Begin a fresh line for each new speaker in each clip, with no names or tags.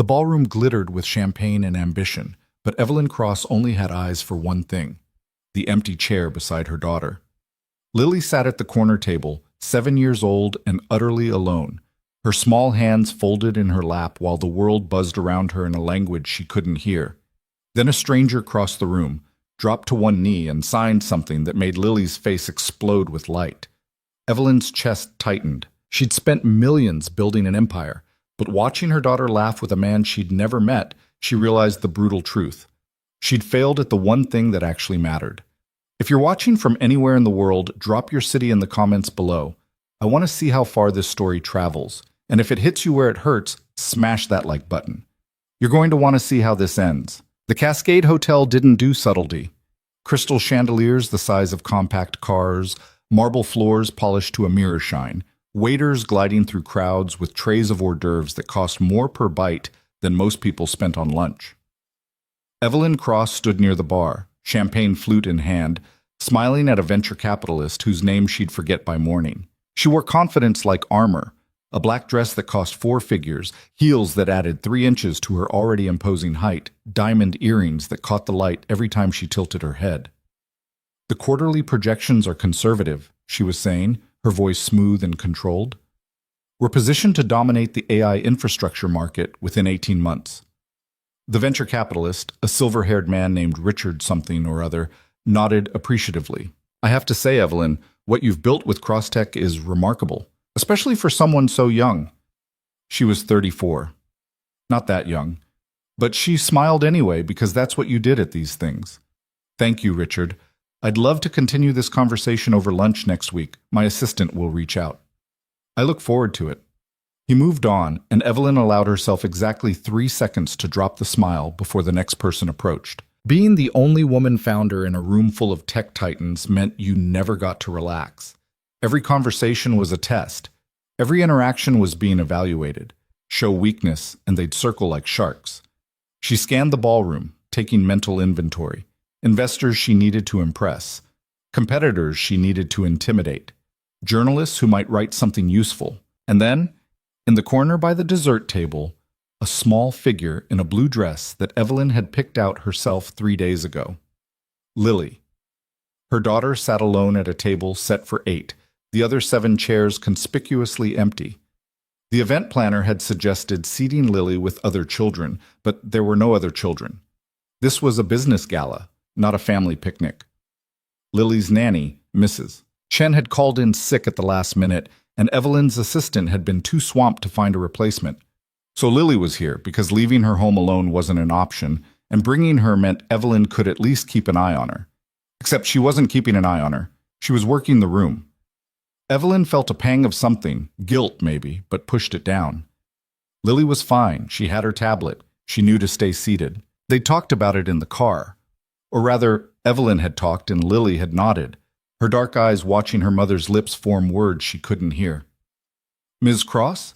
The ballroom glittered with champagne and ambition, but Evelyn Cross only had eyes for one thing: the empty chair beside her daughter. Lily sat at the corner table, 7 years old and utterly alone, her small hands folded in her lap while the world buzzed around her in a language she couldn't hear. Then a stranger crossed the room, dropped to one knee, and signed something that made Lily's face explode with light. Evelyn's chest tightened. She'd spent millions building an empire, but watching her daughter laugh with a man she'd never met, she realized the brutal truth. She'd failed at the one thing that actually mattered. If you're watching from anywhere in the world, drop your city in the comments below. I want to see how far this story travels, and if it hits you where it hurts, smash that like button. You're going to want to see how this ends. The Cascade Hotel didn't do subtlety. Crystal chandeliers the size of compact cars, marble floors polished to a mirror shine, waiters gliding through crowds with trays of hors d'oeuvres that cost more per bite than most people spent on lunch. Evelyn Cross stood near the bar, champagne flute in hand, smiling at a venture capitalist whose name she'd forget by morning. She wore confidence like armor, a black dress that cost 4 figures, heels that added 3 inches to her already imposing height, diamond earrings that caught the light every time she tilted her head. "The quarterly projections are conservative," she was saying, her voice smooth and controlled. "We're positioned to dominate the AI infrastructure market within 18 months. The venture capitalist, a silver-haired man named Richard something or other, nodded appreciatively. "I have to say, Evelyn, what you've built with CrossTech is remarkable, especially for someone so young." She was 34. Not that young. But she smiled anyway because that's what you did at these things. "Thank you, Richard. I'd love to continue this conversation over lunch next week. My assistant will reach out." "I look forward to it." He moved on, and Evelyn allowed herself exactly 3 seconds to drop the smile before the next person approached. Being the only woman founder in a room full of tech titans meant you never got to relax. Every conversation was a test. Every interaction was being evaluated. Show weakness, and they'd circle like sharks. She scanned the ballroom, taking mental inventory. Investors she needed to impress. Competitors she needed to intimidate. Journalists who might write something useful. And then, in the corner by the dessert table, a small figure in a blue dress that Evelyn had picked out herself 3 days ago. Lily. Her daughter sat alone at a table set for 8, the other 7 chairs conspicuously empty. The event planner had suggested seating Lily with other children, but there were no other children. This was a business gala, not a family picnic. Lily's nanny, Mrs. Chen, had called in sick at the last minute, and Evelyn's assistant had been too swamped to find a replacement. So Lily was here because leaving her home alone wasn't an option, and bringing her meant Evelyn could at least keep an eye on her. Except she wasn't keeping an eye on her. She was working the room. Evelyn felt a pang of something, guilt maybe, but pushed it down. Lily was fine. She had her tablet. She knew to stay seated. They talked about it in the car. Or rather, Evelyn had talked and Lily had nodded, her dark eyes watching her mother's lips form words she couldn't hear. "Ms. Cross?"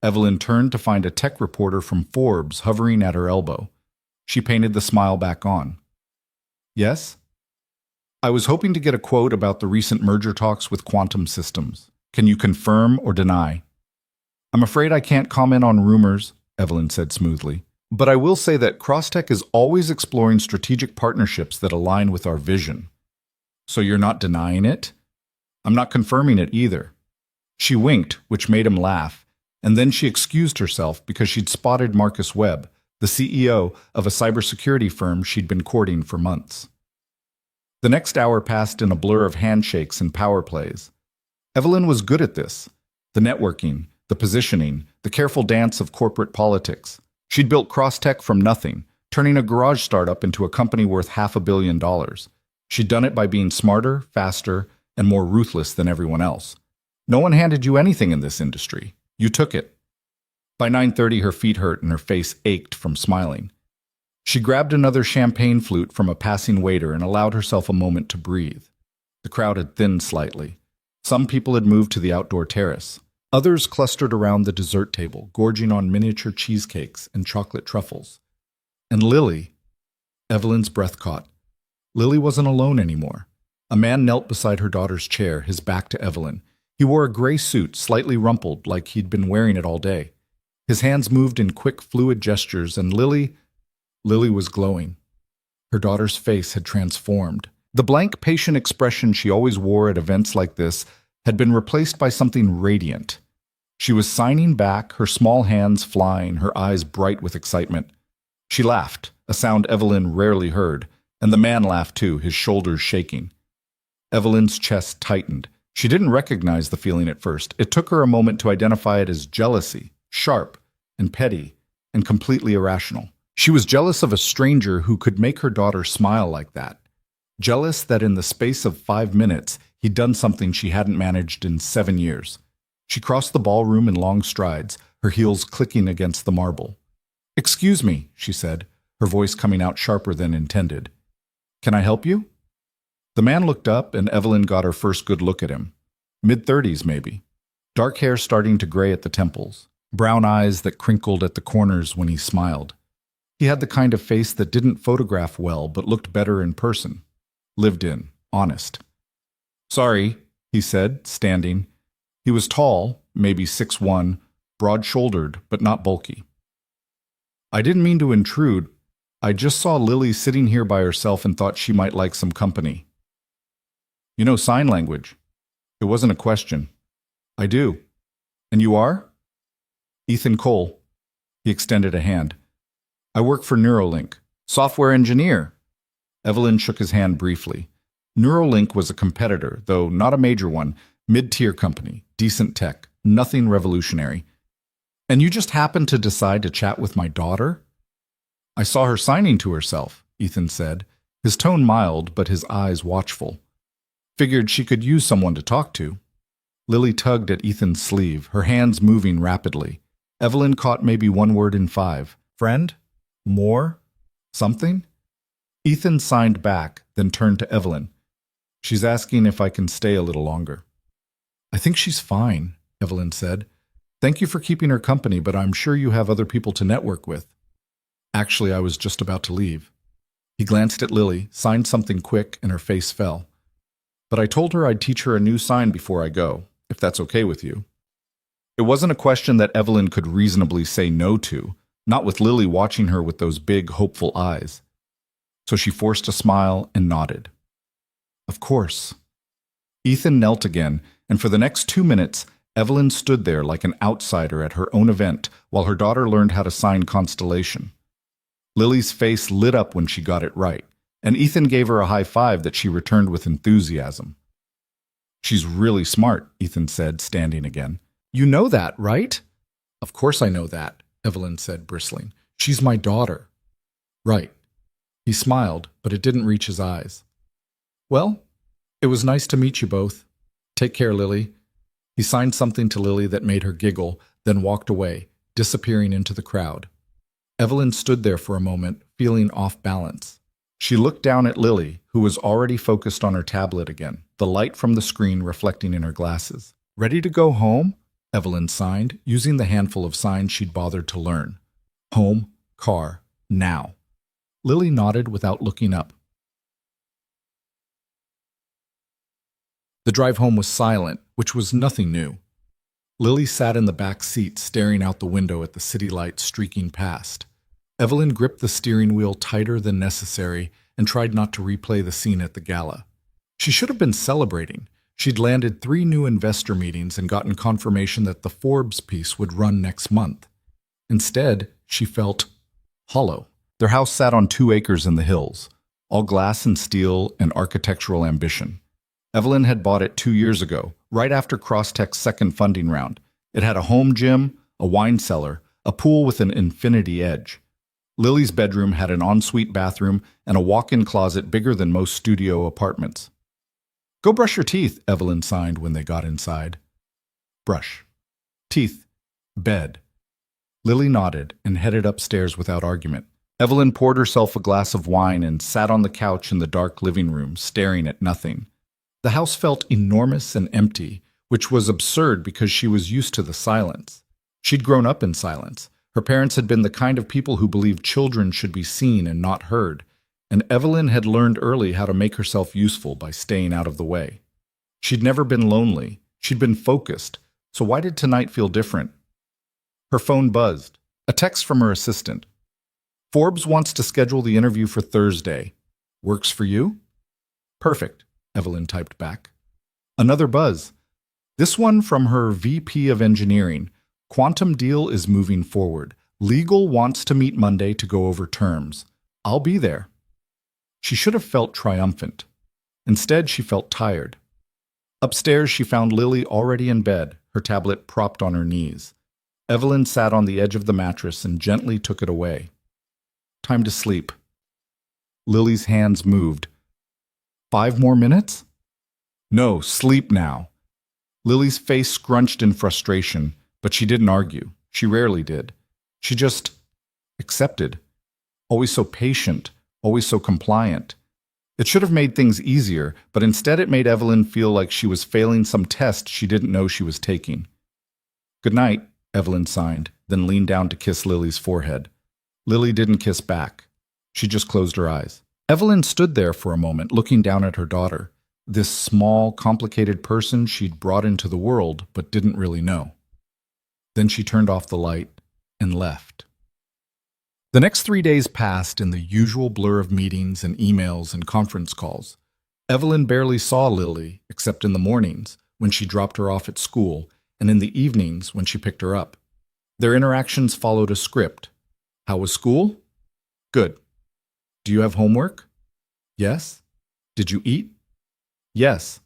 Evelyn turned to find a tech reporter from Forbes hovering at her elbow. She painted the smile back on. "Yes?" "I was hoping to get a quote about the recent merger talks with Quantum Systems. Can you confirm or deny?" "I'm afraid I can't comment on rumors," Evelyn said smoothly. "But I will say that CrossTech is always exploring strategic partnerships that align with our vision." "So you're not denying it?" "I'm not confirming it either." She winked, which made him laugh, and then she excused herself because she'd spotted Marcus Webb, the CEO of a cybersecurity firm she'd been courting for months. The next hour passed in a blur of handshakes and power plays. Evelyn was good at this: the networking, the positioning, the careful dance of corporate politics. She'd built CrossTech from nothing, turning a garage startup into a company worth $500 million. She'd done it by being smarter, faster, and more ruthless than everyone else. No one handed you anything in this industry. You took it. By 9:30, her feet hurt and her face ached from smiling. She grabbed another champagne flute from a passing waiter and allowed herself a moment to breathe. The crowd had thinned slightly. Some people had moved to the outdoor terrace. Others clustered around the dessert table, gorging on miniature cheesecakes and chocolate truffles. And Lily... Evelyn's breath caught. Lily wasn't alone anymore. A man knelt beside her daughter's chair, his back to Evelyn. He wore a gray suit, slightly rumpled, like he'd been wearing it all day. His hands moved in quick, fluid gestures, and Lily was glowing. Her daughter's face had transformed. The blank, patient expression she always wore at events like this had been replaced by something radiant. She was signing back, her small hands flying, her eyes bright with excitement. She laughed, a sound Evelyn rarely heard, and the man laughed too, his shoulders shaking. Evelyn's chest tightened. She didn't recognize the feeling at first. It took her a moment to identify it as jealousy, sharp and petty and completely irrational. She was jealous of a stranger who could make her daughter smile like that. Jealous that in the space of 5 minutes, he'd done something she hadn't managed in 7 years. She crossed the ballroom in long strides, her heels clicking against the marble. "Excuse me," she said, her voice coming out sharper than intended. "Can I help you?" The man looked up, and Evelyn got her first good look at him. Mid-30s, maybe. Dark hair starting to gray at the temples. Brown eyes that crinkled at the corners when he smiled. He had the kind of face that didn't photograph well but looked better in person. Lived in, honest. "Sorry," he said, standing. He was tall, maybe 6'1", broad-shouldered, but not bulky. "I didn't mean to intrude. I just saw Lily sitting here by herself and thought she might like some company." "You know sign language?" It wasn't a question. "I do. And you are?" "Ethan Cole." He extended a hand. "I work for Neuralink. Software engineer." Evelyn shook his hand briefly. Neuralink was a competitor, though not a major one, mid-tier company, decent tech, nothing revolutionary. "And you just happened to decide to chat with my daughter?" "I saw her signing to herself," Ethan said, his tone mild but his eyes watchful. "Figured she could use someone to talk to." Lily tugged at Ethan's sleeve, her hands moving rapidly. Evelyn caught maybe one word in 5. "Friend? More? Something?" Ethan signed back, then turned to Evelyn. "She's asking if I can stay a little longer." "I think she's fine," Evelyn said. "Thank you for keeping her company, but I'm sure you have other people to network with." "Actually, I was just about to leave." He glanced at Lily, signed something quick, and her face fell. "But I told her I'd teach her a new sign before I go, if that's okay with you." It wasn't a question that Evelyn could reasonably say no to, not with Lily watching her with those big, hopeful eyes. So she forced a smile and nodded. "Of course." Ethan knelt again, and for the next 2 minutes, Evelyn stood there like an outsider at her own event while her daughter learned how to sign constellation. Lily's face lit up when she got it right, and Ethan gave her a high five that she returned with enthusiasm. "She's really smart," Ethan said, standing again. "You know that, right?" "Of course I know that," Evelyn said, bristling. "She's my daughter." "Right." He smiled, but it didn't reach his eyes. "Well, it was nice to meet you both. Take care, Lily." He signed something to Lily that made her giggle, then walked away, disappearing into the crowd. Evelyn stood there for a moment, feeling off balance. She looked down at Lily, who was already focused on her tablet again, the light from the screen reflecting in her glasses. "Ready to go home?" Evelyn signed, using the handful of signs she'd bothered to learn. "Home, car, now." Lily nodded without looking up. The drive home was silent, which was nothing new. Lily sat in the back seat, staring out the window at the city lights streaking past. Evelyn gripped the steering wheel tighter than necessary and tried not to replay the scene at the gala. She should have been celebrating. She'd landed 3 new investor meetings and gotten confirmation that the Forbes piece would run next month. Instead, she felt hollow. Their house sat on 2 acres in the hills, all glass and steel and architectural ambition. Evelyn had bought it 2 years ago, right after Crosstech's second funding round. It had a home gym, a wine cellar, a pool with an infinity edge. Lily's bedroom had an ensuite bathroom and a walk-in closet bigger than most studio apartments. "Go brush your teeth," Evelyn signed when they got inside. Brush. Teeth. Bed. Lily nodded and headed upstairs without argument. Evelyn poured herself a glass of wine and sat on the couch in the dark living room, staring at nothing. The house felt enormous and empty, which was absurd because she was used to the silence. She'd grown up in silence. Her parents had been the kind of people who believed children should be seen and not heard, and Evelyn had learned early how to make herself useful by staying out of the way. She'd never been lonely. She'd been focused, so why did tonight feel different? Her phone buzzed. A text from her assistant. Forbes wants to schedule the interview for Thursday. Works for you? Perfect, Evelyn typed back. Another buzz. This one from her VP of Engineering. Quantum deal is moving forward. Legal wants to meet Monday to go over terms. I'll be there. She should have felt triumphant. Instead, she felt tired. Upstairs, she found Lily already in bed, her tablet propped on her knees. Evelyn sat on the edge of the mattress and gently took it away. Time to sleep. Lily's hands moved. 5 more minutes? No, sleep now. Lily's face scrunched in frustration, but she didn't argue. She rarely did. She just accepted. Always so patient, always so compliant. It should have made things easier, but instead it made Evelyn feel like she was failing some test she didn't know she was taking. Good night, Evelyn signed, then leaned down to kiss Lily's forehead. Lily didn't kiss back. She just closed her eyes. Evelyn stood there for a moment, looking down at her daughter, this small, complicated person she'd brought into the world but didn't really know. Then she turned off the light and left. The next 3 days passed in the usual blur of meetings and emails and conference calls. Evelyn barely saw Lily, except in the mornings, when she dropped her off at school, and in the evenings when she picked her up. Their interactions followed a script. How was school? Good. Do you have homework? Yes. Did you eat? Yes.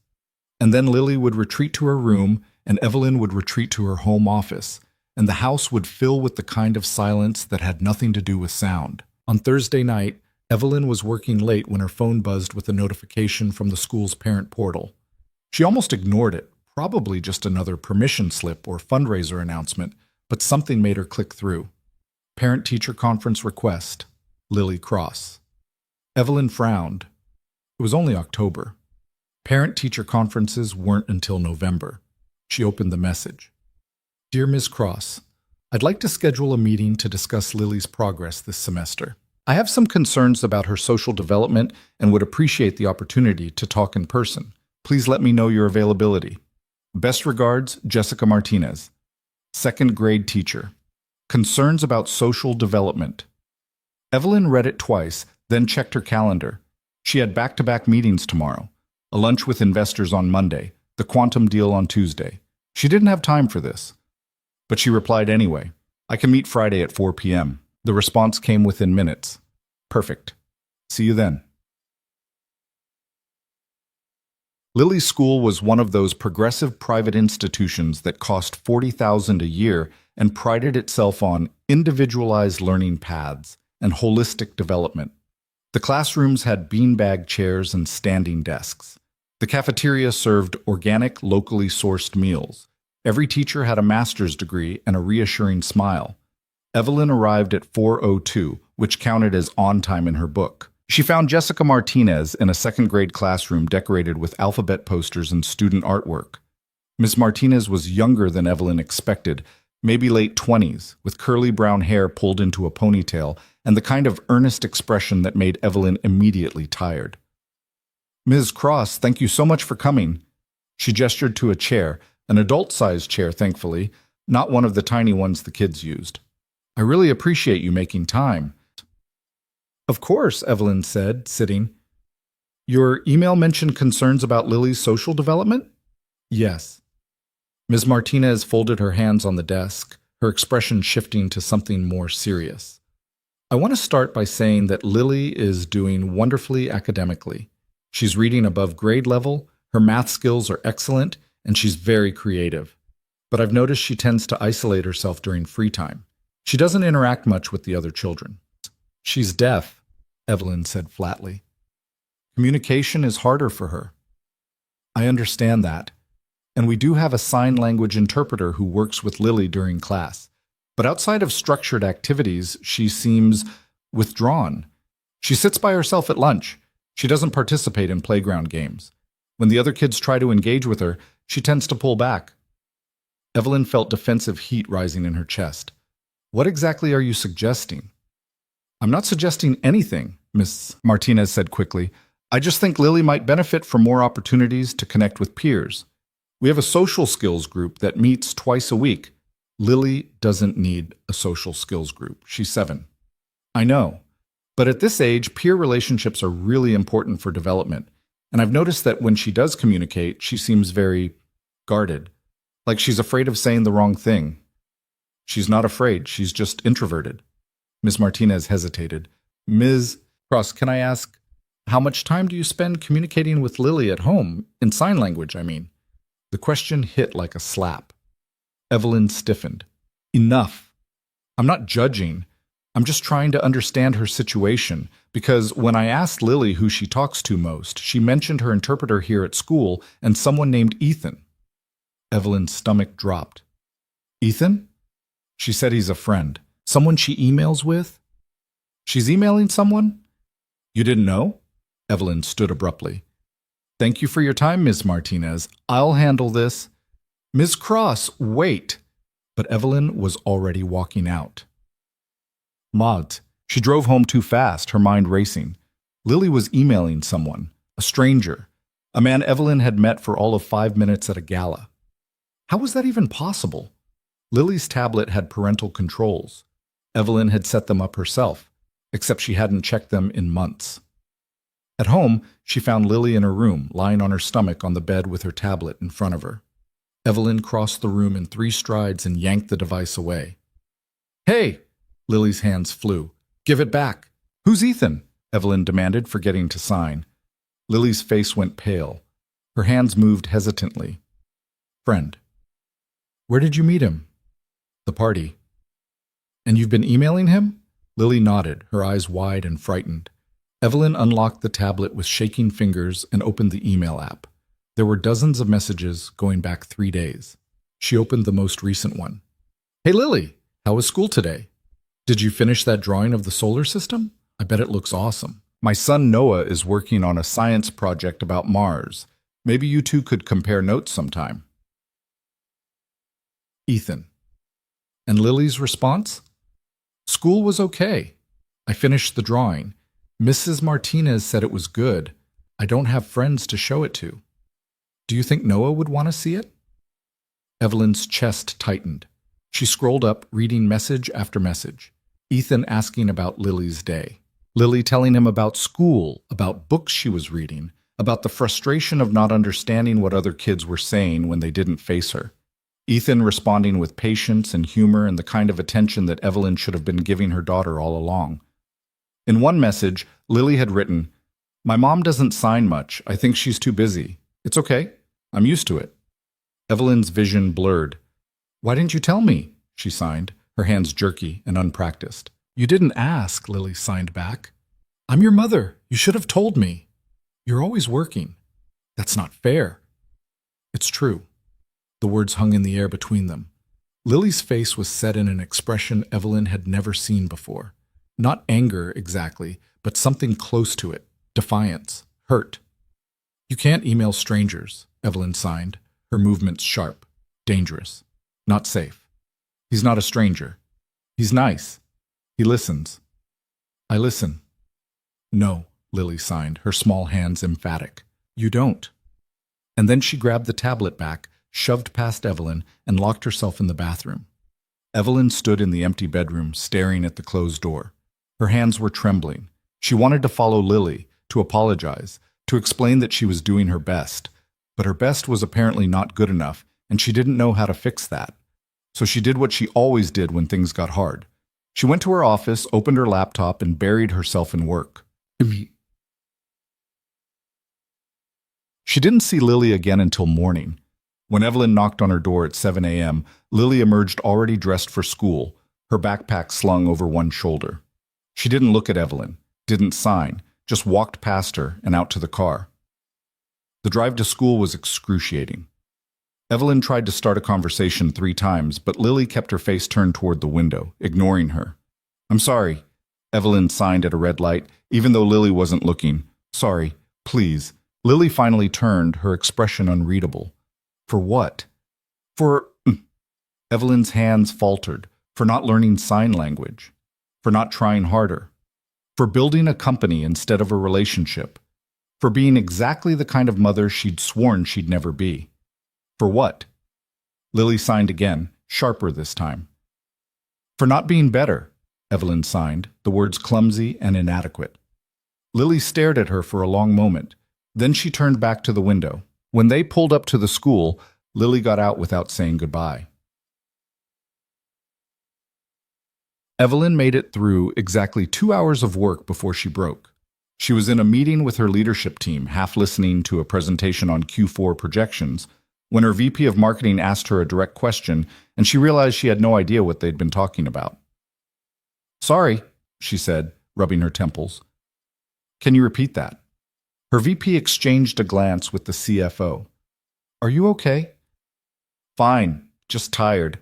And then Lily would retreat to her room, and Evelyn would retreat to her home office, and the house would fill with the kind of silence that had nothing to do with sound. On Thursday night, Evelyn was working late when her phone buzzed with a notification from the school's parent portal. She almost ignored it, probably just another permission slip or fundraiser announcement, but something made her click through. Parent-teacher conference request. Lily Cross. Evelyn frowned. It was only October. Parent-teacher conferences weren't until November. She opened the message. Dear Ms. Cross, I'd like to schedule a meeting to discuss Lily's progress this semester. I have some concerns about her social development and would appreciate the opportunity to talk in person. Please let me know your availability. Best regards, Jessica Martinez, 2nd grade teacher. Concerns about social development. Evelyn read it twice, then checked her calendar. She had back-to-back meetings tomorrow, a lunch with investors on Monday, the quantum deal on Tuesday. She didn't have time for this. But she replied anyway. I can meet Friday at 4 p.m. The response came within minutes. Perfect. See you then. Lily's school was one of those progressive private institutions that cost $40,000 a year and prided itself on individualized learning paths and holistic development. The classrooms had beanbag chairs and standing desks. The cafeteria served organic, locally sourced meals. Every teacher had a master's degree and a reassuring smile. Evelyn arrived at 4:02, which counted as on time in her book. She found Jessica Martinez in a 2nd grade classroom decorated with alphabet posters and student artwork. Ms. Martinez was younger than Evelyn expected, maybe late 20s, with curly brown hair pulled into a ponytail and the kind of earnest expression that made Evelyn immediately tired. Ms. Cross, thank you so much for coming. She gestured to a chair, an adult-sized chair, thankfully, not one of the tiny ones the kids used. I really appreciate you making time. Of course, Evelyn said, sitting. Your email mentioned concerns about Lily's social development? Yes. Ms. Martinez folded her hands on the desk, her expression shifting to something more serious. I want to start by saying that Lily is doing wonderfully academically. She's reading above grade level, her math skills are excellent, and she's very creative. But I've noticed she tends to isolate herself during free time. She doesn't interact much with the other children. She's deaf, Evelyn said flatly. Communication is harder for her. I understand that. And we do have a sign language interpreter who works with Lily during class. But outside of structured activities, she seems withdrawn. She sits by herself at lunch. She doesn't participate in playground games. When the other kids try to engage with her, she tends to pull back. Evelyn felt defensive heat rising in her chest. What exactly are you suggesting? I'm not suggesting anything, Miss Martinez said quickly. I just think Lily might benefit from more opportunities to connect with peers. We have a social skills group that meets twice a week. Lily doesn't need a social skills group. She's 7. I know. But at this age, peer relationships are really important for development. And I've noticed that when she does communicate, she seems very guarded, like she's afraid of saying the wrong thing. She's not afraid, she's just introverted. Ms. Martinez hesitated. Ms. Cross, can I ask, how much time do you spend communicating with Lily at home? In sign language, I mean. The question hit like a slap. Evelyn stiffened. Enough. I'm not judging. I'm just trying to understand her situation, because when I asked Lily who she talks to most, she mentioned her interpreter here at school and someone named Ethan. Evelyn's stomach dropped. Ethan? She said he's a friend. Someone she emails with? She's emailing someone? You didn't know? Evelyn stood abruptly. Thank you for your time, Ms. Martinez. I'll handle this. Ms. Cross, wait. But Evelyn was already walking out. Mods. She drove home too fast, her mind racing. Lily was emailing someone, a stranger, a man Evelyn had met for all of 5 minutes at a gala. How was that even possible? Lily's tablet had parental controls. Evelyn had set them up herself, except she hadn't checked them in months. At home, she found Lily in her room, lying on her stomach on the bed with her tablet in front of her. Evelyn crossed the room in 3 strides and yanked the device away. Hey! Lily's hands flew. Give it back. Who's Ethan? Evelyn demanded, forgetting to sign. Lily's face went pale. Her hands moved hesitantly. Friend. Where did you meet him? The party. And you've been emailing him? Lily nodded, her eyes wide and frightened. Evelyn unlocked the tablet with shaking fingers and opened the email app. There were dozens of messages going back 3 days. She opened the most recent one. Hey Lily, how was school today? Did you finish that drawing of the solar system? I bet it looks awesome. My son Noah is working on a science project about Mars. Maybe you two could compare notes sometime. Ethan. And Lily's response? School was okay. I finished the drawing. Mrs. Martinez said it was good. I don't have friends to show it to. Do you think Noah would want to see it? Evelyn's chest tightened. She scrolled up, reading message after message. Ethan asking about Lily's day. Lily telling him about school, about books she was reading, about the frustration of not understanding what other kids were saying when they didn't face her. Ethan responding with patience and humor and the kind of attention that Evelyn should have been giving her daughter all along. In one message, Lily had written, My mom doesn't sign much. I think she's too busy. It's okay. I'm used to it. Evelyn's vision blurred. Why didn't you tell me? She signed, her hands jerky and unpracticed. You didn't ask, Lily signed back. I'm your mother. You should have told me. You're always working. That's not fair. It's true. The words hung in the air between them. Lily's face was set in an expression Evelyn had never seen before. Not anger exactly, but something close to it. Defiance. Hurt. You can't email strangers, Evelyn signed, her movements sharp. Dangerous. Not safe. He's not a stranger. He's nice. He listens. I listen. No, Lily signed, her small hands emphatic. You don't. And then she grabbed the tablet back, shoved past Evelyn, and locked herself in the bathroom. Evelyn stood in the empty bedroom, staring at the closed door. Her hands were trembling. She wanted to follow Lily, to apologize, to explain that she was doing her best. But her best was apparently not good enough, and she didn't know how to fix that. So she did what she always did when things got hard. She went to her office, opened her laptop, and buried herself in work. She didn't see Lily again until morning. When Evelyn knocked on her door at 7 a.m., Lily emerged already dressed for school, her backpack slung over one shoulder. She didn't look at Evelyn, didn't sign, just walked past her and out to the car. The drive to school was excruciating. Evelyn tried to start a conversation 3 times, but Lily kept her face turned toward the window, ignoring her. I'm sorry. Evelyn signed at a red light, even though Lily wasn't looking. Sorry, please. Lily finally turned, her expression unreadable. For what? For... Evelyn's hands faltered, for not learning sign language, for not trying harder, for building a company instead of a relationship, for being exactly the kind of mother she'd sworn she'd never be. For what? Lily signed again, sharper this time. For not being better, Evelyn signed, the words clumsy and inadequate. Lily stared at her for a long moment. Then she turned back to the window. When they pulled up to the school, Lily got out without saying goodbye. Evelyn made it through exactly 2 hours of work before she broke. She was in a meeting with her leadership team, half listening to a presentation on Q4 projections, when her VP of marketing asked her a direct question, and she realized she had no idea what they'd been talking about. "Sorry," she said, rubbing her temples. "Can you repeat that?" Her VP exchanged a glance with the CFO. "Are you okay?" "Fine, just tired."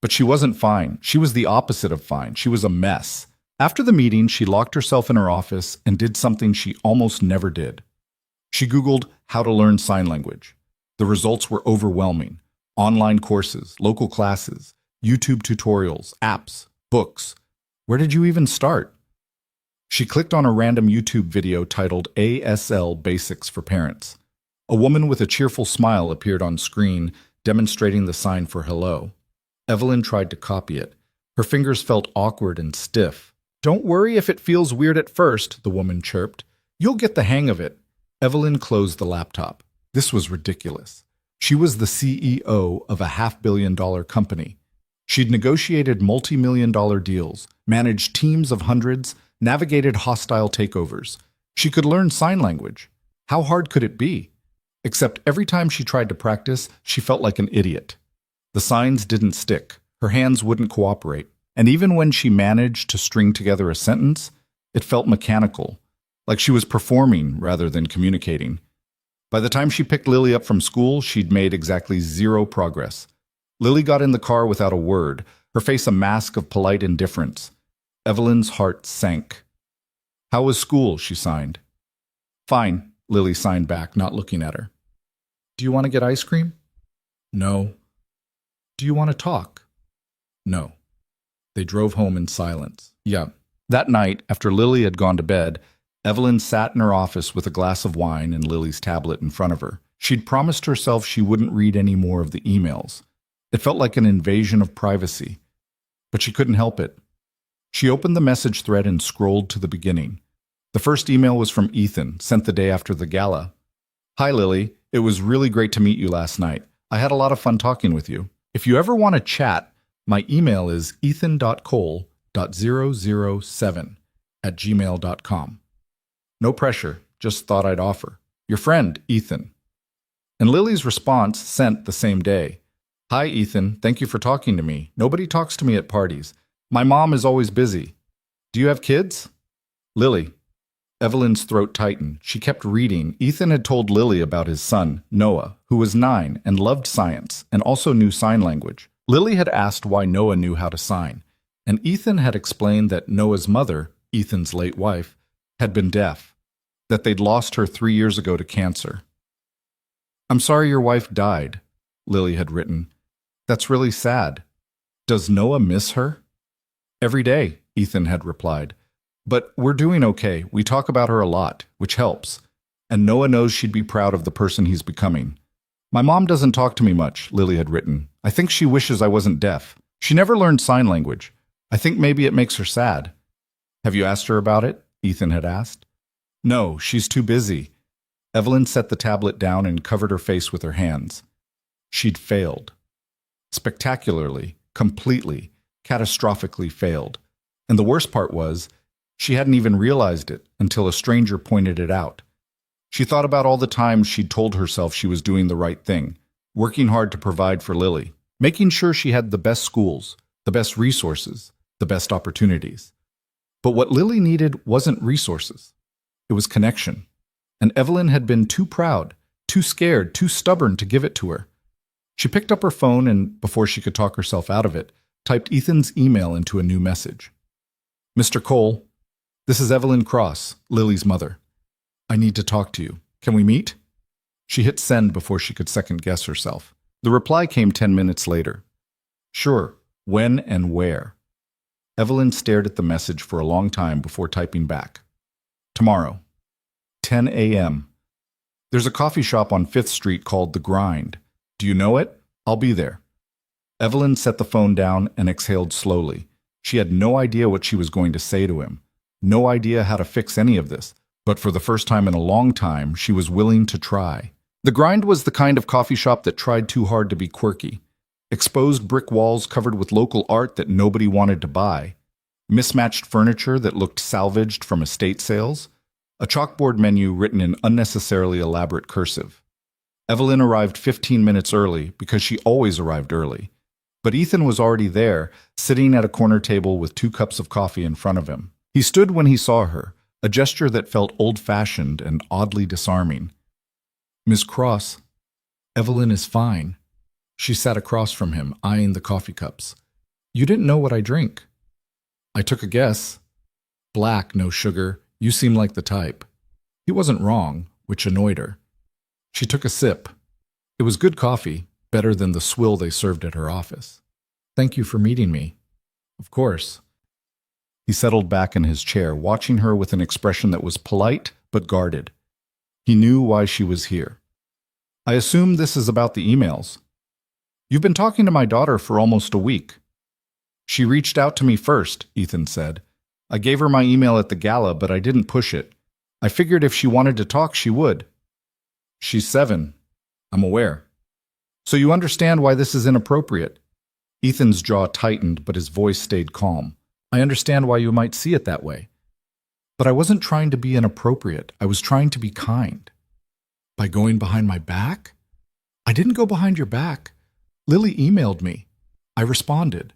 But she wasn't fine. She was the opposite of fine. She was a mess. After the meeting, she locked herself in her office and did something she almost never did. She Googled how to learn sign language. The results were overwhelming. Online courses, local classes, YouTube tutorials, apps, books. Where did you even start? She clicked on a random YouTube video titled ASL Basics for Parents. A woman with a cheerful smile appeared on screen, demonstrating the sign for hello. Evelyn tried to copy it. Her fingers felt awkward and stiff. "Don't worry if it feels weird at first," the woman chirped. "You'll get the hang of it." Evelyn closed the laptop. This was ridiculous. She was the CEO of a $500 million company. She'd negotiated multi-million-dollar deals, managed teams of hundreds, navigated hostile takeovers. She could learn sign language. How hard could it be? Except every time she tried to practice, she felt like an idiot. The signs didn't stick. Her hands wouldn't cooperate. And even when she managed to string together a sentence, it felt mechanical, like she was performing rather than communicating. By the time she picked Lily up from school, she'd made exactly 0 progress. Lily got in the car without a word, her face a mask of polite indifference. Evelyn's heart sank. "How was school?" she signed. "Fine," Lily signed back, not looking at her. "Do you want to get ice cream?" "No." "Do you want to talk?" "No." They drove home in silence. Yeah. That night, after Lily had gone to bed, Evelyn sat in her office with a glass of wine and Lily's tablet in front of her. She'd promised herself she wouldn't read any more of the emails. It felt like an invasion of privacy. But she couldn't help it. She opened the message thread and scrolled to the beginning. The first email was from Ethan, sent the day after the gala. "Hi, Lily. It was really great to meet you last night. I had a lot of fun talking with you. If you ever want to chat, my email is ethan.cole.007@gmail.com. No pressure, just thought I'd offer. Your friend, Ethan." And Lily's response, sent the same day. "Hi, Ethan. Thank you for talking to me. Nobody talks to me at parties. My mom is always busy. Do you have kids?" Lily. Evelyn's throat tightened. She kept reading. Ethan had told Lily about his son, Noah, who was 9 and loved science and also knew sign language. Lily had asked why Noah knew how to sign, and Ethan had explained that Noah's mother, Ethan's late wife, had been deaf, that they'd lost her 3 years ago to cancer. "I'm sorry your wife died," Lily had written. "That's really sad. Does Noah miss her?" "Every day," Ethan had replied. "But we're doing okay. We talk about her a lot, which helps. And Noah knows she'd be proud of the person he's becoming. My mom doesn't talk to me much," Lily had written. "I think she wishes I wasn't deaf. She never learned sign language. I think maybe it makes her sad." "Have you asked her about it?" Ethan had asked. "No, she's too busy." Evelyn set the tablet down and covered her face with her hands. She'd failed. Spectacularly, completely, catastrophically failed. And the worst part was, she hadn't even realized it until a stranger pointed it out. She thought about all the times she'd told herself she was doing the right thing, working hard to provide for Lily, making sure she had the best schools, the best resources, the best opportunities. But what Lily needed wasn't resources. It was connection. And Evelyn had been too proud, too scared, too stubborn to give it to her. She picked up her phone and, before she could talk herself out of it, typed Ethan's email into a new message. "Mr. Cole, this is Evelyn Cross, Lily's mother. I need to talk to you. Can we meet?" She hit send before she could second-guess herself. The reply came 10 minutes later. "Sure. When and where?" Evelyn stared at the message for a long time before typing back. "Tomorrow. 10 a.m. There's a coffee shop on 5th Street called The Grind. Do you know it? I'll be there." Evelyn set the phone down and exhaled slowly. She had no idea what she was going to say to him, no idea how to fix any of this, but for the first time in a long time, she was willing to try. The Grind was the kind of coffee shop that tried too hard to be quirky. Exposed brick walls covered with local art that nobody wanted to buy, mismatched furniture that looked salvaged from estate sales, a chalkboard menu written in unnecessarily elaborate cursive. Evelyn arrived 15 minutes early because she always arrived early. But Ethan was already there, sitting at a corner table with 2 cups of coffee in front of him. He stood when he saw her, a gesture that felt old-fashioned and oddly disarming. "Miss Cross, Evelyn is fine." She sat across from him, eyeing the coffee cups. "You didn't know what I drink." "I took a guess. Black, no sugar. You seem like the type." He wasn't wrong, which annoyed her. She took a sip. It was good coffee, better than the swill they served at her office. "Thank you for meeting me." "Of course." He settled back in his chair, watching her with an expression that was polite but guarded. He knew why she was here. "I assume this is about the emails." "You've been talking to my daughter for almost a week." "She reached out to me first," Ethan said. "I gave her my email at the Gala, but I didn't push it. I figured if she wanted to talk, she would." "She's 7. I'm aware." "So you understand why this is inappropriate?" Ethan's jaw tightened, but his voice stayed calm. "I understand why you might see it that way. But I wasn't trying to be inappropriate. I was trying to be kind." "By going behind my back?" "I didn't go behind your back. Lily emailed me. I responded.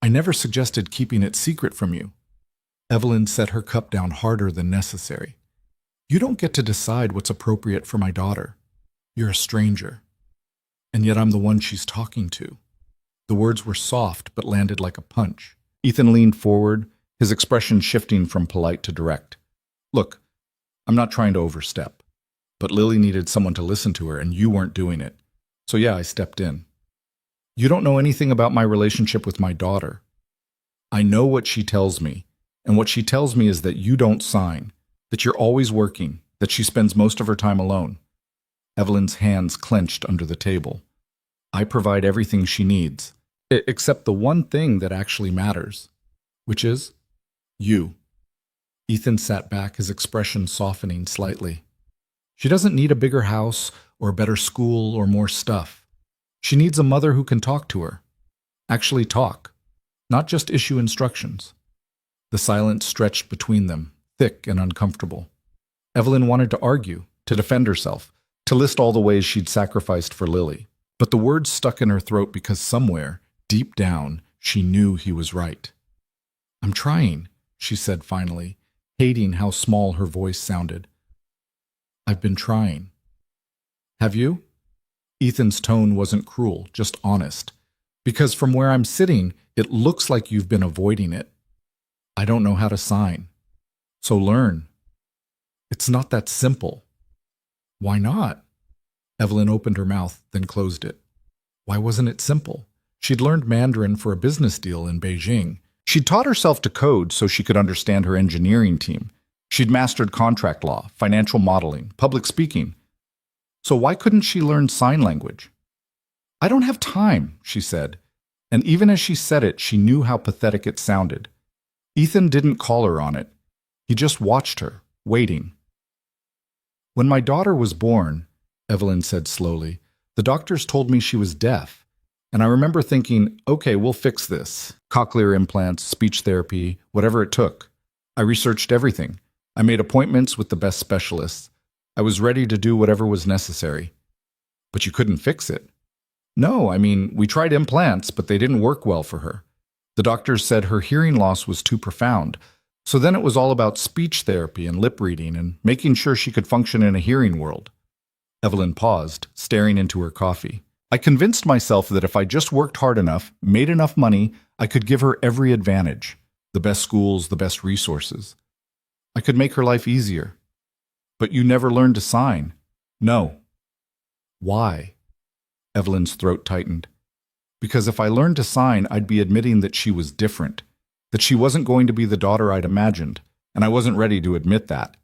I never suggested keeping it secret from you." Evelyn set her cup down harder than necessary. "You don't get to decide what's appropriate for my daughter. You're a stranger. And yet I'm the one she's talking to." The words were soft but landed like a punch. Ethan leaned forward, his expression shifting from polite to direct. "Look, I'm not trying to overstep, but Lily needed someone to listen to her and you weren't doing it. So yeah, I stepped in. You don't know anything about my relationship with my daughter. I know what she tells me, and what she tells me is that you don't sign, that you're always working, that she spends most of her time alone." Evelyn's hands clenched under the table. "I provide everything she needs, except the one thing that actually matters, which is you." Ethan sat back, his expression softening slightly. "She doesn't need a bigger house or a better school or more stuff. She needs a mother who can talk to her. Actually talk, not just issue instructions." The silence stretched between them, thick and uncomfortable. Evelyn wanted to argue, to defend herself, to list all the ways she'd sacrificed for Lily. But the words stuck in her throat because somewhere, deep down, she knew he was right. "I'm trying," she said finally, hating how small her voice sounded. "I've been trying." "Have you?" Ethan's tone wasn't cruel, just honest. "Because from where I'm sitting, it looks like you've been avoiding it. I don't know how to sign. So learn." "It's not that simple." "Why not?" Evelyn opened her mouth, then closed it. Why wasn't it simple? She'd learned Mandarin for a business deal in Beijing. She'd taught herself to code so she could understand her engineering team. She'd mastered contract law, financial modeling, public speaking. So why couldn't she learn sign language? "I don't have time," she said. And even as she said it, she knew how pathetic it sounded. Ethan didn't call her on it. He just watched her, waiting. "When my daughter was born," Evelyn said slowly, "the doctors told me she was deaf. And I remember thinking, okay, we'll fix this. Cochlear implants, speech therapy, whatever it took. I researched everything. I made appointments with the best specialists. I was ready to do whatever was necessary. But you couldn't fix it." "No, I mean, we tried implants, but they didn't work well for her. The doctors said her hearing loss was too profound. So then it was all about speech therapy and lip reading and making sure she could function in a hearing world." Evelyn paused, staring into her coffee. "I convinced myself that if I just worked hard enough, made enough money, I could give her every advantage. The best schools, the best resources. I could make her life easier. But you never learned to sign." "No." "Why?" Evelyn's throat tightened. "Because if I learned to sign, I'd be admitting that she was different, that she wasn't going to be the daughter I'd imagined, and I wasn't ready to admit that."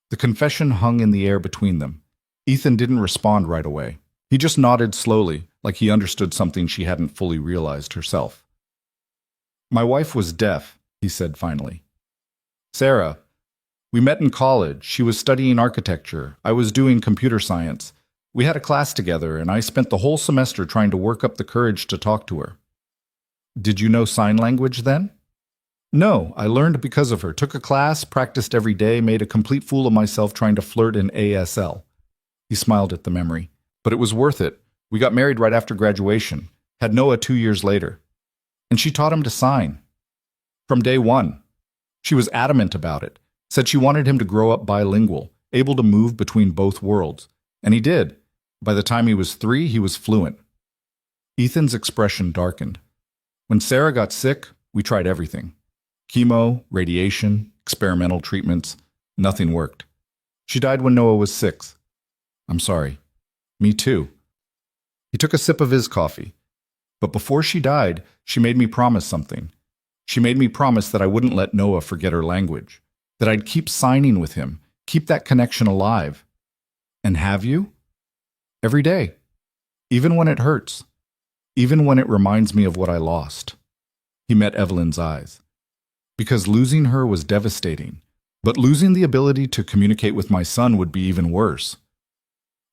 The confession hung in the air between them. Ethan didn't respond right away. He just nodded slowly, like he understood something she hadn't fully realized herself. My wife was deaf, he said finally. Sarah, we met in college. She was studying architecture. I was doing computer science. We had a class together, and I spent the whole semester trying to work up the courage to talk to her. Did you know sign language then? No, I learned because of her. Took a class, practiced every day, made a complete fool of myself trying to flirt in ASL. He smiled at the memory. But it was worth it. We got married right after graduation. Had Noah 2 years later. And she taught him to sign. From day one. She was adamant about it. Said she wanted him to grow up bilingual, able to move between both worlds. And he did. By the time he was 3, he was fluent. Ethan's expression darkened. When Sarah got sick, we tried everything. Chemo, radiation, experimental treatments. Nothing worked. She died when Noah was 6. I'm sorry. Me too. He took a sip of his coffee. But before she died, she made me promise something. She made me promise that I wouldn't let Noah forget her language, that I'd keep signing with him, keep that connection alive. And have you? Every day. Even when it hurts. Even when it reminds me of what I lost. He met Evelyn's eyes. Because losing her was devastating, but losing the ability to communicate with my son would be even worse.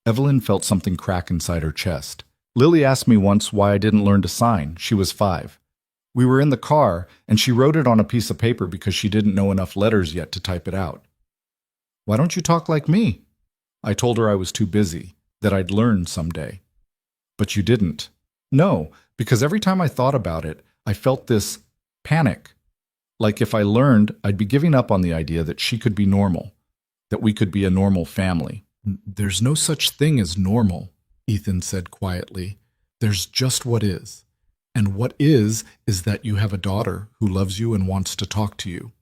Evelyn felt something crack inside her chest. Lily asked me once why I didn't learn to sign. She was 5. We were in the car, and she wrote it on a piece of paper because she didn't know enough letters yet to type it out. Why don't you talk like me? I told her I was too busy, that I'd learn someday. But you didn't. No, because every time I thought about it, I felt this panic. Like if I learned, I'd be giving up on the idea that she could be normal, that we could be a normal family. There's no such thing as normal, Ethan said quietly. There's just what is. And what is that you have a daughter who loves you and wants to talk to you.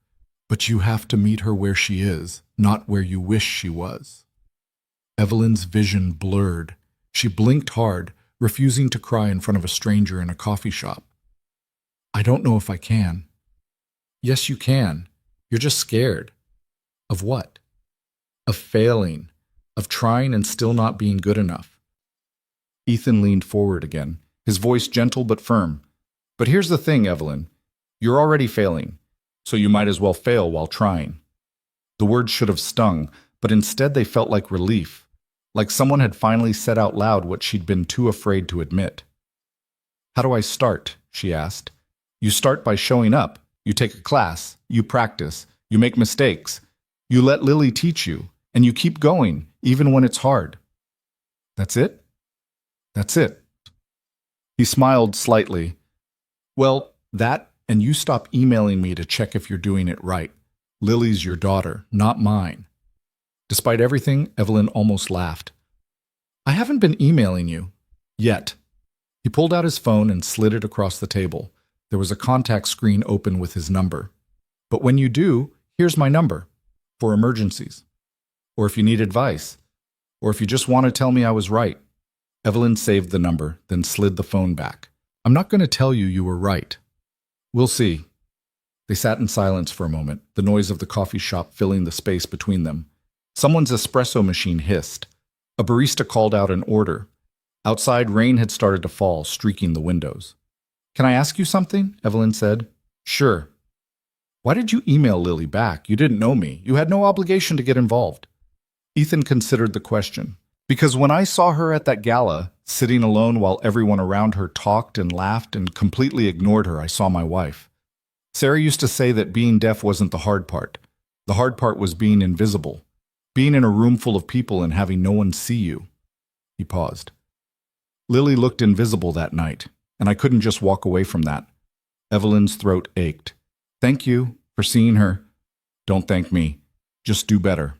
But you have to meet her where she is, not where you wish she was. Evelyn's vision blurred. She blinked hard, refusing to cry in front of a stranger in a coffee shop. I don't know if I can. Yes, you can. You're just scared. Of what? Of failing. Of trying and still not being good enough. Ethan leaned forward again, his voice gentle but firm. But here's the thing, Evelyn. You're already failing, so you might as well fail while trying. The words should have stung, but instead they felt like relief, like someone had finally said out loud what she'd been too afraid to admit. How do I start? She asked. You start by showing up. You take a class. You practice. You make mistakes. You let Lily teach you, and you keep going, even when it's hard. That's it? That's it. He smiled slightly. Well, that, and you stop emailing me to check if you're doing it right. Lily's your daughter, not mine. Despite everything, Evelyn almost laughed. I haven't been emailing you. Yet. He pulled out his phone and slid it across the table. There was a contact screen open with his number. But when you do, here's my number. For emergencies. Or if you need advice. Or if you just want to tell me I was right. Evelyn saved the number, then slid the phone back. I'm not going to tell you you were right. We'll see. They sat in silence for a moment, the noise of the coffee shop filling the space between them. Someone's espresso machine hissed. A barista called out an order. Outside, rain had started to fall, streaking the windows. Can I ask you something? Evelyn said. Sure. Why did you email Lily back? You didn't know me. You had no obligation to get involved. Ethan considered the question. Because when I saw her at that gala, sitting alone while everyone around her talked and laughed and completely ignored her, I saw my wife. Sarah used to say that being deaf wasn't the hard part. The hard part was being invisible, being in a room full of people and having no one see you. He paused. Lily looked invisible that night, and I couldn't just walk away from that. Evelyn's throat ached. Thank you for seeing her. Don't thank me. Just do better.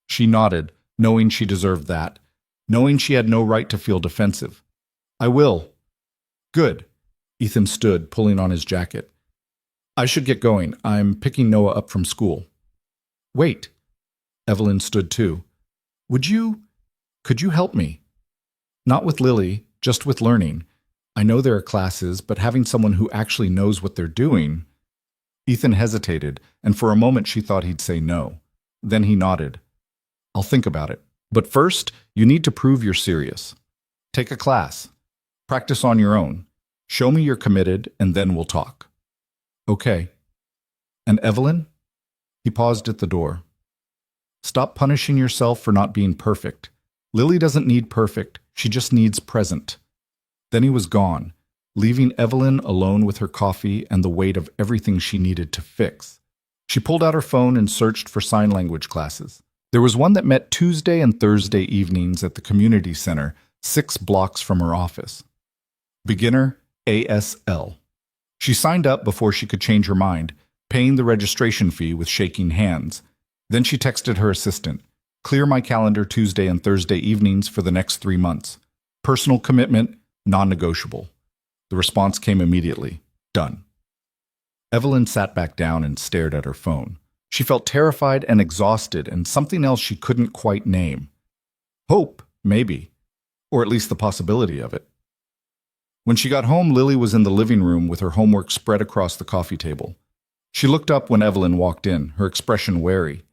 She nodded, knowing she deserved that, knowing she had no right to feel defensive. I will. Good. Ethan stood, pulling on his jacket. I should get going. I'm picking Noah up from school. Wait. Evelyn stood too. Could you help me? Not with Lily, just with learning. I know there are classes, but having someone who actually knows what they're doing. Ethan hesitated, and for a moment she thought he'd say no. Then he nodded. I'll think about it. But first, you need to prove you're serious. Take a class. Practice on your own. Show me you're committed, and then we'll talk. Okay. And Evelyn? He paused at the door. Stop punishing yourself for not being perfect. Lily doesn't need perfect, she just needs present. Then he was gone, leaving Evelyn alone with her coffee and the weight of everything she needed to fix. She pulled out her phone and searched for sign language classes. There was one that met Tuesday and Thursday evenings at the community center, 6 blocks from her office. Beginner ASL. She signed up before she could change her mind, paying the registration fee with shaking hands. Then she texted her assistant, "Clear my calendar Tuesday and Thursday evenings for the next 3 months. Personal commitment, non-negotiable." The response came immediately. Done. Evelyn sat back down and stared at her phone. She felt terrified and exhausted, and something else she couldn't quite name. Hope, maybe, or at least the possibility of it. When she got home, Lily was in the living room with her homework spread across the coffee table. She looked up when Evelyn walked in, her expression wary.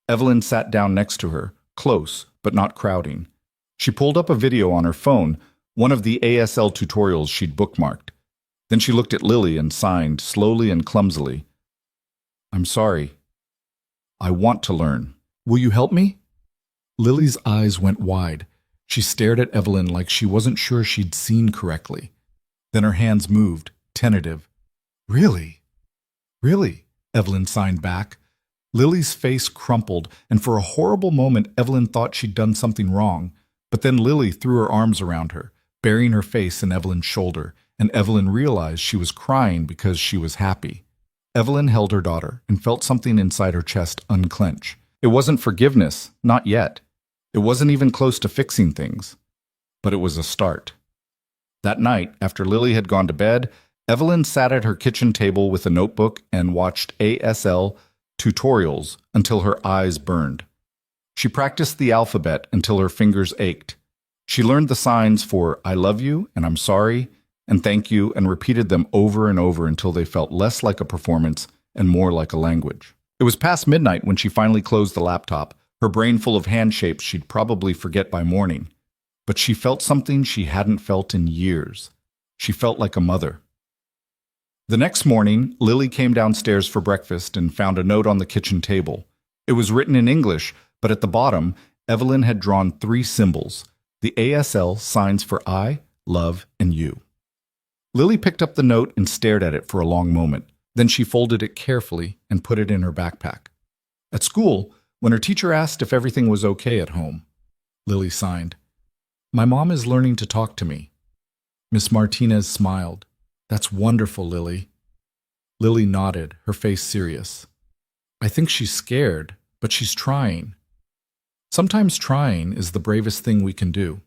Evelyn sat down next to her, close, but not crowding. She pulled up a video on her phone, one of the ASL tutorials she'd bookmarked. Then she looked at Lily and signed, slowly and clumsily. "I'm sorry. I want to learn. Will you help me?" Lily's eyes went wide. She stared at Evelyn like she wasn't sure she'd seen correctly. Then her hands moved, tentative. "Really? Really?" Evelyn signed back. Lily's face crumpled, and for a horrible moment Evelyn thought she'd done something wrong. But then Lily threw her arms around her, burying her face in Evelyn's shoulder, and Evelyn realized she was crying because she was happy. Evelyn held her daughter and felt something inside her chest unclench. It wasn't forgiveness, not yet. It wasn't even close to fixing things. But it was a start. That night, after Lily had gone to bed, Evelyn sat at her kitchen table with a notebook and watched ASL tutorials until her eyes burned. She practiced the alphabet until her fingers ached. She learned the signs for "I love you" and "I'm sorry" and "thank you" and repeated them over and over until they felt less like a performance and more like a language. It was past midnight when she finally closed the laptop, her brain full of hand shapes she'd probably forget by morning. But she felt something she hadn't felt in years. She felt like a mother. The next morning, Lily came downstairs for breakfast and found a note on the kitchen table. It was written in English, but at the bottom, Evelyn had drawn 3 symbols, the ASL signs for I, love, and you. Lily picked up the note and stared at it for a long moment. Then she folded it carefully and put it in her backpack. At school, when her teacher asked if everything was okay at home, Lily signed, "My mom is learning to talk to me." Miss Martinez smiled. "That's wonderful, Lily." Lily nodded, her face serious. "I think she's scared, but she's trying." Sometimes trying is the bravest thing we can do.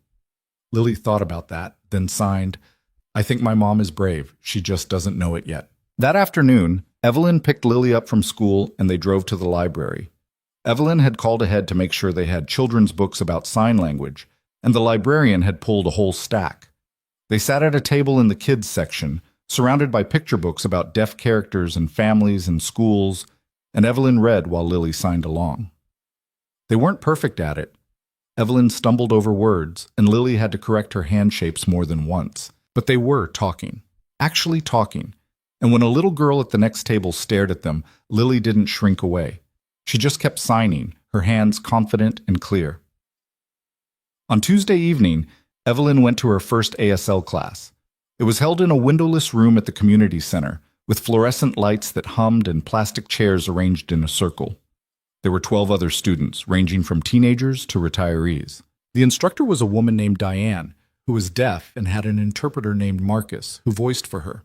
Lily thought about that, then signed, "I think my mom is brave. She just doesn't know it yet." That afternoon, Evelyn picked Lily up from school and they drove to the library. Evelyn had called ahead to make sure they had children's books about sign language, and the librarian had pulled a whole stack. They sat at a table in the kids section, surrounded by picture books about deaf characters and families and schools, and Evelyn read while Lily signed along. They weren't perfect at it. Evelyn stumbled over words, and Lily had to correct her hand shapes more than once. But they were talking, actually talking. And when a little girl at the next table stared at them, Lily didn't shrink away. She just kept signing, her hands confident and clear. On Tuesday evening, Evelyn went to her first ASL class. It was held in a windowless room at the community center, with fluorescent lights that hummed and plastic chairs arranged in a circle. There were 12 other students, ranging from teenagers to retirees. The instructor was a woman named Diane, who was deaf and had an interpreter named Marcus, who voiced for her.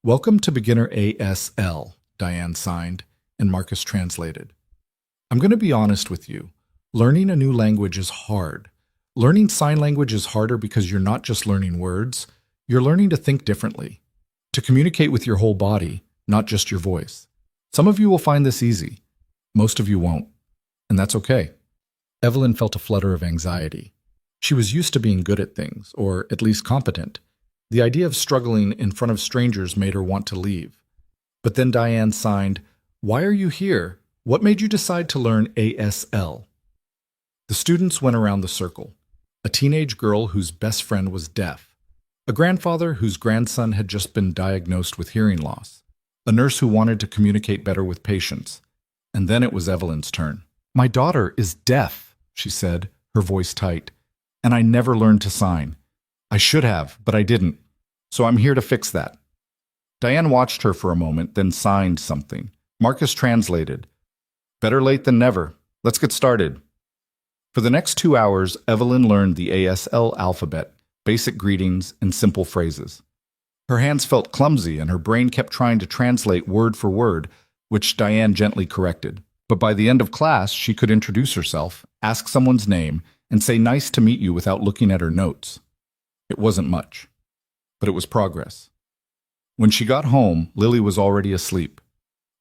"Welcome to Beginner ASL," Diane signed, and Marcus translated. "I'm going to be honest with you. Learning a new language is hard. Learning sign language is harder because you're not just learning words, you're learning to think differently, to communicate with your whole body, not just your voice. Some of you will find this easy. Most of you won't, and that's okay." Evelyn felt a flutter of anxiety. She was used to being good at things, or at least competent. The idea of struggling in front of strangers made her want to leave. But then Diane signed, "Why are you here? What made you decide to learn ASL?" The students went around the circle. A teenage girl whose best friend was deaf. A grandfather whose grandson had just been diagnosed with hearing loss. A nurse who wanted to communicate better with patients. And then it was Evelyn's turn. "My daughter is deaf," she said, her voice tight, "and I never learned to sign. I should have, but I didn't. So I'm here to fix that." Diane watched her for a moment, then signed something. Marcus translated. "Better late than never. Let's get started." For the next 2 hours, Evelyn learned the ASL alphabet, basic greetings, and simple phrases. Her hands felt clumsy, and her brain kept trying to translate word for word, which Diane gently corrected. But by the end of class, she could introduce herself, ask someone's name, and say "nice to meet you" without looking at her notes. It wasn't much, but it was progress. When she got home, Lily was already asleep.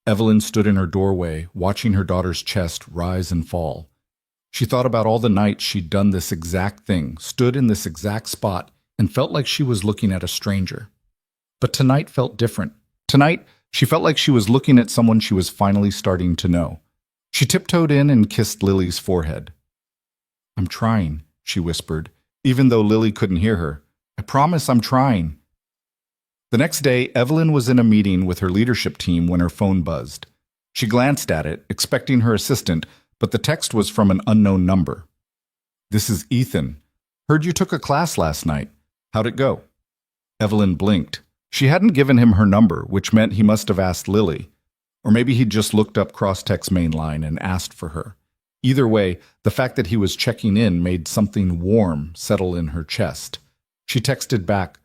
Evelyn stood in her doorway, watching her daughter's chest rise and fall. She thought about all the nights she'd done this exact thing, stood in this exact spot, and felt like she was looking at a stranger. But tonight felt different. Tonight, she felt like she was looking at someone she was finally starting to know. She tiptoed in and kissed Lily's forehead. "I'm trying," she whispered, even though Lily couldn't hear her. "I promise I'm trying." The next day, Evelyn was in a meeting with her leadership team when her phone buzzed. She glanced at it, expecting her assistant, but the text was from an unknown number. "This is Ethan. Heard you took a class last night. How'd it go?" Evelyn blinked. She hadn't given him her number, which meant he must have asked Lily. Or maybe he'd just looked up Crosstech's main line and asked for her. Either way, the fact that he was checking in made something warm settle in her chest. She texted back,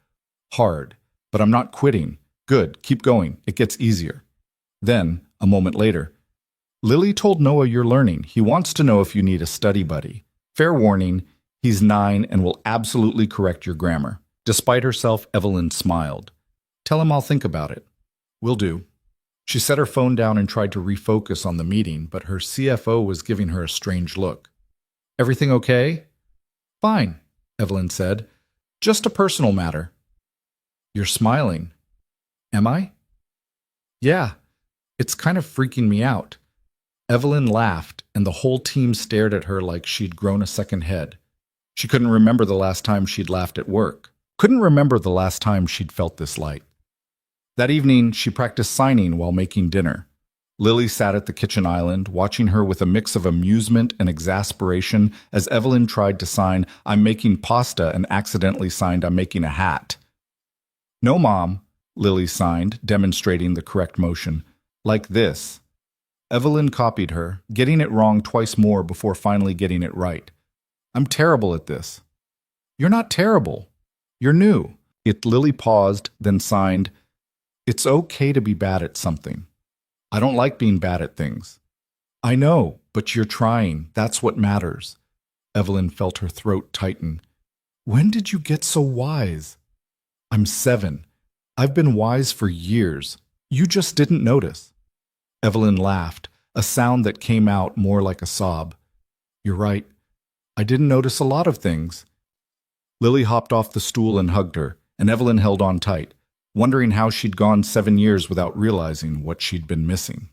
"Hard, but I'm not quitting. Good, keep going. It gets easier." Then, a moment later, "Lily told Noah you're learning. He wants to know if you need a study buddy. Fair warning, he's 9 and will absolutely correct your grammar." Despite herself, Evelyn smiled. "Tell him I'll think about it." "Will do." She set her phone down and tried to refocus on the meeting, but her CFO was giving her a strange look. "Everything okay?" "Fine," Evelyn said. "Just a personal matter." "You're smiling." "Am I?" "Yeah, it's kind of freaking me out." Evelyn laughed, and the whole team stared at her like she'd grown a second head. She couldn't remember the last time she'd laughed at work. Couldn't remember the last time she'd felt this light. That evening, she practiced signing while making dinner. Lily sat at the kitchen island, watching her with a mix of amusement and exasperation as Evelyn tried to sign "I'm making pasta" and accidentally signed "I'm making a hat." "No, Mom," Lily signed, demonstrating the correct motion. "Like this." Evelyn copied her, getting it wrong twice more before finally getting it right. "I'm terrible at this." "You're not terrible. You're new." Lily paused, then signed, "It's okay to be bad at something." "I don't like being bad at things." "I know, but you're trying. That's what matters." Evelyn felt her throat tighten. "When did you get so wise?" "I'm 7. I've been wise for years. You just didn't notice." Evelyn laughed, a sound that came out more like a sob. "You're right. I didn't notice a lot of things." Lily hopped off the stool and hugged her, and Evelyn held on tight, wondering how she'd gone 7 years without realizing what she'd been missing.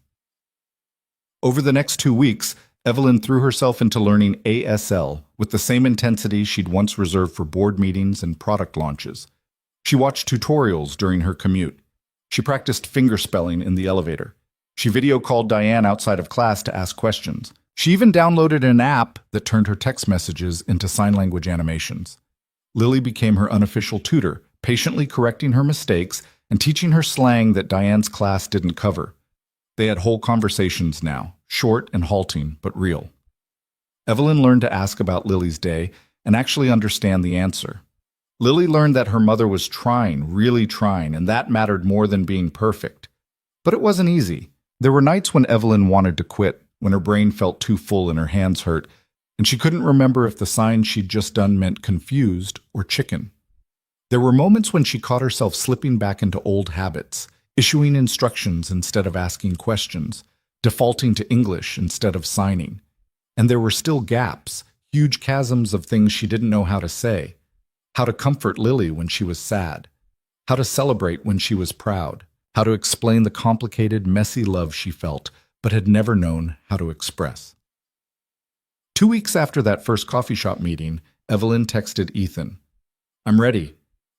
Over the next 2 weeks, Evelyn threw herself into learning ASL with the same intensity she'd once reserved for board meetings and product launches. She watched tutorials during her commute. She practiced fingerspelling in the elevator. She video called Diane outside of class to ask questions. She even downloaded an app that turned her text messages into sign language animations. Lily became her unofficial tutor, patiently correcting her mistakes and teaching her slang that Diane's class didn't cover. They had whole conversations now, short and halting, but real. Evelyn learned to ask about Lily's day and actually understand the answer. Lily learned that her mother was trying, really trying, and that mattered more than being perfect. But it wasn't easy. There were nights when Evelyn wanted to quit, when her brain felt too full and her hands hurt, and she couldn't remember if the sign she'd just done meant confused or chicken. There were moments when she caught herself slipping back into old habits, issuing instructions instead of asking questions, defaulting to English instead of signing. And there were still gaps, huge chasms of things she didn't know how to say. How to comfort Lily when she was sad. How to celebrate when she was proud. How to explain the complicated, messy love she felt, but had never known how to express. 2 weeks after that first coffee shop meeting, Evelyn texted Ethan, "I'm ready.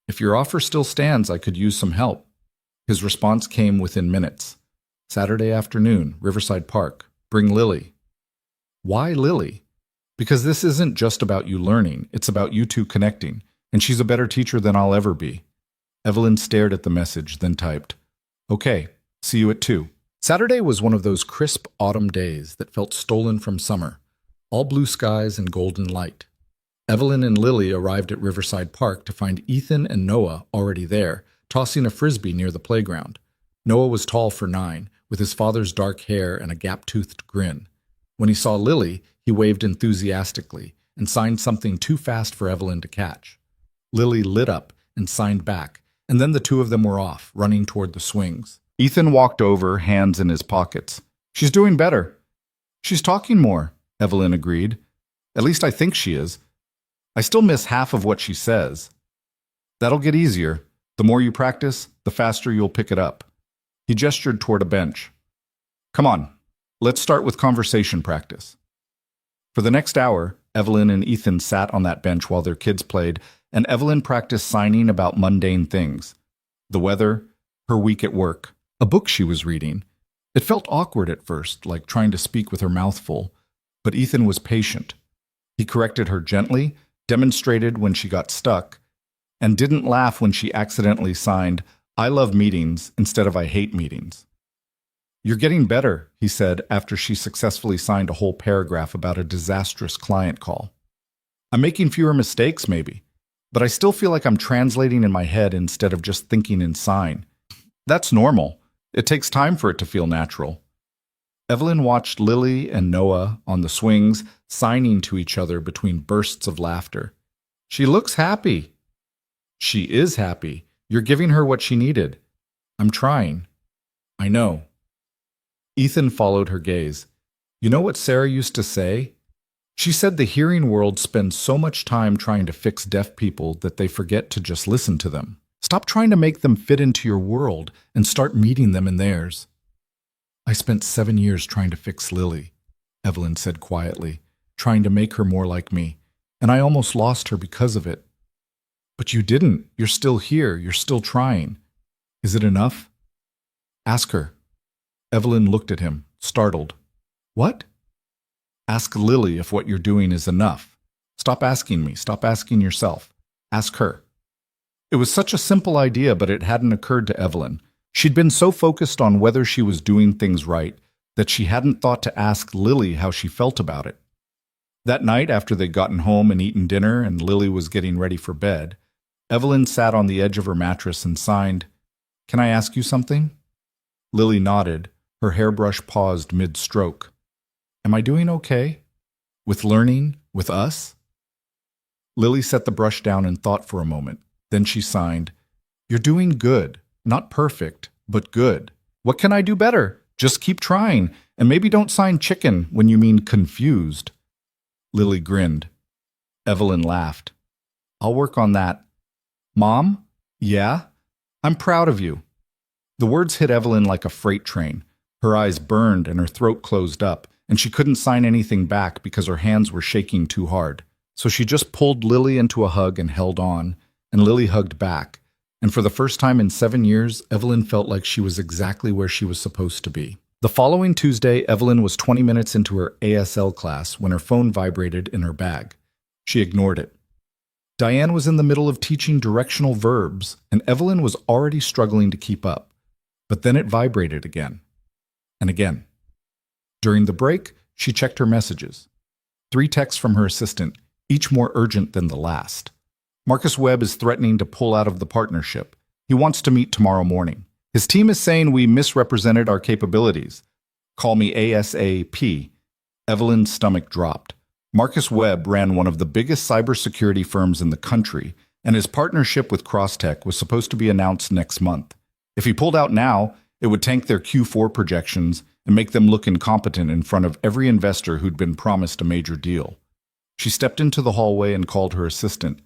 If your offer still stands, I could use some help. His response came within minutes. Saturday afternoon, Riverside Park. Bring Lily. Why Lily? Because this isn't just about you learning, it's about you two connecting, and she's a better teacher than I'll ever be. Evelyn stared at the message, then typed, Okay, see you at 2. Saturday was one of those crisp autumn days that felt stolen from summer, all blue skies and golden light. Evelyn and Lily arrived at Riverside Park to find Ethan and Noah already there, tossing a frisbee near the playground. Noah was tall for 9, with his father's dark hair and a gap-toothed grin. When he saw Lily, he waved enthusiastically and signed something too fast for Evelyn to catch. Lily lit up and signed back, and then the two of them were off, running toward the swings. Ethan walked over, hands in his pockets. She's doing better. She's talking more, Evelyn agreed. At least I think she is. I still miss half of what she says. That'll get easier. The more you practice, the faster you'll pick it up. He gestured toward a bench. Come on, let's start with conversation practice. For the next hour, Evelyn and Ethan sat on that bench while their kids played, and Evelyn practiced signing about mundane things. The weather, her week at work, a book she was reading. It felt awkward at first, like trying to speak with her mouth full, but Ethan was patient. He corrected her gently, demonstrated when she got stuck, and didn't laugh when she accidentally signed, I love meetings instead of I hate meetings. You're getting better, he said after she successfully signed a whole paragraph about a disastrous client call. I'm making fewer mistakes, maybe, but I still feel like I'm translating in my head instead of just thinking in sign. That's normal. It takes time for it to feel natural. Evelyn watched Lily and Noah on the swings, signing to each other between bursts of laughter. She looks happy. She is happy. You're giving her what she needed. I'm trying. I know. Ethan followed her gaze. You know what Sarah used to say? She said the hearing world spends so much time trying to fix deaf people that they forget to just listen to them. Stop trying to make them fit into your world and start meeting them in theirs. I spent 7 years trying to fix Lily, Evelyn said quietly, trying to make her more like me, and I almost lost her because of it. But you didn't. You're still here. You're still trying. Is it enough? Ask her. Evelyn looked at him, startled. What? Ask Lily if what you're doing is enough. Stop asking me. Stop asking yourself. Ask her. It was such a simple idea, but it hadn't occurred to Evelyn. She'd been so focused on whether she was doing things right that she hadn't thought to ask Lily how she felt about it. That night, after they'd gotten home and eaten dinner and Lily was getting ready for bed, Evelyn sat on the edge of her mattress and signed, Can I ask you something? Lily nodded, her hairbrush paused mid-stroke. Am I doing okay? With learning? With us? Lily set the brush down and thought for a moment. Then she signed, You're doing good. Not perfect, but good. What can I do better? Just keep trying, and maybe don't sign chicken when you mean confused. Lily grinned. Evelyn laughed. I'll work on that. Mom? Yeah? I'm proud of you. The words hit Evelyn like a freight train. Her eyes burned and her throat closed up, and she couldn't sign anything back because her hands were shaking too hard. So she just pulled Lily into a hug and held on, and Lily hugged back. And for the first time in 7 years, Evelyn felt like she was exactly where she was supposed to be. The following Tuesday, Evelyn was 20 minutes into her ASL class when her phone vibrated in her bag. She ignored it. Diane was in the middle of teaching directional verbs, and Evelyn was already struggling to keep up. But then it vibrated again. And again. During the break, she checked her messages. 3 texts from her assistant, each more urgent than the last. Marcus Webb is threatening to pull out of the partnership. He wants to meet tomorrow morning. His team is saying we misrepresented our capabilities. Call me ASAP. Evelyn's stomach dropped. Marcus Webb ran one of the biggest cybersecurity firms in the country, and his partnership with Crosstech was supposed to be announced next month. If he pulled out now, it would tank their Q4 projections and make them look incompetent in front of every investor who'd been promised a major deal. She stepped into the hallway and called her assistant.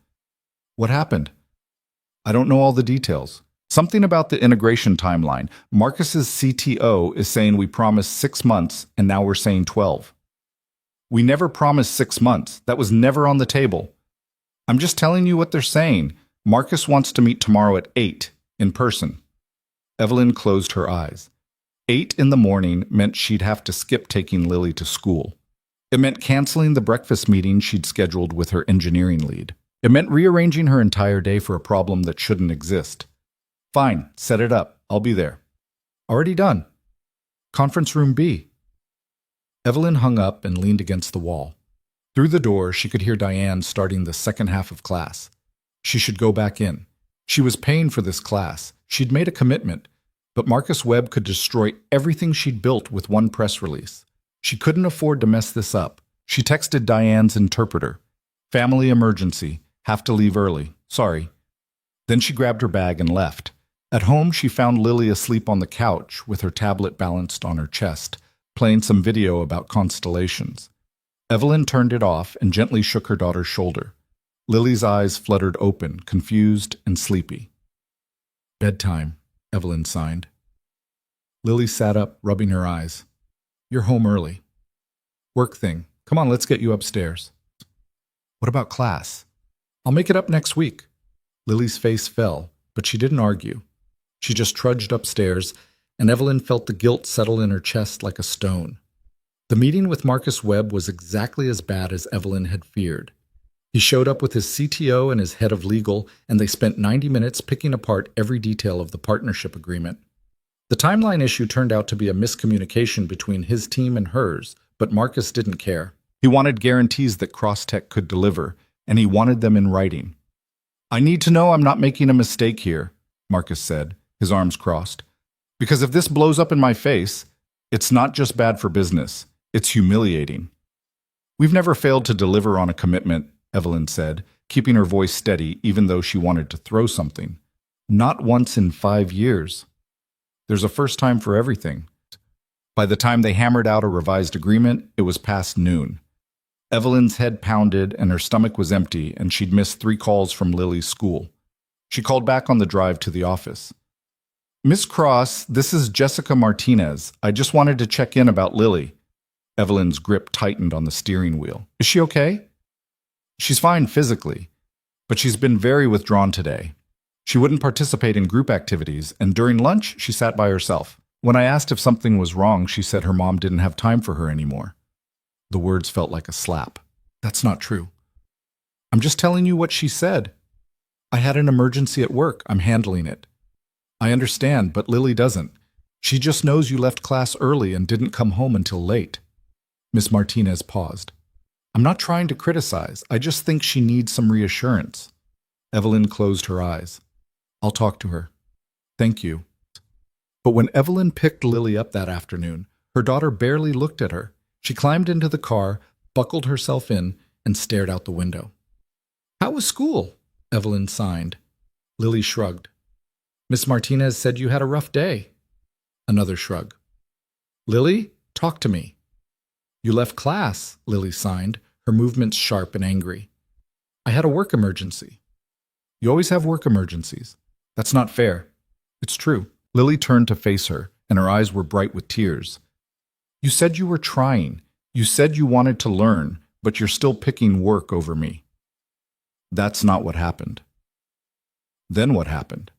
What happened? I don't know all the details. Something about the integration timeline. Marcus's CTO is saying we promised 6 months, and now we're saying 12. We never promised 6 months. That was never on the table. I'm just telling you what they're saying. Marcus wants to meet tomorrow at 8, in person. Evelyn closed her eyes. 8 in the morning meant she'd have to skip taking Lily to school. It meant canceling the breakfast meeting she'd scheduled with her engineering lead. It meant rearranging her entire day for a problem that shouldn't exist. Fine, set it up. I'll be there. Already done. Conference room B. Evelyn hung up and leaned against the wall. Through the door, she could hear Diane starting the second half of class. She should go back in. She was paying for this class. She'd made a commitment, but Marcus Webb could destroy everything she'd built with one press release. She couldn't afford to mess this up. She texted Diane's interpreter. Family emergency. Have to leave early. Sorry. Then she grabbed her bag and left. At home, she found Lily asleep on the couch with her tablet balanced on her chest, playing some video about constellations. Evelyn turned it off and gently shook her daughter's shoulder. Lily's eyes fluttered open, confused and sleepy. Bedtime, Evelyn signed. Lily sat up, rubbing her eyes. You're home early. Work thing. Come on, let's get you upstairs. What about class? I'll make it up next week. Lily's face fell, but she didn't argue. She just trudged upstairs, and Evelyn felt the guilt settle in her chest like a stone. The meeting with Marcus Webb was exactly as bad as Evelyn had feared. He showed up with his CTO and his head of legal, and they spent 90 minutes picking apart every detail of the partnership agreement. The timeline issue turned out to be a miscommunication between his team and hers, but Marcus didn't care. He wanted guarantees that Crosstech could deliver, and he wanted them in writing. I need to know I'm not making a mistake here, Marcus said, his arms crossed. Because if this blows up in my face, it's not just bad for business, it's humiliating. We've never failed to deliver on a commitment, Evelyn said, keeping her voice steady even though she wanted to throw something. Not once in 5 years. There's a first time for everything. By the time they hammered out a revised agreement, it was past noon. Evelyn's head pounded and her stomach was empty, and she'd missed 3 calls from Lily's school. She called back on the drive to the office. Miss Cross, this is Jessica Martinez. I just wanted to check in about Lily. Evelyn's grip tightened on the steering wheel. Is she okay? She's fine physically, but she's been very withdrawn today. She wouldn't participate in group activities, and during lunch, she sat by herself. When I asked if something was wrong, she said her mom didn't have time for her anymore. The words felt like a slap. That's not true. I'm just telling you what she said. I had an emergency at work. I'm handling it. I understand, but Lily doesn't. She just knows you left class early and didn't come home until late. Miss Martinez paused. I'm not trying to criticize. I just think she needs some reassurance. Evelyn closed her eyes. I'll talk to her. Thank you. But when Evelyn picked Lily up that afternoon, her daughter barely looked at her. She climbed into the car, buckled herself in, and stared out the window. How was school? Evelyn signed. Lily shrugged. Miss Martinez said you had a rough day. Another shrug. Lily, talk to me. You left class, Lily signed, her movements sharp and angry. I had a work emergency. You always have work emergencies. That's not fair. It's true. Lily turned to face her, and her eyes were bright with tears. You said you were trying. You said you wanted to learn, but you're still picking work over me. That's not what happened. Then what happened?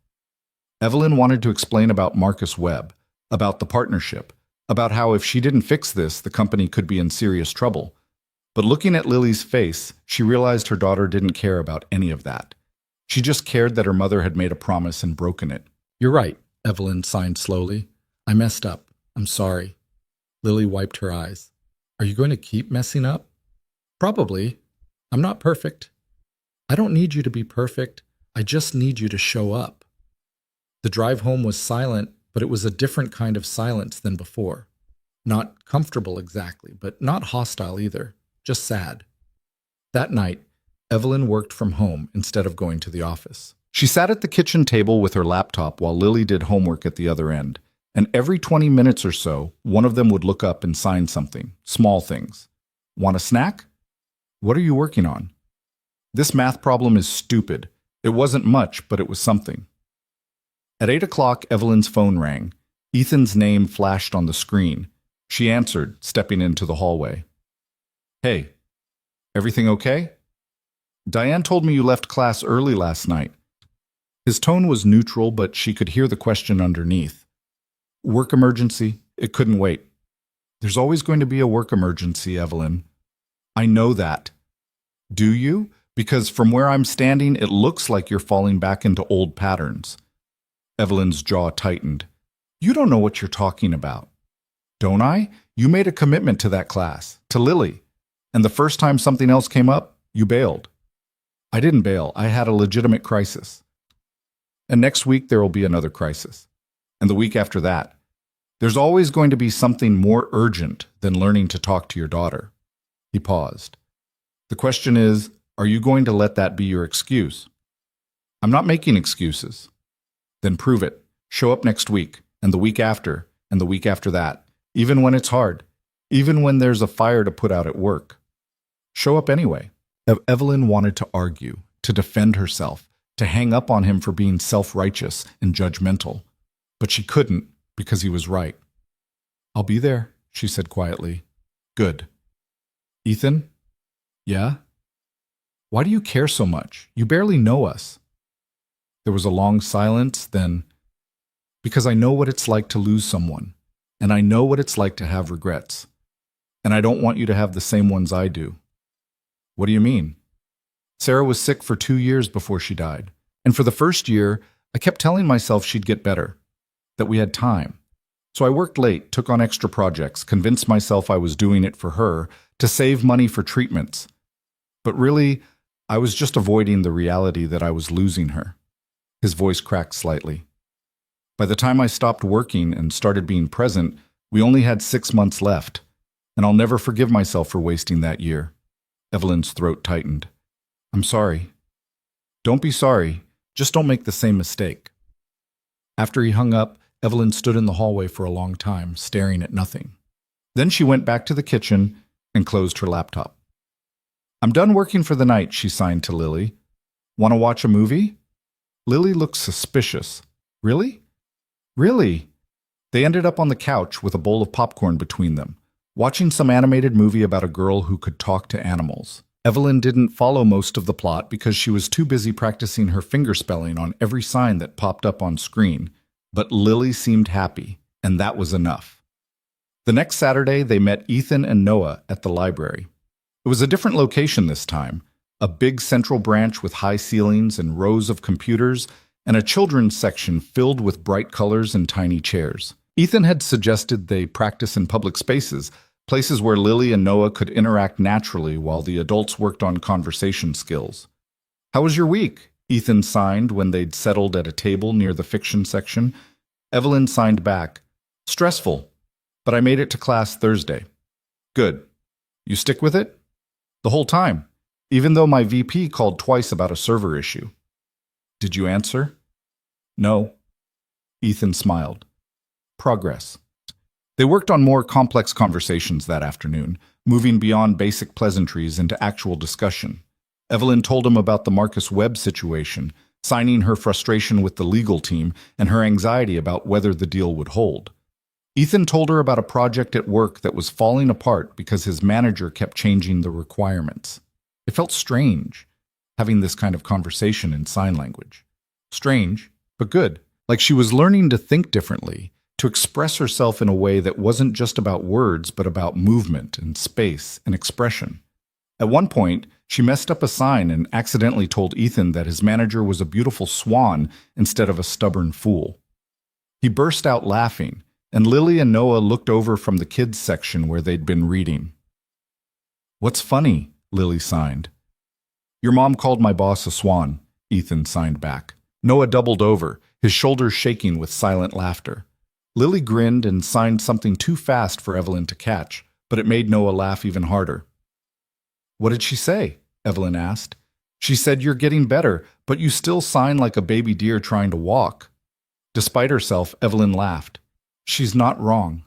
Evelyn wanted to explain about Marcus Webb, about the partnership, about how if she didn't fix this, the company could be in serious trouble. But looking at Lily's face, she realized her daughter didn't care about any of that. She just cared that her mother had made a promise and broken it. You're right, Evelyn signed slowly. I messed up. I'm sorry. Lily wiped her eyes. Are you going to keep messing up? Probably. I'm not perfect. I don't need you to be perfect. I just need you to show up. The drive home was silent, but it was a different kind of silence than before. Not comfortable exactly, but not hostile either, just sad. That night, Evelyn worked from home instead of going to the office. She sat at the kitchen table with her laptop while Lily did homework at the other end, and every 20 minutes or so, one of them would look up and sign something, small things. Want a snack? What are you working on? This math problem is stupid. It wasn't much, but it was something. At 8 o'clock, Evelyn's phone rang. Ethan's name flashed on the screen. She answered, stepping into the hallway. Hey, everything okay? Diane told me you left class early last night. His tone was neutral, but she could hear the question underneath. Work emergency. It couldn't wait. There's always going to be a work emergency, Evelyn. I know that. Do you? Because from where I'm standing, it looks like you're falling back into old patterns. Evelyn's jaw tightened. You don't know what you're talking about. Don't I? You made a commitment to that class, to Lily. And the first time something else came up, you bailed. I didn't bail. I had a legitimate crisis. And next week there will be another crisis. And the week after that. There's always going to be something more urgent than learning to talk to your daughter. He paused. The question is, are you going to let that be your excuse? I'm not making excuses. Then prove it. Show up next week, and the week after, and the week after that, even when it's hard, even when there's a fire to put out at work. Show up anyway. Evelyn wanted to argue, to defend herself, to hang up on him for being self-righteous and judgmental. But she couldn't, because he was right. I'll be there, she said quietly. Good. Ethan? Yeah? Why do you care so much? You barely know us. There was a long silence, then, because I know what it's like to lose someone, and I know what it's like to have regrets, and I don't want you to have the same ones I do. What do you mean? Sarah was sick for 2 years before she died, and for the first year, I kept telling myself she'd get better, that we had time. So I worked late, took on extra projects, convinced myself I was doing it for her, to save money for treatments. But really, I was just avoiding the reality that I was losing her. His voice cracked slightly. By the time I stopped working and started being present, we only had 6 months left, and I'll never forgive myself for wasting that year. Evelyn's throat tightened. I'm sorry. Don't be sorry. Just don't make the same mistake. After he hung up, Evelyn stood in the hallway for a long time, staring at nothing. Then she went back to the kitchen and closed her laptop. I'm done working for the night, she signed to Lily. Want to watch a movie? Lily looked suspicious. Really? Really? They ended up on the couch with a bowl of popcorn between them, watching some animated movie about a girl who could talk to animals. Evelyn didn't follow most of the plot because she was too busy practicing her fingerspelling on every sign that popped up on screen, but Lily seemed happy, and that was enough. The next Saturday, they met Ethan and Noah at the library. It was a different location this time, a big central branch with high ceilings and rows of computers, and a children's section filled with bright colors and tiny chairs. Ethan had suggested they practice in public spaces, places where Lily and Noah could interact naturally while the adults worked on conversation skills. How was your week? Ethan signed when they'd settled at a table near the fiction section. Evelyn signed back. Stressful, but I made it to class Thursday. Good. You stick with it? The whole time, even though my VP called twice about a server issue. Did you answer? No. Ethan smiled. Progress. They worked on more complex conversations that afternoon, moving beyond basic pleasantries into actual discussion. Evelyn told him about the Marcus Webb situation, signing her frustration with the legal team and her anxiety about whether the deal would hold. Ethan told her about a project at work that was falling apart because his manager kept changing the requirements. It felt strange, having this kind of conversation in sign language. Strange, but good, like she was learning to think differently, to express herself in a way that wasn't just about words, but about movement and space and expression. At one point, she messed up a sign and accidentally told Ethan that his manager was a beautiful swan instead of a stubborn fool. He burst out laughing, and Lily and Noah looked over from the kids' section where they'd been reading. What's funny? Lily signed. Your mom called my boss a swan, Ethan signed back. Noah doubled over, his shoulders shaking with silent laughter. Lily grinned and signed something too fast for Evelyn to catch, but it made Noah laugh even harder. What did she say? Evelyn asked. She said you're getting better, but you still sign like a baby deer trying to walk. Despite herself, Evelyn laughed. She's not wrong.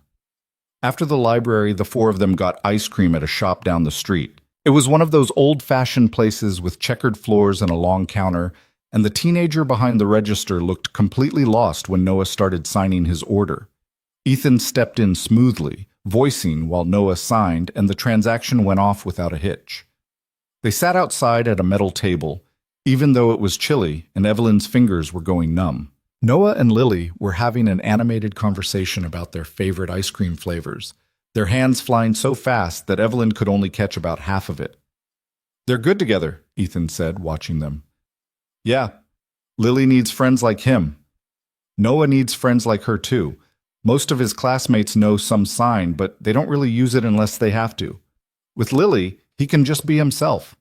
After the library, the four of them got ice cream at a shop down the street. It was one of those old-fashioned places with checkered floors and a long counter, and the teenager behind the register looked completely lost when Noah started signing his order. Ethan stepped in smoothly, voicing while Noah signed, and the transaction went off without a hitch. They sat outside at a metal table, even though it was chilly and Evelyn's fingers were going numb. Noah and Lily were having an animated conversation about their favorite ice cream flavors, their hands flying so fast that Evelyn could only catch about half of it. "They're good together," Ethan said, watching them. "Yeah, Lily needs friends like him. Noah needs friends like her too. Most of his classmates know some sign, but they don't really use it unless they have to. With Lily, he can just be himself."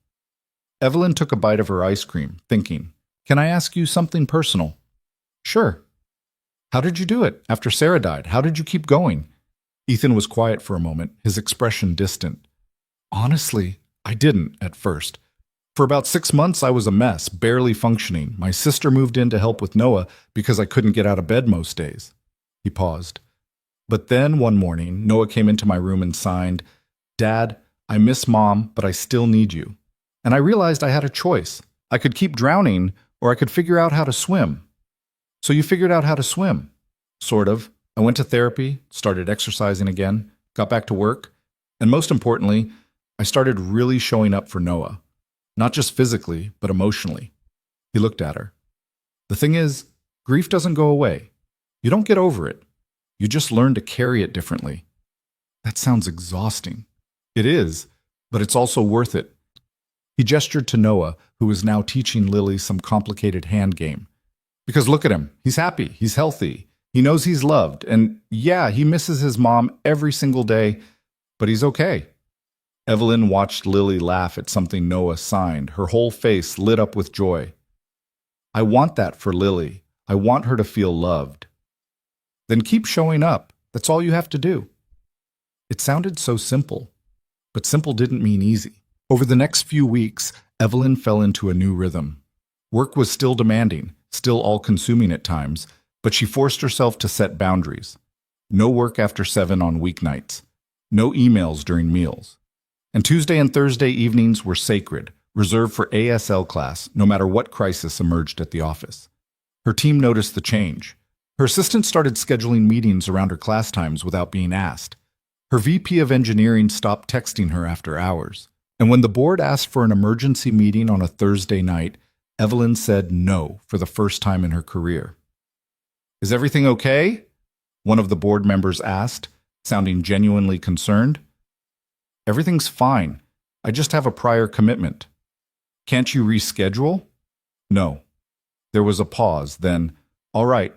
Evelyn took a bite of her ice cream, thinking, "Can I ask you something personal?" "Sure." "How did you do it? After Sarah died, how did you keep going?" Ethan was quiet for a moment, his expression distant. "Honestly, I didn't at first. For about 6 months, I was a mess, barely functioning. My sister moved in to help with Noah because I couldn't get out of bed most days." He paused. "But then one morning, Noah came into my room and signed, 'Dad, I miss Mom, but I still need you.' And I realized I had a choice. I could keep drowning, or I could figure out how to swim." "So you figured out how to swim?" "Sort of. I went to therapy, started exercising again, got back to work, and most importantly, I started really showing up for Noah. Not just physically, but emotionally." He looked at her. "The thing is, grief doesn't go away. You don't get over it. You just learn to carry it differently." "That sounds exhausting." "It is, but it's also worth it." He gestured to Noah, who was now teaching Lily some complicated hand game. "Because look at him. He's happy. He's healthy. He knows he's loved. And yeah, he misses his mom every single day, but he's okay." Evelyn watched Lily laugh at something Noah signed, her whole face lit up with joy. "I want that for Lily. I want her to feel loved." "Then keep showing up. That's all you have to do." It sounded so simple, but simple didn't mean easy. Over the next few weeks, Evelyn fell into a new rhythm. Work was still demanding, still all-consuming at times, but she forced herself to set boundaries. No work after 7 on weeknights. No emails during meals. And Tuesday and Thursday evenings were sacred, reserved for ASL class, no matter what crisis emerged at the office. Her team noticed the change. Her assistant started scheduling meetings around her class times without being asked. Her VP of engineering stopped texting her after hours. And when the board asked for an emergency meeting on a Thursday night, Evelyn said no for the first time in her career. "Is everything okay?" one of the board members asked, sounding genuinely concerned. "Everything's fine. I just have a prior commitment." "Can't you reschedule?" "No." There was a pause, then, "All right,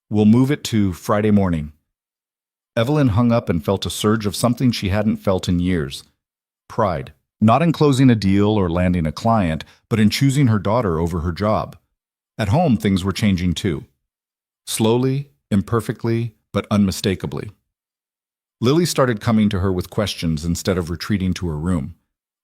we'll move it to Friday morning." Evelyn hung up and felt a surge of something she hadn't felt in years. Pride. Not in closing a deal or landing a client, but in choosing her daughter over her job. At home, things were changing too. Slowly, imperfectly, but unmistakably. Lily started coming to her with questions instead of retreating to her room.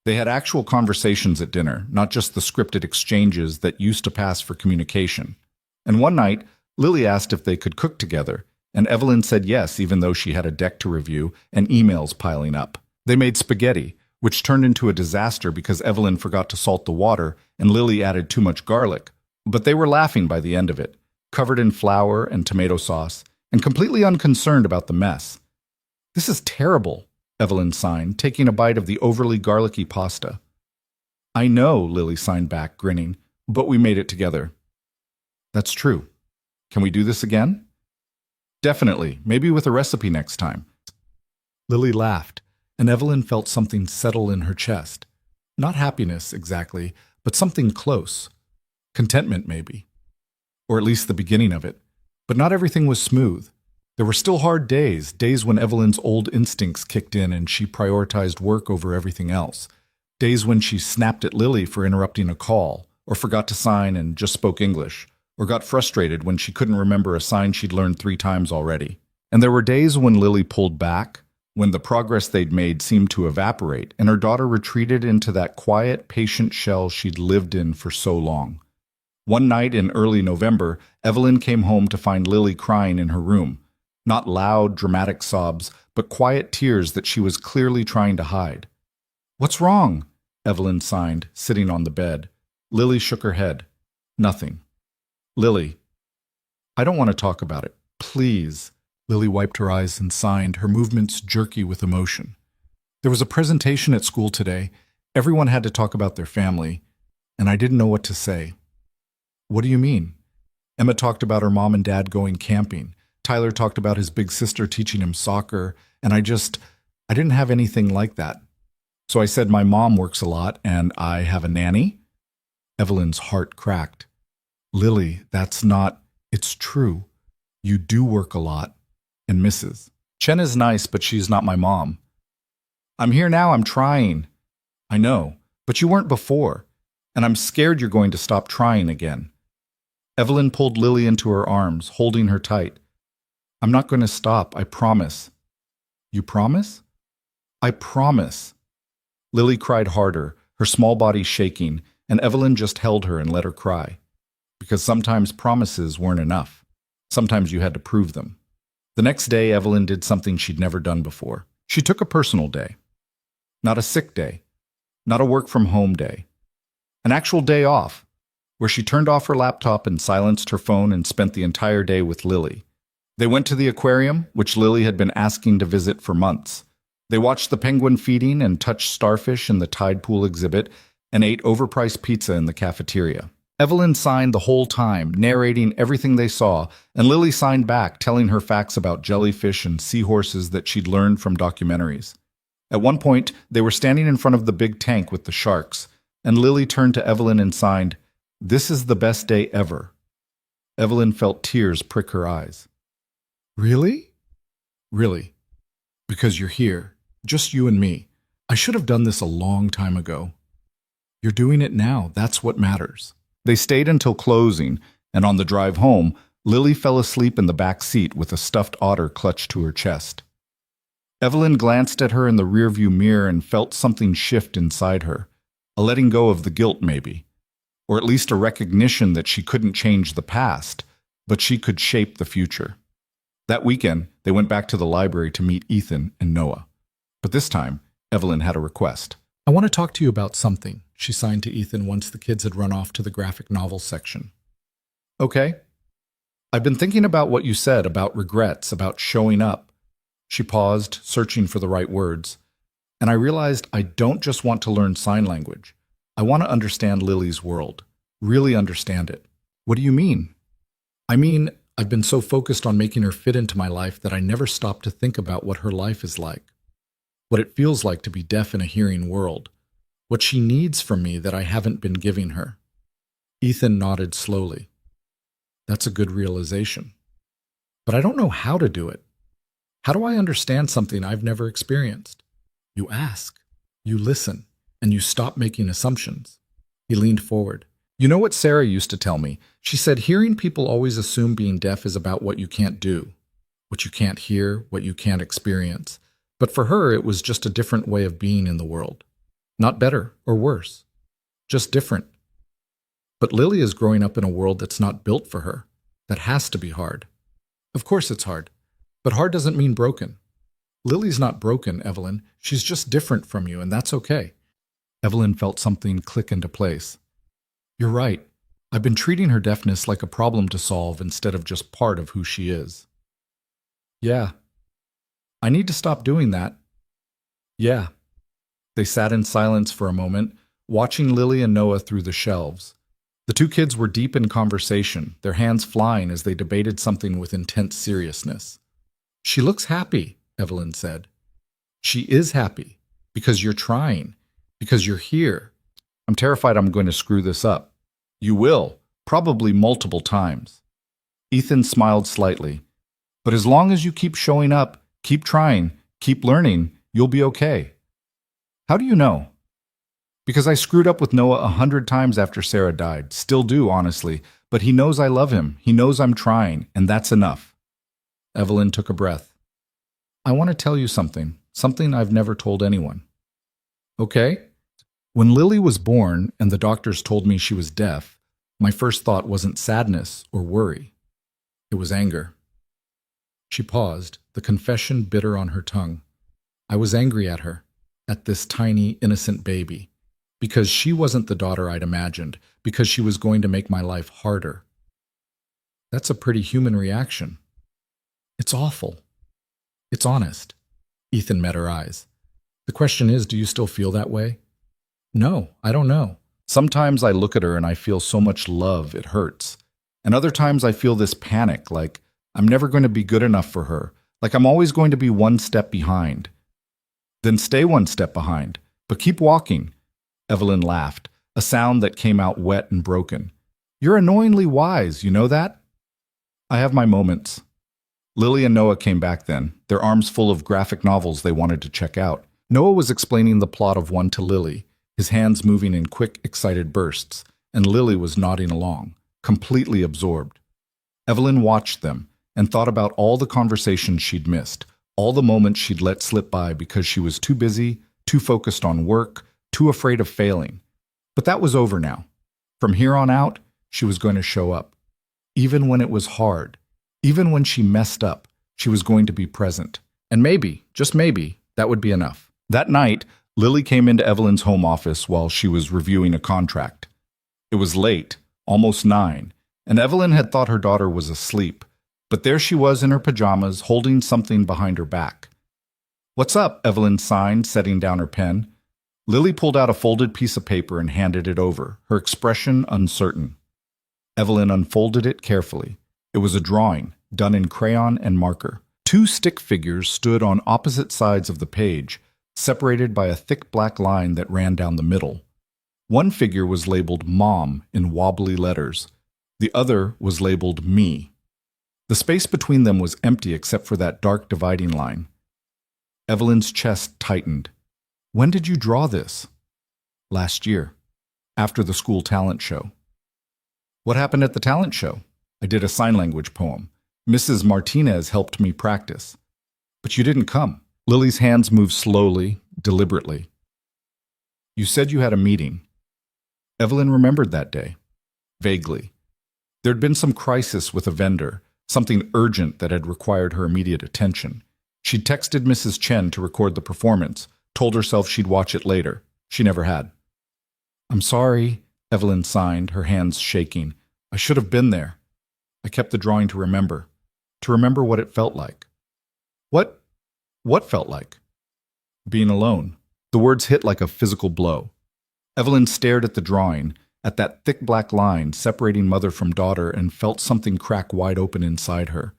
They had actual conversations at dinner, not just the scripted exchanges that used to pass for communication. And one night, Lily asked if they could cook together, and Evelyn said yes, even though she had a deck to review and emails piling up. They made spaghetti, which turned into a disaster because Evelyn forgot to salt the water and Lily added too much garlic. But they were laughing by the end of it, covered in flour and tomato sauce, and completely unconcerned about the mess. "This is terrible," Evelyn signed, taking a bite of the overly garlicky pasta. "I know," Lily signed back, grinning, "but we made it together." "That's true. Can we do this again?" "Definitely, maybe with a recipe next time." Lily laughed, and Evelyn felt something settle in her chest. Not happiness, exactly, but something close. Contentment, maybe. Or at least the beginning of it. But not everything was smooth. There were still hard days, days when Evelyn's old instincts kicked in and she prioritized work over everything else. Days when she snapped at Lily for interrupting a call, or forgot to sign and just spoke English, or got frustrated when she couldn't remember a sign she'd learned 3 times already. And there were days when Lily pulled back, when the progress they'd made seemed to evaporate, and her daughter retreated into that quiet, patient shell she'd lived in for so long. One night in early November, Evelyn came home to find Lily crying in her room. Not loud, dramatic sobs, but quiet tears that she was clearly trying to hide. "What's wrong?" Evelyn signed, sitting on the bed. Lily shook her head. "Nothing." "Lily, I don't want to talk about it. Please." Lily wiped her eyes and signed, her movements jerky with emotion. "There was a presentation at school today. Everyone had to talk about their family. and I didn't know what to say. What do you mean? Emma talked about her mom and dad going camping. Tyler talked about his big sister teaching him soccer, and I didn't have anything like that. So I said my mom works a lot and I have a nanny. Evelyn's heart cracked. Lily, it's true. You do work a lot. And Mrs. Chen is nice, but she's not my mom. I'm here now, I'm trying. I know, but you weren't before, and I'm scared you're going to stop trying again. Evelyn pulled Lily into her arms, holding her tight. I'm not going to stop, I promise. You promise? I promise. Lily cried harder, her small body shaking, and Evelyn just held her and let her cry. Because sometimes promises weren't enough. Sometimes you had to prove them. The next day, Evelyn did something she'd never done before. She took a personal day. Not a sick day. Not a work-from-home day. An actual day off, where she turned off her laptop and silenced her phone and spent the entire day with Lily. They went to the aquarium, which Lily had been asking to visit for months. They watched the penguin feeding and touched starfish in the tide pool exhibit and ate overpriced pizza in the cafeteria. Evelyn signed the whole time, narrating everything they saw, and Lily signed back, telling her facts about jellyfish and seahorses that she'd learned from documentaries. At one point, they were standing in front of the big tank with the sharks, and Lily turned to Evelyn and signed, "This is the best day ever." Evelyn felt tears prick her eyes. Really? Really. Because you're here, just you and me. I should have done this a long time ago. You're doing it now, that's what matters. They stayed until closing, and on the drive home, Lily fell asleep in the back seat with a stuffed otter clutched to her chest. Evelyn glanced at her in the rearview mirror and felt something shift inside her, a letting go of the guilt maybe, or at least a recognition that she couldn't change the past, but she could shape the future. That weekend, they went back to the library to meet Ethan and Noah. But this time, Evelyn had a request. I want to talk to you about something, she signed to Ethan once the kids had run off to the graphic novel section. Okay. I've been thinking about what you said about regrets, about showing up. She paused, searching for the right words. And I realized I don't just want to learn sign language. I want to understand Lily's world. Really understand it. What do you mean? I mean, I've been so focused on making her fit into my life that I never stopped to think about what her life is like. What it feels like to be deaf in a hearing world. What she needs from me that I haven't been giving her. Ethan nodded slowly. That's a good realization. But I don't know how to do it. How do I understand something I've never experienced? You ask, you listen, and you stop making assumptions. He leaned forward. You know what Sarah used to tell me? She said hearing people always assume being deaf is about what you can't do, what you can't hear, what you can't experience. But for her, it was just a different way of being in the world. Not better or worse, just different. But Lily is growing up in a world that's not built for her, that has to be hard. Of course it's hard, but hard doesn't mean broken. Lily's not broken, Evelyn. She's just different from you, and that's okay. Evelyn felt something click into place. You're right. I've been treating her deafness like a problem to solve instead of just part of who she is. Yeah. I need to stop doing that. Yeah. They sat in silence for a moment, watching Lily and Noah through the shelves. The two kids were deep in conversation, their hands flying as they debated something with intense seriousness. She looks happy, Evelyn said. She is happy, because you're trying, because you're here. I'm terrified I'm going to screw this up. You will, probably multiple times. Ethan smiled slightly. But as long as you keep showing up, keep trying, keep learning, you'll be okay. How do you know? Because I screwed up with Noah 100 times after Sarah died. Still do, honestly. But he knows I love him. He knows I'm trying, and that's enough. Evelyn took a breath. I want to tell you something I've never told anyone. Okay? When Lily was born and the doctors told me she was deaf, my first thought wasn't sadness or worry. It was anger. She paused, the confession bitter on her tongue. I was angry at her, at this tiny, innocent baby, because she wasn't the daughter I'd imagined, because she was going to make my life harder. That's a pretty human reaction. It's awful. It's honest. Ethan met her eyes. The question is, do you still feel that way? No, I don't know. Sometimes I look at her and I feel so much love, it hurts. And other times I feel this panic, like I'm never going to be good enough for her, like I'm always going to be one step behind. Then stay one step behind, but keep walking. Evelyn laughed, a sound that came out wet and broken. You're annoyingly wise, you know that? I have my moments. Lily and Noah came back then, their arms full of graphic novels they wanted to check out. Noah was explaining the plot of one to Lily, his hands moving in quick, excited bursts, and Lily was nodding along, completely absorbed. Evelyn watched them and thought about all the conversations she'd missed, all the moments she'd let slip by because she was too busy, too focused on work, too afraid of failing. But that was over now. From here on out, she was going to show up. Even when it was hard, even when she messed up, she was going to be present. And maybe, just maybe, that would be enough. That night, Lily came into Evelyn's home office while she was reviewing a contract. It was late, almost 9, and Evelyn had thought her daughter was asleep, but there she was in her pajamas, holding something behind her back. "What's up?" Evelyn signed, setting down her pen. Lily pulled out a folded piece of paper and handed it over, her expression uncertain. Evelyn unfolded it carefully. It was a drawing, done in crayon and marker. 2 stick figures stood on opposite sides of the page, separated by a thick black line that ran down the middle. One figure was labeled Mom in wobbly letters. The other was labeled Me. The space between them was empty except for that dark dividing line. Evelyn's chest tightened. "When did you draw this?" "Last year, after the school talent show." "What happened at the talent show?" "I did a sign language poem. Mrs. Martinez helped me practice." "But you didn't come." Lily's hands moved slowly, deliberately. "You said you had a meeting." Evelyn remembered that day, vaguely. There'd been some crisis with a vendor, something urgent that had required her immediate attention. She'd texted Mrs. Chen to record the performance, told herself she'd watch it later. She never had. "I'm sorry," Evelyn signed, her hands shaking. "I should have been there. I kept the drawing to remember what it felt like." What felt like? Being alone. The words hit like a physical blow. Evelyn stared at the drawing, at that thick black line separating mother from daughter, and felt something crack wide open inside her.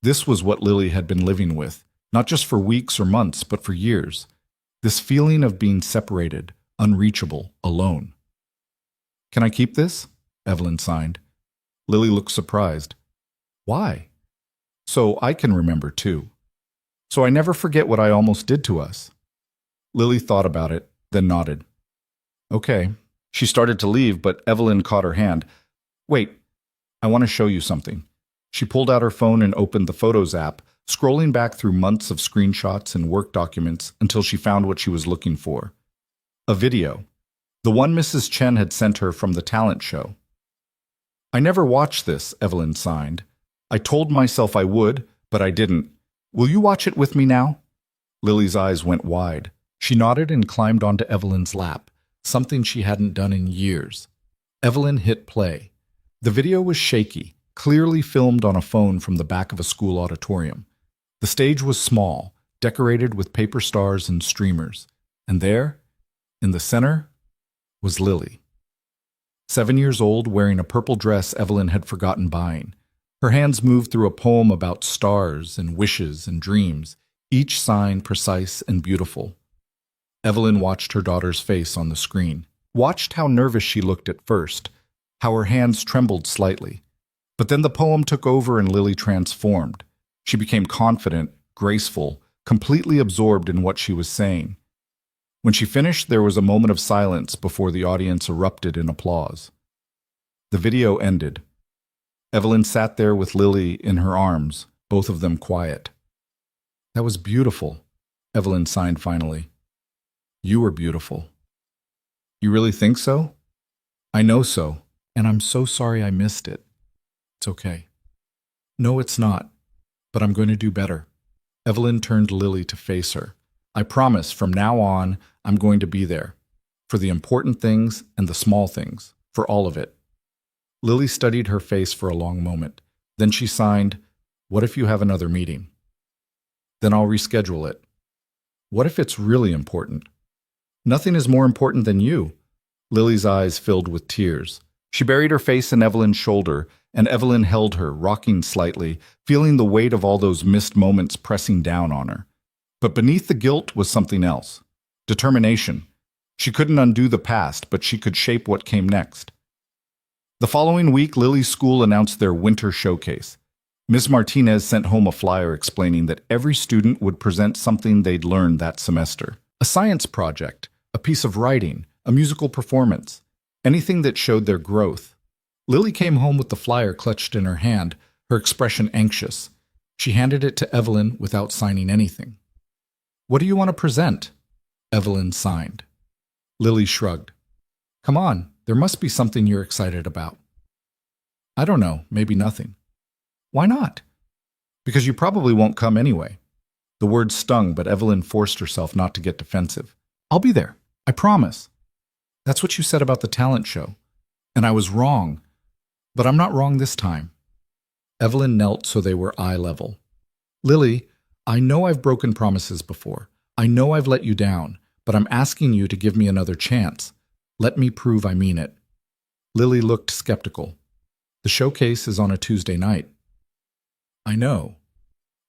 This was what Lily had been living with, not just for weeks or months, but for years. This feeling of being separated, unreachable, alone. "Can I keep this?" Evelyn signed. Lily looked surprised. "Why?" "So I can remember too. So I never forget what I almost did to us." Lily thought about it, then nodded. "Okay." She started to leave, but Evelyn caught her hand. "Wait, I want to show you something." She pulled out her phone and opened the Photos app, scrolling back through months of screenshots and work documents until she found what she was looking for. A video. The one Mrs. Chen had sent her from the talent show. "I never watched this," Evelyn signed. "I told myself I would, but I didn't. Will you watch it with me now?" Lily's eyes went wide. She nodded and climbed onto Evelyn's lap, something she hadn't done in years. Evelyn hit play. The video was shaky, clearly filmed on a phone from the back of a school auditorium. The stage was small, decorated with paper stars and streamers. And there, in the center, was Lily. 7 years old, wearing a purple dress Evelyn had forgotten buying. Her hands moved through a poem about stars and wishes and dreams, each sign precise and beautiful. Evelyn watched her daughter's face on the screen, watched how nervous she looked at first, how her hands trembled slightly. But then the poem took over and Lily transformed. She became confident, graceful, completely absorbed in what she was saying. When she finished, there was a moment of silence before the audience erupted in applause. The video ended. Evelyn sat there with Lily in her arms, both of them quiet. "That was beautiful," Evelyn signed finally. "You were beautiful." "You really think so?" "I know so, and I'm so sorry I missed it." "It's okay." "No, it's not, but I'm going to do better." Evelyn turned Lily to face her. "I promise from now on I'm going to be there, for the important things and the small things, for all of it." Lily studied her face for a long moment. Then she signed, "What if you have another meeting?" "Then I'll reschedule it." "What if it's really important?" "Nothing is more important than you." Lily's eyes filled with tears. She buried her face in Evelyn's shoulder, and Evelyn held her, rocking slightly, feeling the weight of all those missed moments pressing down on her. But beneath the guilt was something else. Determination. She couldn't undo the past, but she could shape what came next. The following week, Lily's school announced their winter showcase. Ms. Martinez sent home a flyer explaining that every student would present something they'd learned that semester. A science project, a piece of writing, a musical performance, anything that showed their growth. Lily came home with the flyer clutched in her hand, her expression anxious. She handed it to Evelyn without signing anything. "What do you want to present?" Evelyn signed. Lily shrugged. "Come on, there must be something you're excited about." "I don't know, maybe nothing." "Why not?" "Because you probably won't come anyway." The words stung, but Evelyn forced herself not to get defensive. "I'll be there, I promise." "That's what you said about the talent show. And I was wrong. But I'm not wrong this time." Evelyn knelt so they were eye level. "Lily, I know I've broken promises before. I know I've let you down, but I'm asking you to give me another chance. Let me prove I mean it." Lily looked skeptical. "The showcase is on a Tuesday night." "I know.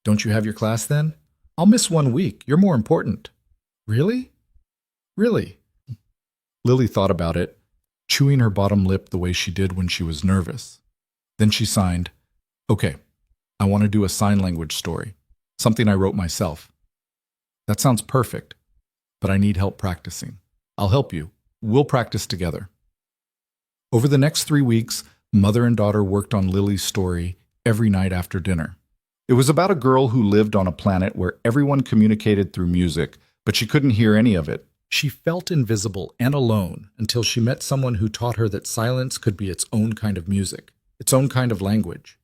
Don't you have your class then? I'll miss 1 week. You're more important." "Really? Really?" Lily thought about it, chewing her bottom lip the way she did when she was nervous. Then she signed, "Okay, I want to do a sign language story, something I wrote myself." "That sounds perfect, but I need help practicing." "I'll help you. We'll practice together." Over the next 3 weeks, mother and daughter worked on Lily's story every night after dinner. It was about a girl who lived on a planet where everyone communicated through music, but she couldn't hear any of it. She felt invisible and alone until she met someone who taught her that silence could be its own kind of music, its own kind of language.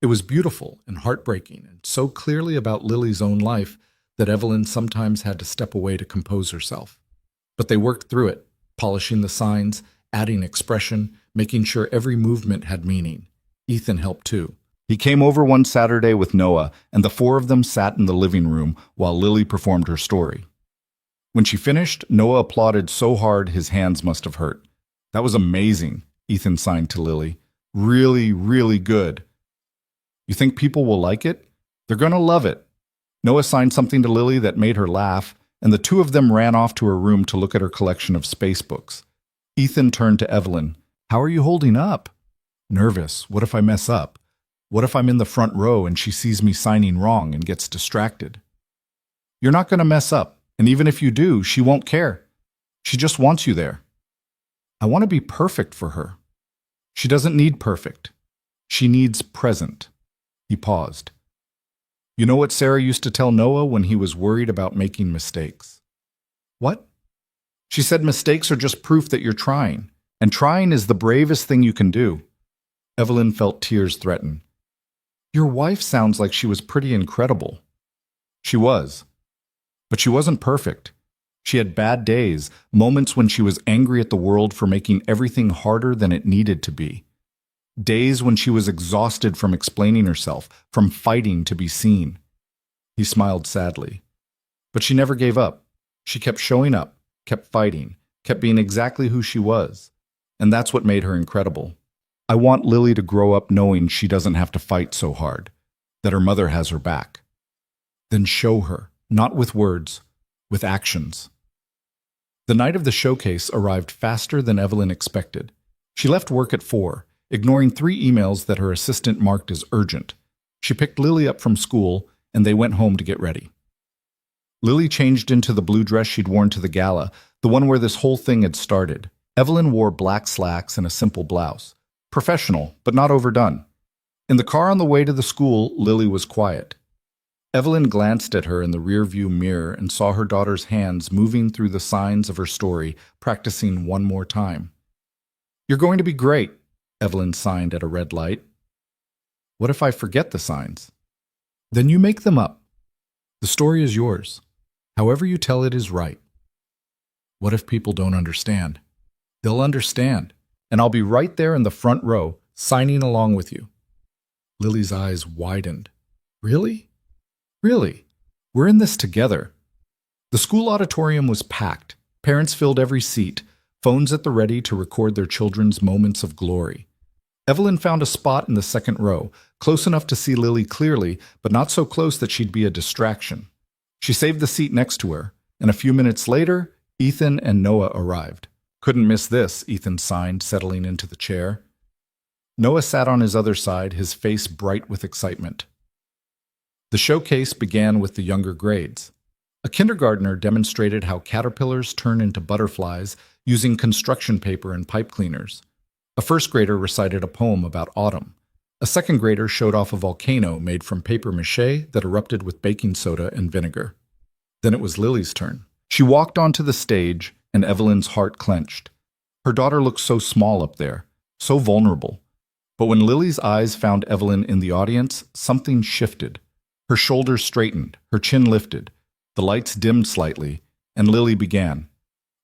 It was beautiful and heartbreaking, and so clearly about Lily's own life that Evelyn sometimes had to step away to compose herself. But they worked through it, polishing the signs, adding expression, making sure every movement had meaning. Ethan helped too. He came over one Saturday with Noah, and the 4 of them sat in the living room while Lily performed her story. When she finished, Noah applauded so hard his hands must have hurt. "That was amazing," Ethan signed to Lily. "Really, really good." "You think people will like it?" "They're going to love it." Noah signed something to Lily that made her laugh, and the 2 of them ran off to her room to look at her collection of space books. Ethan turned to Evelyn. "How are you holding up?" "Nervous. What if I mess up? What if I'm in the front row and she sees me signing wrong and gets distracted?" "You're not going to mess up, and even if you do, she won't care. She just wants you there." "I want to be perfect for her." "She doesn't need perfect. She needs present." He paused. "You know what Sarah used to tell Noah when he was worried about making mistakes?" "What?" "She said mistakes are just proof that you're trying, and trying is the bravest thing you can do." Evelyn felt tears threaten. "Your wife sounds like she was pretty incredible." "She was. But she wasn't perfect. She had bad days, moments when she was angry at the world for making everything harder than it needed to be. Days when she was exhausted from explaining herself, from fighting to be seen." He smiled sadly. "But she never gave up. She kept showing up, kept fighting, kept being exactly who she was. And that's what made her incredible. I want Lily to grow up knowing she doesn't have to fight so hard, that her mother has her back." "Then show her, not with words, with actions." The night of the showcase arrived faster than Evelyn expected. She left work at 4, ignoring 3 emails that her assistant marked as urgent. She picked Lily up from school, and they went home to get ready. Lily changed into the blue dress she'd worn to the gala, the one where this whole thing had started. Evelyn wore black slacks and a simple blouse. Professional, but not overdone. In the car on the way to the school, Lily was quiet. Evelyn glanced at her in the rearview mirror and saw her daughter's hands moving through the signs of her story, practicing one more time. "You're going to be great," Evelyn signed at a red light. "What if I forget the signs?" "Then you make them up. The story is yours. However you tell it is right." "What if people don't understand?" "They'll understand, and I'll be right there in the front row, signing along with you." Lily's eyes widened. "Really? Really? We're in this together." The school auditorium was packed. Parents filled every seat. phones at the ready to record their children's moments of glory. Evelyn found a spot in the second row, close enough to see Lily clearly, but not so close that she'd be a distraction. She saved the seat next to her, and a few minutes later, Ethan and Noah arrived. "Couldn't miss this," Ethan signed, settling into the chair. Noah sat on his other side, his face bright with excitement. The showcase began with the younger grades. A kindergartner demonstrated how caterpillars turn into butterflies using construction paper and pipe cleaners. A first grader recited a poem about autumn. A second grader showed off a volcano made from paper mache that erupted with baking soda and vinegar. Then it was Lily's turn. She walked onto the stage, and Evelyn's heart clenched. Her daughter looked so small up there, so vulnerable. But when Lily's eyes found Evelyn in the audience, something shifted. Her shoulders straightened, her chin lifted. The lights dimmed slightly, and Lily began.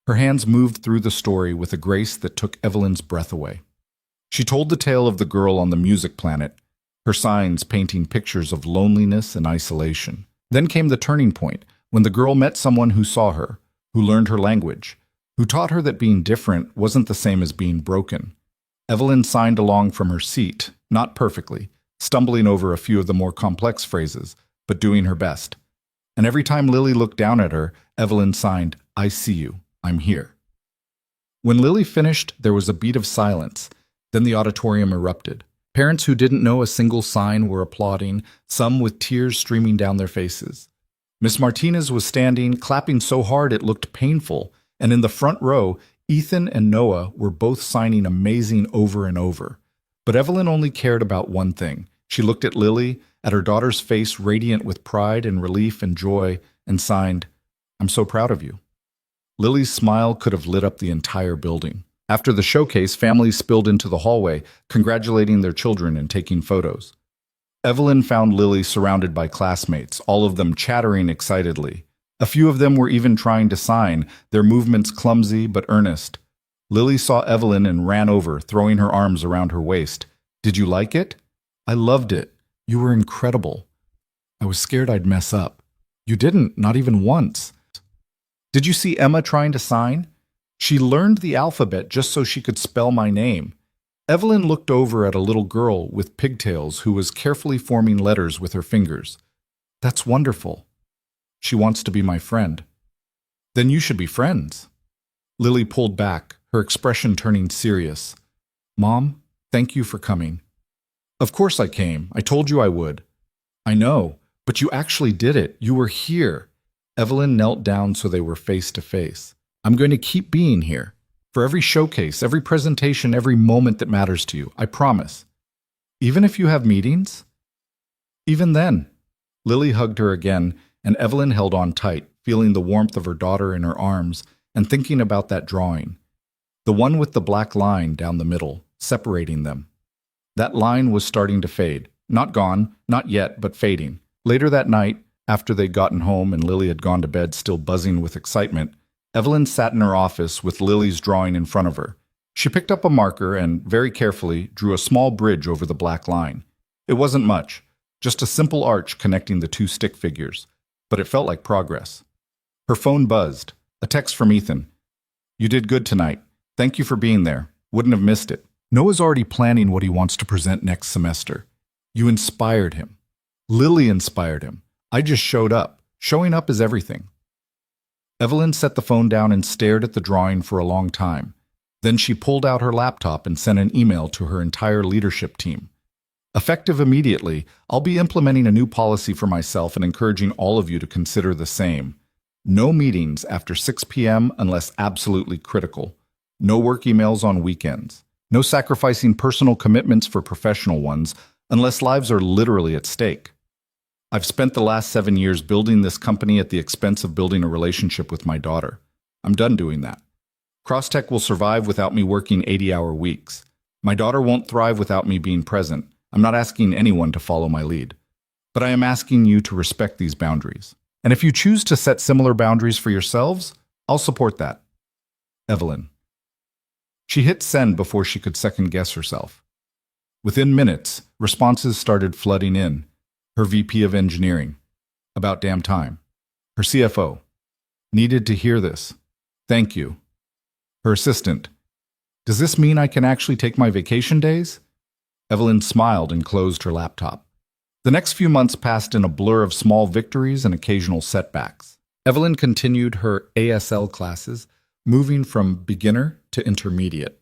Her hands moved through the story with a grace that took Evelyn's breath away. She told the tale of the girl on the music planet, her signs painting pictures of loneliness and isolation. Then came the turning point, when the girl met someone who saw her, who learned her language, who taught her that being different wasn't the same as being broken. Evelyn signed along from her seat, not perfectly, stumbling over a few of the more complex phrases, but doing her best. And every time Lily looked down at her, Evelyn signed, "I see you, I'm here." When Lily finished, there was a beat of silence. Then the auditorium erupted. Parents who didn't know a single sign were applauding, some with tears streaming down their faces. Miss Martinez was standing, clapping so hard it looked painful, and in the front row, Ethan and Noah were both signing amazing over and over. But Evelyn only cared about one thing. She looked at Lily, at her daughter's face radiant with pride and relief and joy, and signed, "I'm so proud of you." Lily's smile could have lit up the entire building. After the showcase, families spilled into the hallway, congratulating their children and taking photos. Evelyn found Lily surrounded by classmates, all of them chattering excitedly. A few of them were even trying to sign, their movements clumsy but earnest. Lily saw Evelyn and ran over, throwing her arms around her waist. "Did you like it?" "I loved it. You were incredible." "I was scared I'd mess up." "You didn't, not even once." "Did you see Emma trying to sign? She learned the alphabet just so she could spell my name." Evelyn looked over at a little girl with pigtails who was carefully forming letters with her fingers. "That's wonderful. She wants to be my friend." "Then you should be friends." Lily pulled back, her expression turning serious. "Mom, thank you for coming." "Of course I came. I told you I would." "I know, but you actually did it. You were here." Evelyn knelt down so they were face to face. "I'm going to keep being here. For every showcase, every presentation, every moment that matters to you. I promise." "Even if you have meetings?" "Even then." Lily hugged her again, and Evelyn held on tight, feeling the warmth of her daughter in her arms and thinking about that drawing. The one with the black line down the middle, separating them. That line was starting to fade. Not gone, not yet, but fading. Later that night, after they'd gotten home and Lily had gone to bed still buzzing with excitement, Evelyn sat in her office with Lily's drawing in front of her. She picked up a marker and, very carefully, drew a small bridge over the black line. It wasn't much, just a simple arch connecting the two stick figures, but it felt like progress. Her phone buzzed. A text from Ethan. "You did good tonight. Thank you for being there. Wouldn't have missed it." Noah's already planning what he wants to present next semester. You inspired him. Lily inspired him. I just showed up. Showing up is everything. Evelyn set the phone down and stared at the drawing for a long time. Then she pulled out her laptop and sent an email to her entire leadership team. "Effective immediately, I'll be implementing a new policy for myself and encouraging all of you to consider the same. No meetings after 6 p.m. unless absolutely critical. No work emails on weekends. No sacrificing personal commitments for professional ones unless lives are literally at stake. I've spent the last 7 years building this company at the expense of building a relationship with my daughter. I'm done doing that. Crosstech will survive without me working 80-hour weeks. My daughter won't thrive without me being present. I'm not asking anyone to follow my lead. But I am asking you to respect these boundaries. And if you choose to set similar boundaries for yourselves, I'll support that. Evelyn." She hit send before she could second-guess herself. Within minutes, responses started flooding in. Her VP of Engineering. "About damn time." Her CFO. "Needed to hear this. Thank you." Her assistant. Does this mean I can actually take my vacation days? Evelyn smiled and closed her laptop. The next few months passed in a blur of small victories and occasional setbacks. Evelyn continued her ASL classes, moving from beginner to intermediate.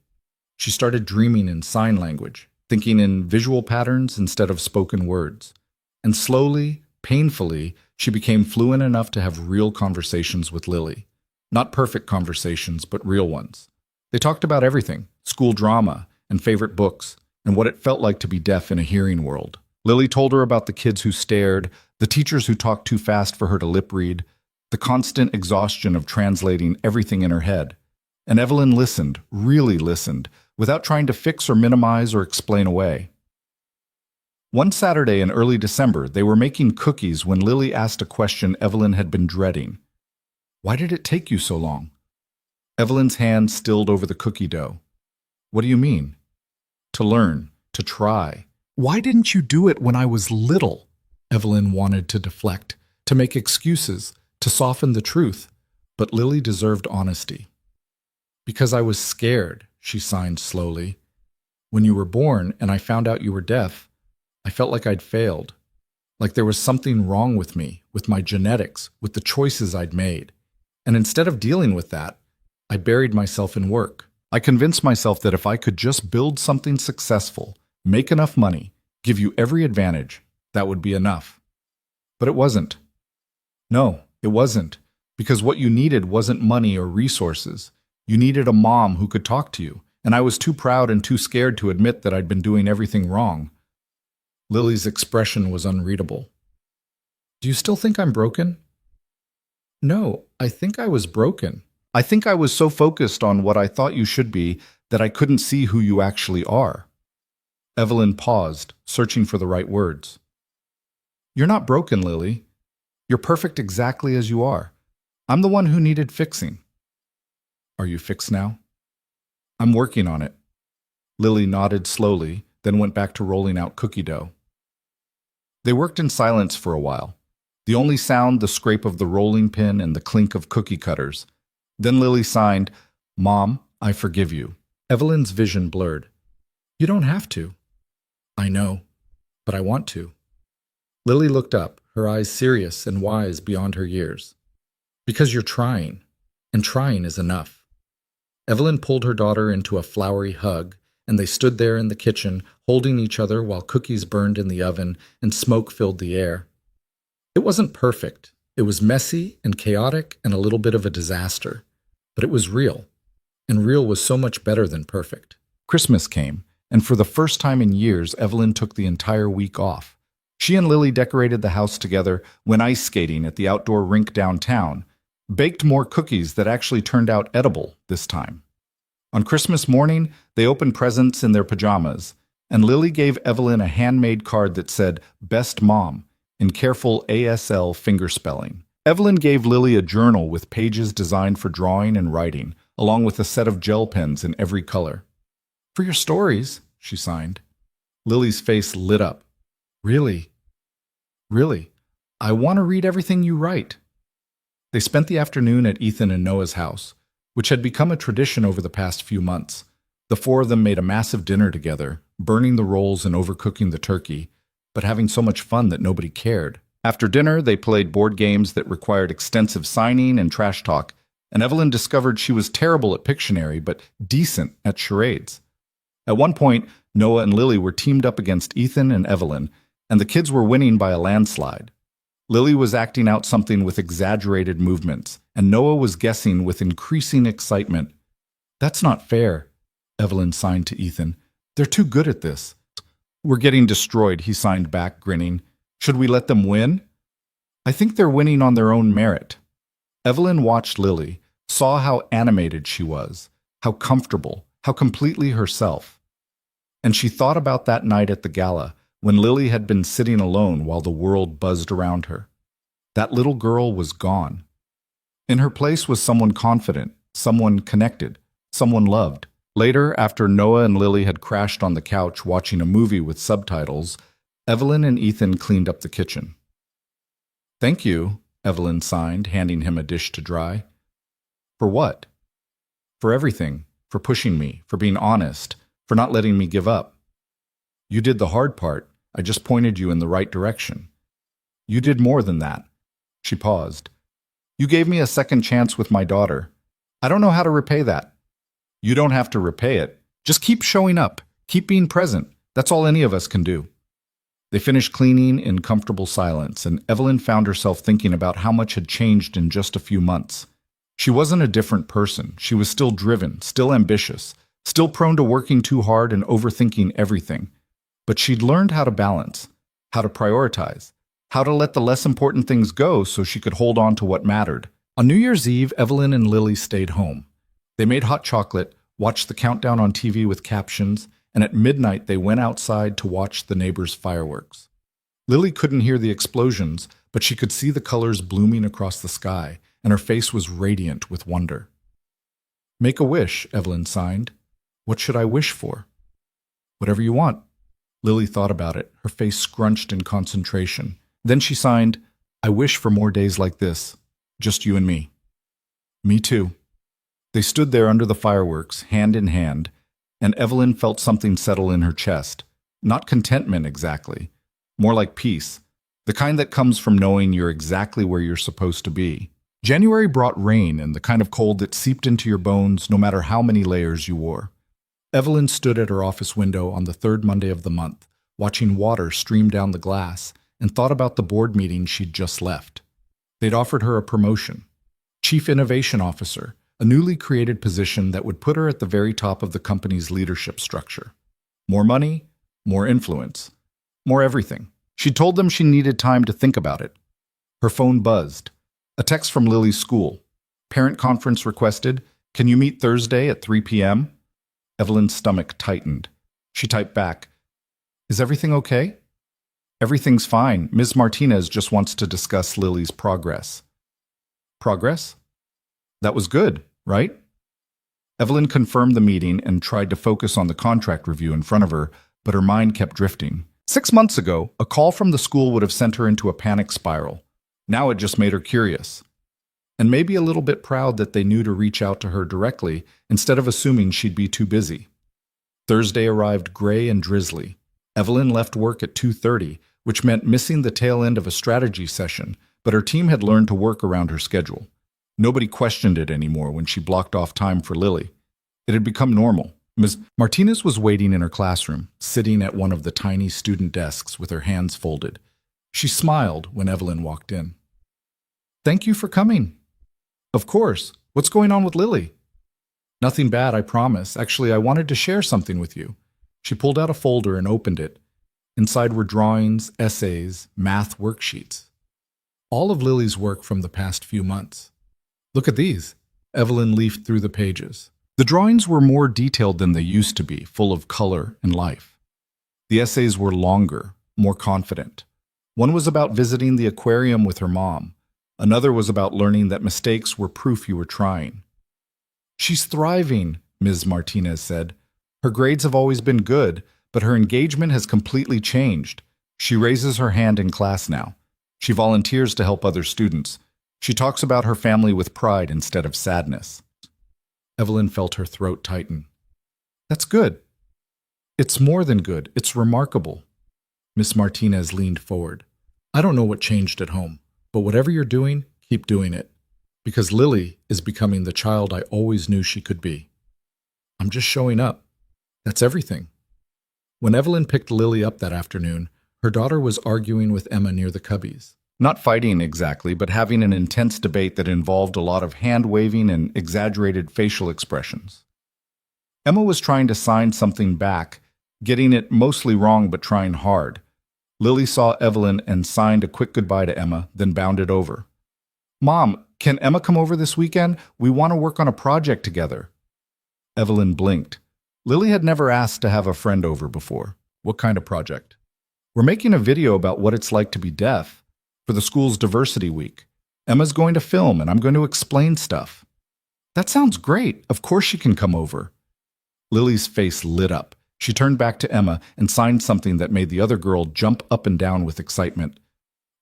She started dreaming in sign language, thinking in visual patterns instead of spoken words. And slowly, painfully, she became fluent enough to have real conversations with Lily. Not perfect conversations, but real ones. They talked about everything, school drama and favorite books, and what it felt like to be deaf in a hearing world. Lily told her about the kids who stared, the teachers who talked too fast for her to lip read, the constant exhaustion of translating everything in her head. And Evelyn listened, really listened, without trying to fix or minimize or explain away. One Saturday in early December, they were making cookies when Lily asked a question Evelyn had been dreading. Why did it take you so long? Evelyn's hand stilled over the cookie dough. What do you mean? To learn, to try. Why didn't you do it when I was little? Evelyn wanted to deflect, to make excuses, to soften the truth, but Lily deserved honesty. Because I was scared, she signed slowly. When you were born and I found out you were deaf, I felt like I'd failed, like there was something wrong with me, with my genetics, with the choices I'd made. And instead of dealing with that, I buried myself in work. I convinced myself that if I could just build something successful, make enough money, give you every advantage, that would be enough. But it wasn't. No, it wasn't, because what you needed wasn't money or resources. You needed a mom who could talk to you, and I was too proud and too scared to admit that I'd been doing everything wrong. Lily's expression was unreadable. Do you still think I'm broken? No, I think I was broken. I think I was so focused on what I thought you should be that I couldn't see who you actually are. Evelyn paused, searching for the right words. You're not broken, Lily. You're perfect exactly as you are. I'm the one who needed fixing. Are you fixed now? I'm working on it. Lily nodded slowly, then went back to rolling out cookie dough. They worked in silence for a while. The only sound, the scrape of the rolling pin and the clink of cookie cutters. Then Lily signed, Mom, I forgive you. Evelyn's vision blurred. You don't have to. I know, but I want to. Lily looked up, her eyes serious and wise beyond her years. Because you're trying, and trying is enough. Evelyn pulled her daughter into a flowery hug, and they stood there in the kitchen, holding each other while cookies burned in the oven and smoke filled the air. It wasn't perfect. It was messy and chaotic and a little bit of a disaster. But it was real. And real was so much better than perfect. Christmas came, and for the first time in years, Evelyn took the entire week off. She and Lily decorated the house together, went ice skating at the outdoor rink downtown, baked more cookies that actually turned out edible this time. On Christmas morning, they opened presents in their pajamas, and Lily gave Evelyn a handmade card that said, Best Mom, in careful ASL fingerspelling. Evelyn gave Lily a journal with pages designed for drawing and writing, along with a set of gel pens in every color. For your stories, she signed. Lily's face lit up. Really? Really? I want to read everything you write. They spent the afternoon at Ethan and Noah's house, which had become a tradition over the past few months. The four of them made a massive dinner together, burning the rolls and overcooking the turkey, but having so much fun that nobody cared. After dinner, they played board games that required extensive signing and trash talk, and Evelyn discovered she was terrible at Pictionary, but decent at charades. At one point, Noah and Lily were teamed up against Ethan and Evelyn, and the kids were winning by a landslide. Lily was acting out something with exaggerated movements, and Noah was guessing with increasing excitement. That's not fair, Evelyn signed to Ethan. They're too good at this. We're getting destroyed, he signed back, grinning. Should we let them win? I think they're winning on their own merit. Evelyn watched Lily, saw how animated she was, how comfortable, how completely herself. And she thought about that night at the gala, when Lily had been sitting alone while the world buzzed around her. That little girl was gone. In her place was someone confident, someone connected, someone loved. Later, after Noah and Lily had crashed on the couch watching a movie with subtitles, Evelyn and Ethan cleaned up the kitchen. Thank you, Evelyn signed, handing him a dish to dry. For what? For everything, for pushing me, for being honest, for not letting me give up. You did the hard part. I just pointed you in the right direction. You did more than that." She paused. "You gave me a second chance with my daughter. I don't know how to repay that." "You don't have to repay it. Just keep showing up. Keep being present. That's all any of us can do." They finished cleaning in comfortable silence, and Evelyn found herself thinking about how much had changed in just a few months. She wasn't a different person. She was still driven, still ambitious, still prone to working too hard and overthinking everything. But she'd learned how to balance, how to prioritize, how to let the less important things go so she could hold on to what mattered. On New Year's Eve, Evelyn and Lily stayed home. They made hot chocolate, watched the countdown on TV with captions, and at midnight they went outside to watch the neighbors' fireworks. Lily couldn't hear the explosions, but she could see the colors blooming across the sky, and her face was radiant with wonder. "Make a wish," Evelyn signed. "What should I wish for?" "Whatever you want." Lily thought about it, her face scrunched in concentration. Then she signed, "I wish for more days like this. Just you and me." "Me too." They stood there under the fireworks, hand in hand, and Evelyn felt something settle in her chest. Not contentment exactly, more like peace, the kind that comes from knowing you're exactly where you're supposed to be. January brought rain and the kind of cold that seeped into your bones no matter how many layers you wore. Evelyn stood at her office window on the third Monday of the month, watching water stream down the glass, and thought about the board meeting she'd just left. They'd offered her a promotion. Chief Innovation Officer, a newly created position that would put her at the very top of the company's leadership structure. More money, more influence, more everything. She told them she needed time to think about it. Her phone buzzed. A text from Lily's school. Parent conference requested, "Can you meet Thursday at 3 p.m.? Evelyn's stomach tightened. She typed back, "Is everything okay?" "Everything's fine. Ms. Martinez just wants to discuss Lily's progress." "Progress? That was good, right?" Evelyn confirmed the meeting and tried to focus on the contract review in front of her, but her mind kept drifting. 6 months ago, a call from the school would have sent her into a panic spiral. Now it just made her curious. And maybe a little bit proud that they knew to reach out to her directly instead of assuming she'd be too busy. Thursday arrived gray and drizzly. Evelyn left work at 2:30, which meant missing the tail end of a strategy session, but her team had learned to work around her schedule. Nobody questioned it anymore when she blocked off time for Lily. It had become normal. Ms. Martinez was waiting in her classroom, sitting at one of the tiny student desks with her hands folded. She smiled when Evelyn walked in. "Thank you for coming." "Of course. What's going on with Lily?" "Nothing bad, I promise. Actually, I wanted to share something with you." She pulled out a folder and opened it. Inside were drawings, essays, math worksheets. All of Lily's work from the past few months. "Look at these." Evelyn leafed through the pages. The drawings were more detailed than they used to be, full of color and life. The essays were longer, more confident. One was about visiting the aquarium with her mom. Another was about learning that mistakes were proof you were trying. "She's thriving," Ms. Martinez said. "Her grades have always been good, but her engagement has completely changed. She raises her hand in class now. She volunteers to help other students. She talks about her family with pride instead of sadness." Evelyn felt her throat tighten. "That's good." "It's more than good. It's remarkable." Miss Martinez leaned forward. "I don't know what changed at home, but whatever you're doing, keep doing it. Because Lily is becoming the child I always knew she could be. I'm just showing up. That's everything." When Evelyn picked Lily up that afternoon, her daughter was arguing with Emma near the cubbies. Not fighting exactly, but having an intense debate that involved a lot of hand-waving and exaggerated facial expressions. Emma was trying to sign something back, getting it mostly wrong but trying hard. Lily saw Evelyn and signed a quick goodbye to Emma, then bounded over. "Mom, can Emma come over this weekend? We want to work on a project together." Evelyn blinked. Lily had never asked to have a friend over before. "What kind of project?" "We're making a video about what it's like to be deaf for the school's diversity week. Emma's going to film and I'm going to explain stuff." "That sounds great. Of course she can come over." Lily's face lit up. She turned back to Emma and signed something that made the other girl jump up and down with excitement.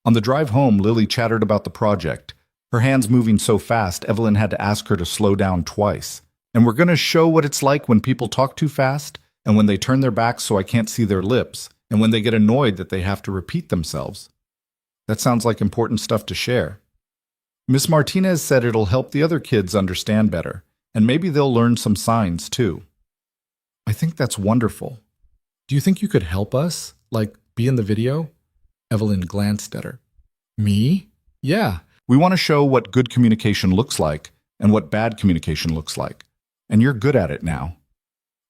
On the drive home, Lily chattered about the project. Her hands moving so fast, Evelyn had to ask her to slow down twice. And we're going to show what it's like when people talk too fast, and when they turn their backs so I can't see their lips, and when they get annoyed that they have to repeat themselves. That sounds like important stuff to share. Miss Martinez said it'll help the other kids understand better, and maybe they'll learn some signs too. I think that's wonderful. Do you think you could help us? Like, be in the video? Evelyn glanced at her. Me? Yeah. We want to show what good communication looks like and what bad communication looks like. And you're good at it now.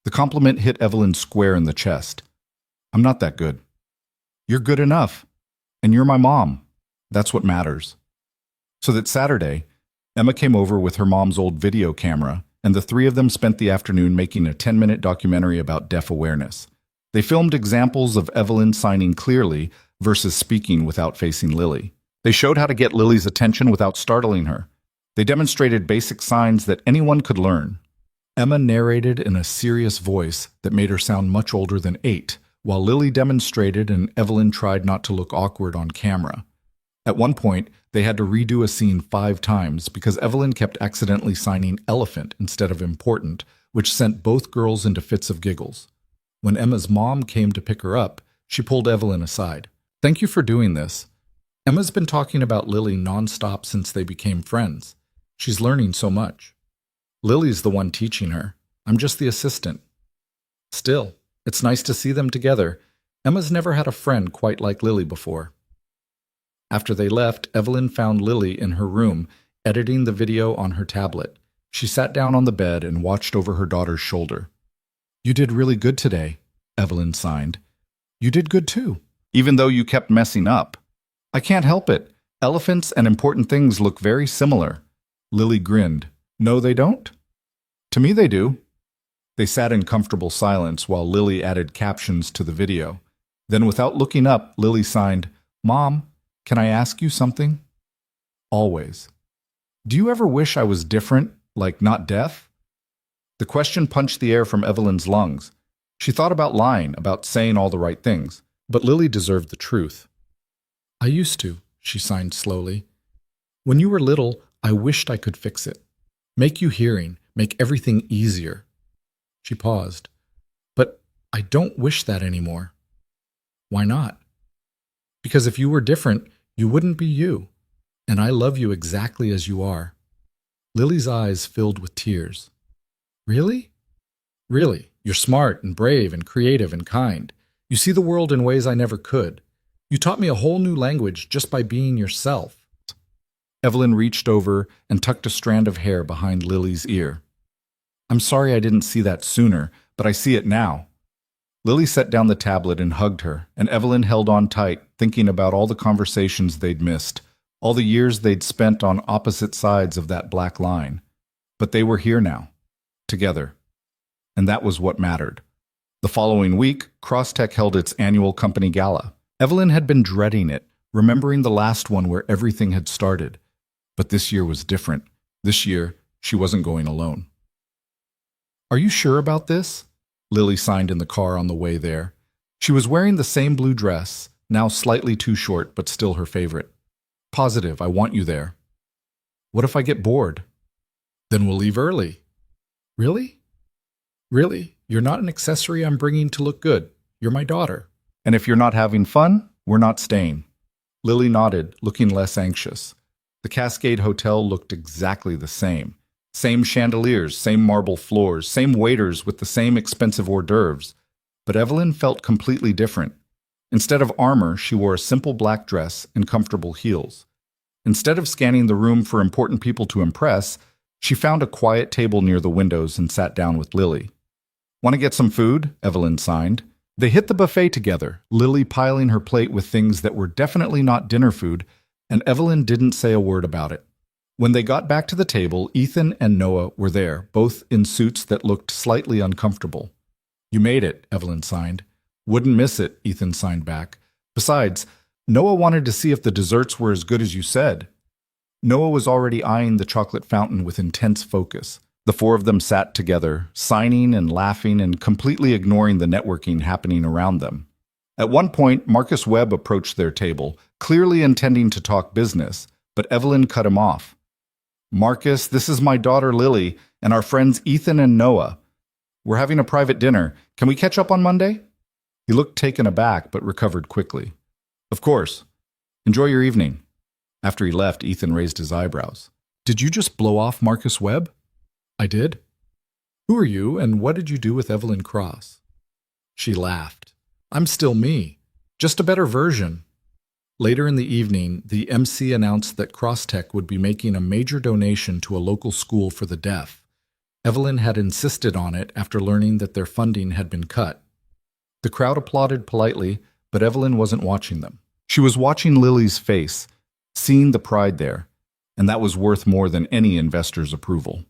The compliment hit Evelyn square in the chest. I'm not that good. You're good enough. And you're my mom. That's what matters. So that Saturday, Emma came over with her mom's old video camera, and the three of them spent the afternoon making a 10-minute documentary about deaf awareness. They filmed examples of Evelyn signing clearly versus speaking without facing Lily. They showed how to get Lily's attention without startling her. They demonstrated basic signs that anyone could learn. Emma narrated in a serious voice that made her sound much older than 8, while Lily demonstrated and Evelyn tried not to look awkward on camera. At one point, they had to redo a scene 5 times because Evelyn kept accidentally signing elephant instead of important, which sent both girls into fits of giggles. When Emma's mom came to pick her up, she pulled Evelyn aside. Thank you for doing this. Emma's been talking about Lily nonstop since they became friends. She's learning so much. Lily's the one teaching her. I'm just the assistant. Still, it's nice to see them together. Emma's never had a friend quite like Lily before. After they left, Evelyn found Lily in her room, editing the video on her tablet. She sat down on the bed and watched over her daughter's shoulder. You did really good today, Evelyn signed. You did good too, even though you kept messing up. I can't help it. Elephants and important things look very similar. Lily grinned. No, they don't? To me, they do. They sat in comfortable silence while Lily added captions to the video. Then, without looking up, Lily signed, Mom, can I ask you something? Always. Do you ever wish I was different, like not deaf? The question punched the air from Evelyn's lungs. She thought about lying, about saying all the right things, but Lily deserved the truth. I used to, she signed slowly. When you were little, I wished I could fix it. Make you hearing, make everything easier. She paused. But I don't wish that anymore. Why not? Because if you were different, you wouldn't be you. And I love you exactly as you are. Lily's eyes filled with tears. Really? Really, you're smart and brave and creative and kind. You see the world in ways I never could. You taught me a whole new language just by being yourself. Evelyn reached over and tucked a strand of hair behind Lily's ear. I'm sorry I didn't see that sooner, but I see it now. Lily set down the tablet and hugged her, and Evelyn held on tight, thinking about all the conversations they'd missed, all the years they'd spent on opposite sides of that black line. But they were here now, together. And that was what mattered. The following week, Crosstech held its annual company gala. Evelyn had been dreading it, remembering the last one where everything had started. But this year was different. This year, she wasn't going alone. Are you sure about this? Lily signed in the car on the way there. She was wearing the same blue dress, now slightly too short, but still her favorite. Positive, I want you there. What if I get bored? Then we'll leave early. Really? Really? You're not an accessory I'm bringing to look good. You're my daughter. And if you're not having fun, we're not staying. Lily nodded, looking less anxious. The Cascade Hotel looked exactly the same. Same chandeliers, same marble floors, same waiters with the same expensive hors d'oeuvres. But Evelyn felt completely different. Instead of armor, she wore a simple black dress and comfortable heels. Instead of scanning the room for important people to impress, she found a quiet table near the windows and sat down with Lily. Want to get some food? Evelyn signed. They hit the buffet together, Lily piling her plate with things that were definitely not dinner food, and Evelyn didn't say a word about it. When they got back to the table, Ethan and Noah were there, both in suits that looked slightly uncomfortable. You made it, Evelyn signed. Wouldn't miss it, Ethan signed back. Besides, Noah wanted to see if the desserts were as good as you said. Noah was already eyeing the chocolate fountain with intense focus. The four of them sat together, signing and laughing and completely ignoring the networking happening around them. At one point, Marcus Webb approached their table, clearly intending to talk business, but Evelyn cut him off. Marcus, this is my daughter Lily, And our friends Ethan and Noah. We're having a private dinner. Can we catch up on Monday? He looked taken aback, but recovered quickly. Of course. Enjoy your evening. After he left, Ethan raised his eyebrows. Did you just blow off Marcus Webb? I did. Who are you, and what did you do with Evelyn Cross? She laughed. I'm still me, just a better version. Later in the evening, the MC announced that Crosstech would be making a major donation to a local school for the deaf. Evelyn had insisted on it after learning that their funding had been cut. The crowd applauded politely, but Evelyn wasn't watching them. She was watching Lily's face, seeing the pride there, and that was worth more than any investor's approval.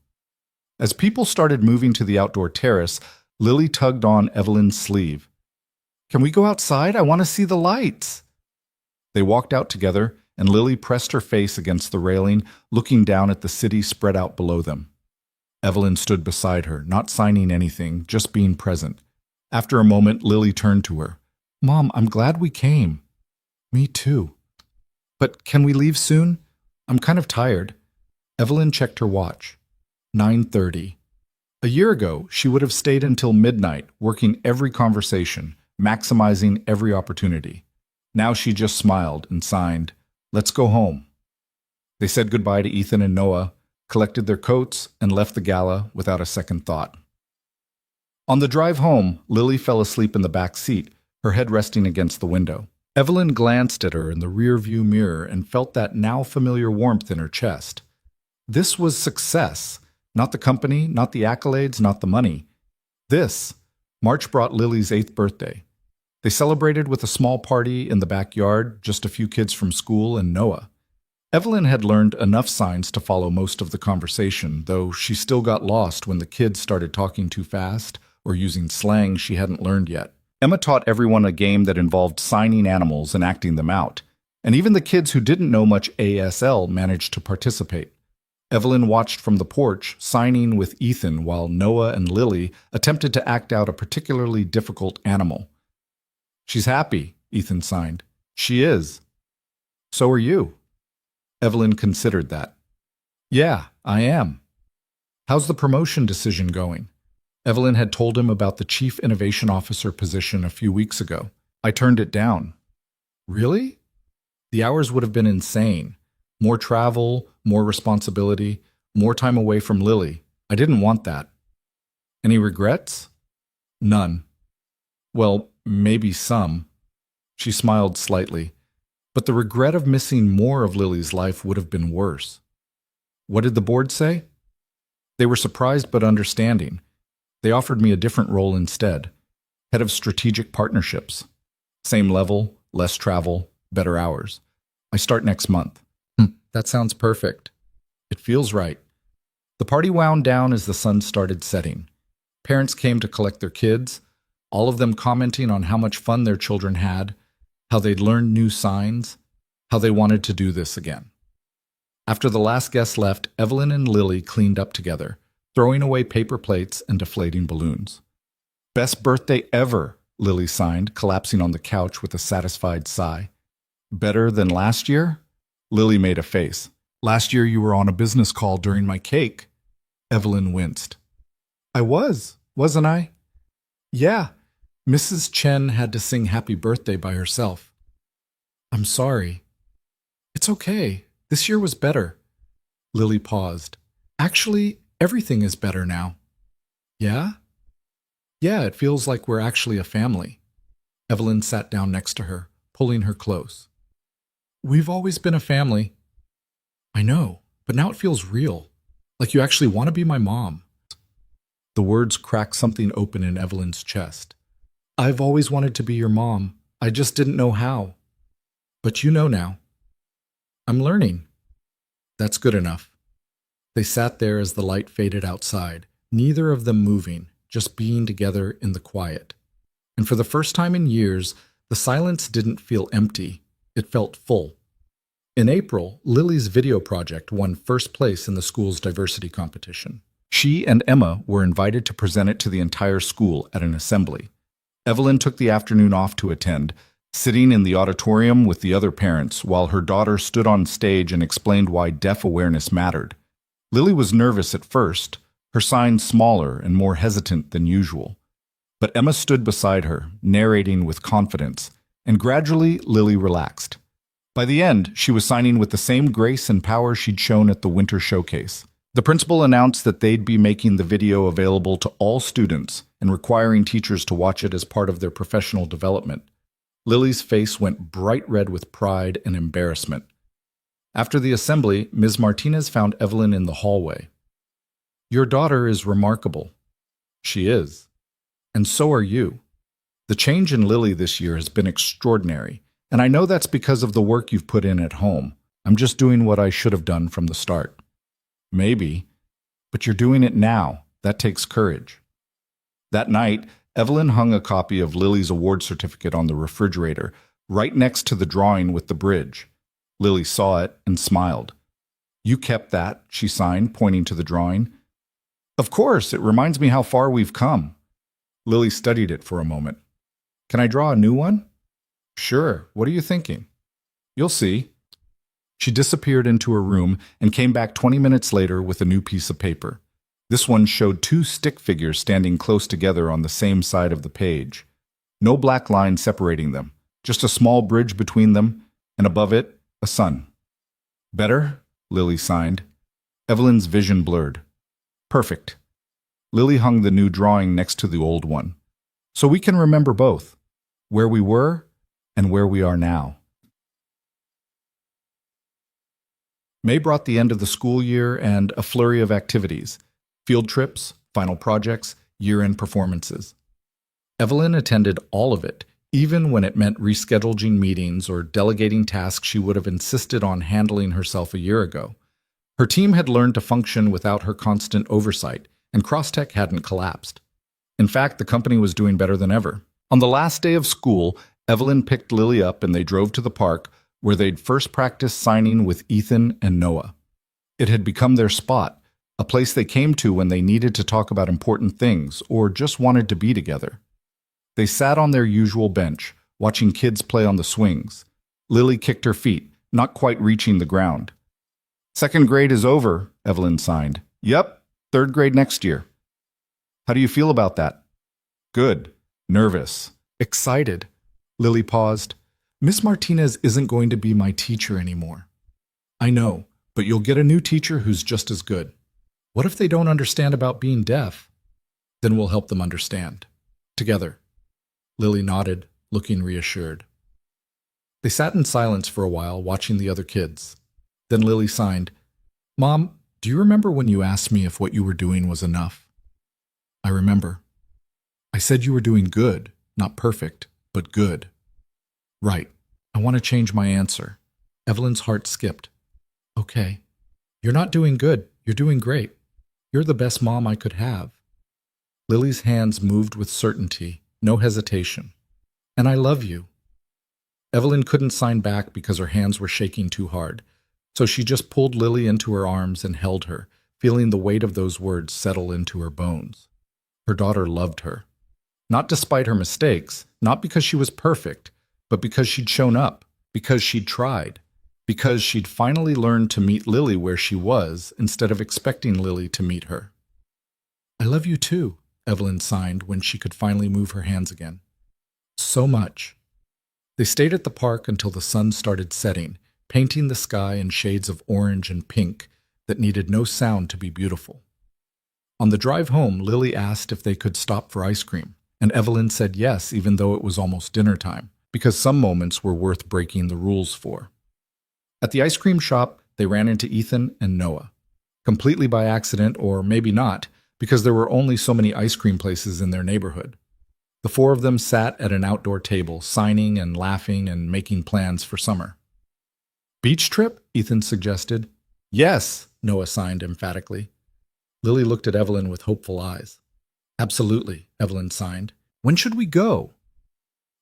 As people started moving to the outdoor terrace, Lily tugged on Evelyn's sleeve. Can we go outside? I want to see the lights. They walked out together, and Lily pressed her face against the railing, looking down at the city spread out below them. Evelyn stood beside her, not signing anything, just being present. After a moment, Lily turned to her. Mom, I'm glad we came. Me too. But can we leave soon? I'm kind of tired. Evelyn checked her watch. 9:30. A year ago, she would have stayed until midnight, working every conversation, maximizing every opportunity. Now she just smiled and signed, Let's go home. They said goodbye to Ethan and Noah, collected their coats, and left the gala without a second thought. On the drive home, Lily fell asleep in the back seat, her head resting against the window. Evelyn glanced at her in the rear-view mirror and felt that now familiar warmth in her chest. This was success. Not the company, not the accolades, not the money. March brought Lily's 8th birthday. They celebrated with a small party in the backyard, just a few kids from school and Noah. Evelyn had learned enough signs to follow most of the conversation, though she still got lost when the kids started talking too fast or using slang she hadn't learned yet. Emma taught everyone a game that involved signing animals and acting them out, and even the kids who didn't know much ASL managed to participate. Evelyn watched from the porch, signing with Ethan while Noah and Lily attempted to act out a particularly difficult animal. She's happy, Ethan signed. She is. So are you. Evelyn considered that. Yeah, I am. How's the promotion decision going? Evelyn had told him about the Chief Innovation Officer position a few weeks ago. I turned it down. Really? The hours would have been insane. More travel, more responsibility, more time away from Lily. I didn't want that. Any regrets? None. Well, maybe some. She smiled slightly, but the regret of missing more of Lily's life would have been worse. What did the board say? They were surprised but understanding. They offered me a different role instead, head of strategic partnerships. Same level, less travel, better hours. I start next month. That sounds perfect. It feels right. The party wound down as the sun started setting. Parents came to collect their kids, all of them commenting on how much fun their children had, how they'd learned new signs, how they wanted to do this again. After the last guest left, Evelyn and Lily cleaned up together, throwing away paper plates and deflating balloons. Best birthday ever, Lily signed, collapsing on the couch with a satisfied sigh. Better than last year? Lily made a face. Last year you were on a business call during my cake. Evelyn winced. I was, wasn't I? Yeah. Mrs. Chen had to sing happy birthday by herself. I'm sorry. It's okay. This year was better. Lily paused. Actually, everything is better now. Yeah? Yeah, it feels like we're actually a family. Evelyn sat down next to her, pulling her close. We've always been a family. I know, but now it feels real. Like you actually want to be my mom. The words cracked something open in Evelyn's chest. I've always wanted to be your mom. I just didn't know how. But you know now. I'm learning. That's good enough. They sat there as the light faded outside, neither of them moving, just being together in the quiet. And for the first time in years, the silence didn't feel empty. It felt full. In April, Lily's video project won first place in the school's diversity competition. She and Emma were invited to present it to the entire school at an assembly. Evelyn took the afternoon off to attend, sitting in the auditorium with the other parents while her daughter stood on stage and explained why deaf awareness mattered. Lily was nervous at first, her sign smaller and more hesitant than usual. But Emma stood beside her, narrating with confidence, and gradually Lily relaxed. By the end, she was signing with the same grace and power she'd shown at the winter showcase. The principal announced that they'd be making the video available to all students and requiring teachers to watch it as part of their professional development. Lily's face went bright red with pride and embarrassment. After the assembly, Ms. Martinez found Evelyn in the hallway. "Your daughter is remarkable." "She is. And so are you. The change in Lily this year has been extraordinary, and I know that's because of the work you've put in at home. I'm just doing what I should have done from the start." "Maybe, but you're doing it now. That takes courage." That night, Evelyn hung a copy of Lily's award certificate on the refrigerator, right next to the drawing with the bridge. Lily saw it and smiled. "You kept that," she signed, pointing to the drawing. "Of course, it reminds me how far we've come." Lily studied it for a moment. "Can I draw a new one?" "Sure. What are you thinking?" "You'll see." She disappeared into her room and came back 20 minutes later with a new piece of paper. This one showed two stick figures standing close together on the same side of the page. No black line separating them, just a small bridge between them, and above it, a sun. "Better?" Lily signed. Evelyn's vision blurred. "Perfect." Lily hung the new drawing next to the old one. "So we can remember both, where we were and where we are now." May brought the end of the school year and a flurry of activities: field trips, final projects, year-end performances. Evelyn attended all of it, even when it meant rescheduling meetings or delegating tasks she would have insisted on handling herself a year ago. Her team had learned to function without her constant oversight, and Crosstech hadn't collapsed. In fact, the company was doing better than ever. On the last day of school, Evelyn picked Lily up and they drove to the park, where they'd first practiced signing with Ethan and Noah. It had become their spot, a place they came to when they needed to talk about important things or just wanted to be together. They sat on their usual bench, watching kids play on the swings. Lily kicked her feet, not quite reaching the ground. "Second grade is over," Evelyn signed. "Yep, third grade next year." "How do you feel about that?" "Good. Nervous. Excited." Lily paused. "Miss Martinez isn't going to be my teacher anymore." "I know, but you'll get a new teacher who's just as good." "What if they don't understand about being deaf?" "Then we'll help them understand. Together." Lily nodded, looking reassured. They sat in silence for a while, watching the other kids. Then Lily signed. "Mom, do you remember when you asked me if what you were doing was enough?" "I remember. I said you were doing good, not perfect, but good." "Right. I want to change my answer." Evelyn's heart skipped. "Okay. You're not doing good. You're doing great. You're the best mom I could have." Lily's hands moved with certainty, no hesitation. "And I love you." Evelyn couldn't sign back because her hands were shaking too hard, so she just pulled Lily into her arms and held her, feeling the weight of those words settle into her bones. Her daughter loved her. Not despite her mistakes, not because she was perfect, but because she'd shown up, because she'd tried, because she'd finally learned to meet Lily where she was instead of expecting Lily to meet her. "I love you too," Evelyn signed when she could finally move her hands again. "So much." They stayed at the park until the sun started setting, painting the sky in shades of orange and pink that needed no sound to be beautiful. On the drive home, Lily asked if they could stop for ice cream, and Evelyn said yes, even though it was almost dinner time, because some moments were worth breaking the rules for. At the ice cream shop, they ran into Ethan and Noah. Completely by accident, or maybe not, because there were only so many ice cream places in their neighborhood. The four of them sat at an outdoor table, signing and laughing and making plans for summer. "Beach trip?" Ethan suggested. "Yes," Noah signed emphatically. Lily looked at Evelyn with hopeful eyes. "Absolutely," Evelyn signed. "When should we go?"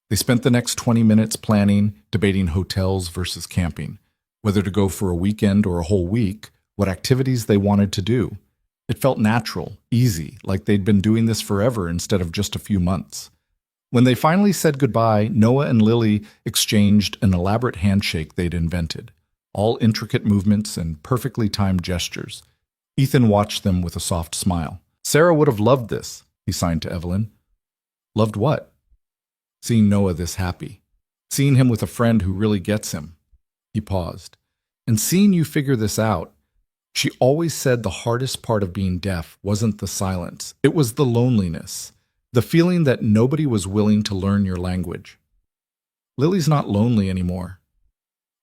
They spent the next 20 minutes planning, debating hotels versus camping, whether to go for a weekend or a whole week, what activities they wanted to do. It felt natural, easy, like they'd been doing this forever instead of just a few months. When they finally said goodbye, Noah and Lily exchanged an elaborate handshake they'd invented, all intricate movements and perfectly timed gestures. Ethan watched them with a soft smile. Sarah would have loved this, he signed to Evelyn. Loved what? Seeing Noah this happy. Seeing him with a friend who really gets him. He paused. And seeing you figure this out. She always said the hardest part of being deaf wasn't the silence. It was the loneliness. The feeling that nobody was willing to learn your language. Lily's not lonely anymore.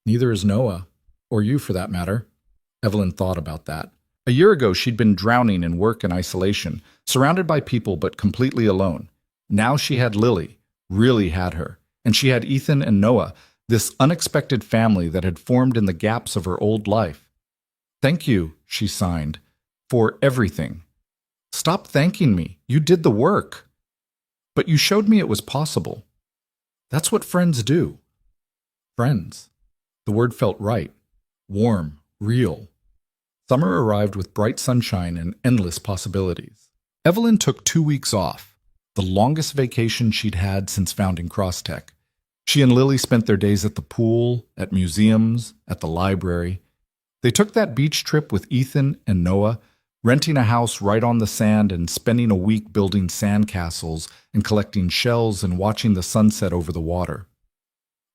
Neither is Noah, or you for that matter. Evelyn thought about that. A year ago, she'd been drowning in work and isolation, surrounded by people but completely alone. Now she had Lily, really had her, and she had Ethan and Noah, this unexpected family that had formed in the gaps of her old life. Thank you, she signed, for everything. Stop thanking me. You did the work. But you showed me it was possible. That's what friends do. Friends. The word felt right. Warm. Real. Summer arrived with bright sunshine and endless possibilities. Evelyn took 2 weeks off, the longest vacation she'd had since founding Crosstech. She and Lily spent their days at the pool, at museums, at the library. They took that beach trip with Ethan and Noah, renting a house right on the sand and spending a week building sandcastles and collecting shells and watching the sunset over the water.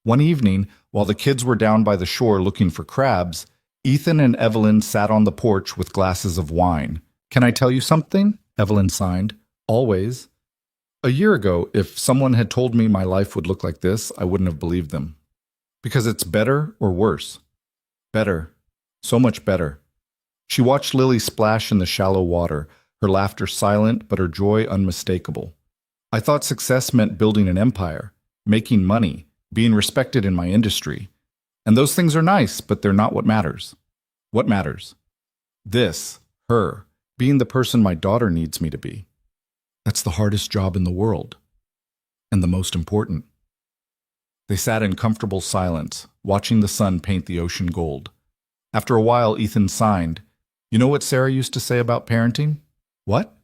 One evening, while the kids were down by the shore looking for crabs, Ethan and Evelyn sat on the porch with glasses of wine. Can I tell you something? Evelyn signed. Always. A year ago, if someone had told me my life would look like this, I wouldn't have believed them. Because it's better or worse. Better. So much better. She watched Lily splash in the shallow water, her laughter silent but her joy unmistakable. I thought success meant building an empire, making money, being respected in my industry. And those things are nice, but they're not what matters. What matters? This, her, being the person my daughter needs me to be. That's the hardest job in the world. And the most important. They sat in comfortable silence, watching the sun paint the ocean gold. After a while, Ethan signed, You know what Sarah used to say about parenting? What?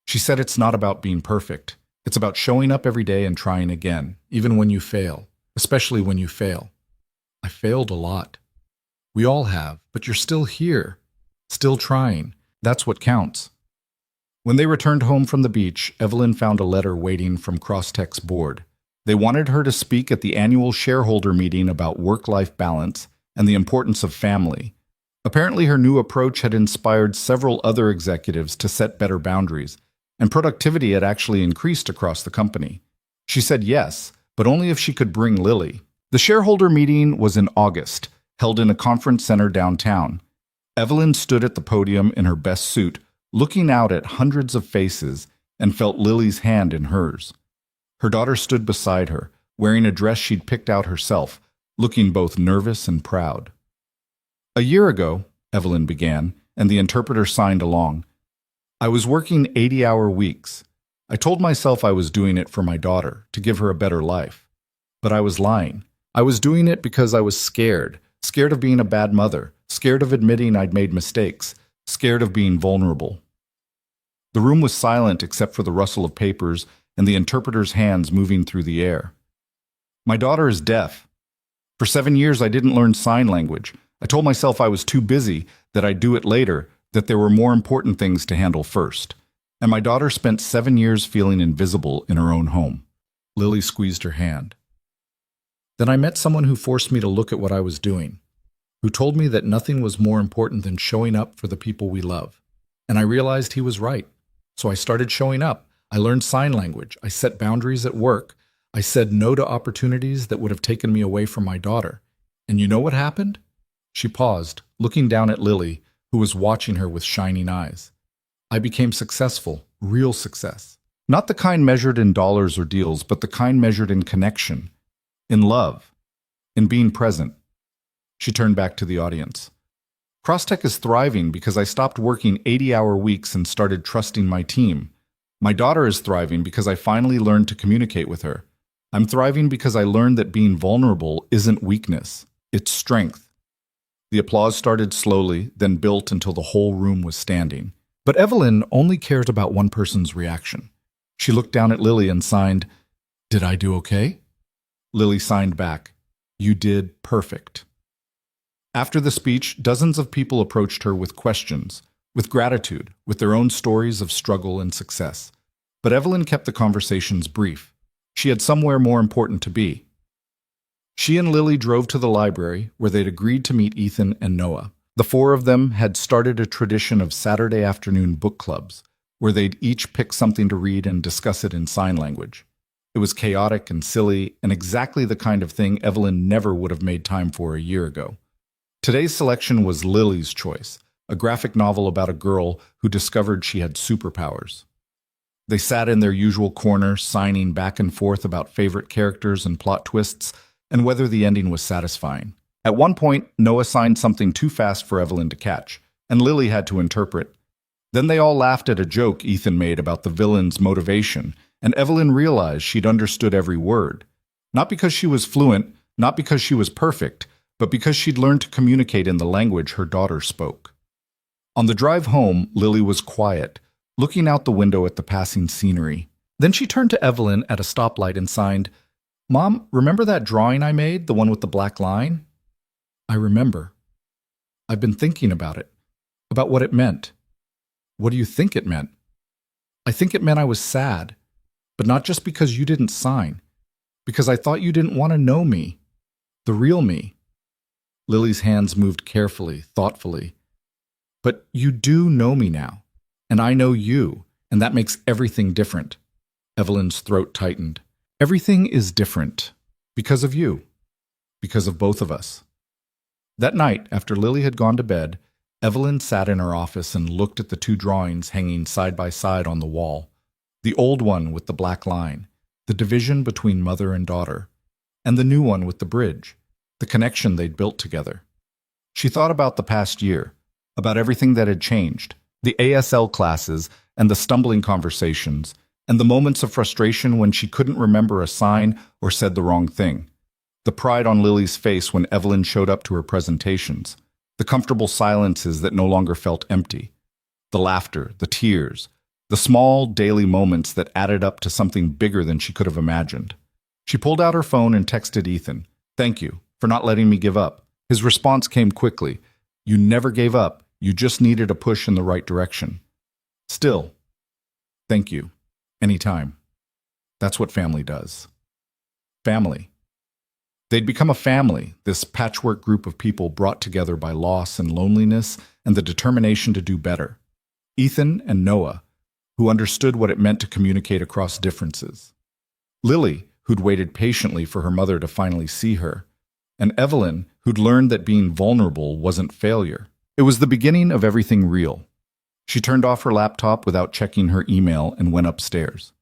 She said it's not about being perfect. It's about showing up every day and trying again, even when you fail, especially when you fail. I failed a lot. We all have, but you're still here, still trying. That's what counts. When they returned home from the beach, Evelyn found a letter waiting from Crosstech's board. They wanted her to speak at the annual shareholder meeting about work-life balance and the importance of family. Apparently, her new approach had inspired several other executives to set better boundaries, and productivity had actually increased across the company. She said yes, but only if she could bring Lily. The shareholder meeting was in August, held in a conference center downtown. Evelyn stood at the podium in her best suit, looking out at hundreds of faces, and felt Lily's hand in hers. Her daughter stood beside her, wearing a dress she'd picked out herself, looking both nervous and proud. A year ago, Evelyn began, and the interpreter signed along. I was working 80-hour weeks. I told myself I was doing it for my daughter, to give her a better life. But I was lying. I was doing it because I was scared of being a bad mother, scared of admitting I'd made mistakes, scared of being vulnerable. The room was silent except for the rustle of papers and the interpreter's hands moving through the air. My daughter is deaf. For 7 years, I didn't learn sign language. I told myself I was too busy, that I'd do it later, that there were more important things to handle first. And my daughter spent 7 years feeling invisible in her own home. Lily squeezed her hand. Then I met someone who forced me to look at what I was doing, who told me that nothing was more important than showing up for the people we love. And I realized he was right. So I started showing up. I learned sign language. I set boundaries at work. I said no to opportunities that would have taken me away from my daughter. And you know what happened? She paused, looking down at Lily, who was watching her with shining eyes. I became successful, real success. Not the kind measured in dollars or deals, but the kind measured in connection, in love, in being present. She turned back to the audience. Crosstech is thriving because I stopped working 80-hour weeks and started trusting my team. My daughter is thriving because I finally learned to communicate with her. I'm thriving because I learned that being vulnerable isn't weakness, it's strength. The applause started slowly, then built until the whole room was standing. But Evelyn only cared about one person's reaction. She looked down at Lily and signed, Did I do okay? Lily signed back, You did perfect. After the speech, dozens of people approached her with questions. with gratitude, with their own stories of struggle and success. But Evelyn kept the conversations brief. She had somewhere more important to be. She and Lily drove to the library, where they'd agreed to meet Ethan and Noah. The four of them had started a tradition of Saturday afternoon book clubs, where they'd each pick something to read and discuss it in sign language. It was chaotic and silly, and exactly the kind of thing Evelyn never would have made time for a year ago. Today's selection was Lily's choice, a graphic novel about a girl who discovered she had superpowers. They sat in their usual corner, signing back and forth about favorite characters and plot twists, and whether the ending was satisfying. At one point, Noah signed something too fast for Evelyn to catch, and Lily had to interpret. Then they all laughed at a joke Ethan made about the villain's motivation, and Evelyn realized she'd understood every word. Not because she was fluent, not because she was perfect, but because she'd learned to communicate in the language her daughter spoke. On the drive home, Lily was quiet, looking out the window at the passing scenery. Then she turned to Evelyn at a stoplight and signed, "Mom, remember that drawing I made, the one with the black line?" "I remember. I've been thinking about it, about what it meant." "What do you think it meant?" "I think it meant I was sad, but not just because you didn't sign, because I thought you didn't want to know me, the real me." Lily's hands moved carefully, thoughtfully. "But you do know me now, and I know you, and that makes everything different." Evelyn's throat tightened. "Everything is different because of you, because of both of us." That night, after Lily had gone to bed, Evelyn sat in her office and looked at the two drawings hanging side by side on the wall. The old one with the black line, the division between mother and daughter, and the new one with the bridge, the connection they'd built together. She thought about the past year, about everything that had changed, the ASL classes and the stumbling conversations, and the moments of frustration when she couldn't remember a sign or said the wrong thing. The pride on Lily's face when Evelyn showed up to her presentations, the comfortable silences that no longer felt empty, the laughter, the tears, the small daily moments that added up to something bigger than she could have imagined. She pulled out her phone and texted Ethan, "Thank you for not letting me give up." His response came quickly. "You never gave up. You just needed a push in the right direction." "Still, thank you. Anytime." That's what family does. Family. They'd become a family, this patchwork group of people brought together by loss and loneliness and the determination to do better. Ethan and Noah, who understood what it meant to communicate across differences. Lily, who'd waited patiently for her mother to finally see her. And Evelyn, who'd learned that being vulnerable wasn't failure. It was the beginning of everything real. She turned off her laptop without checking her email and went upstairs.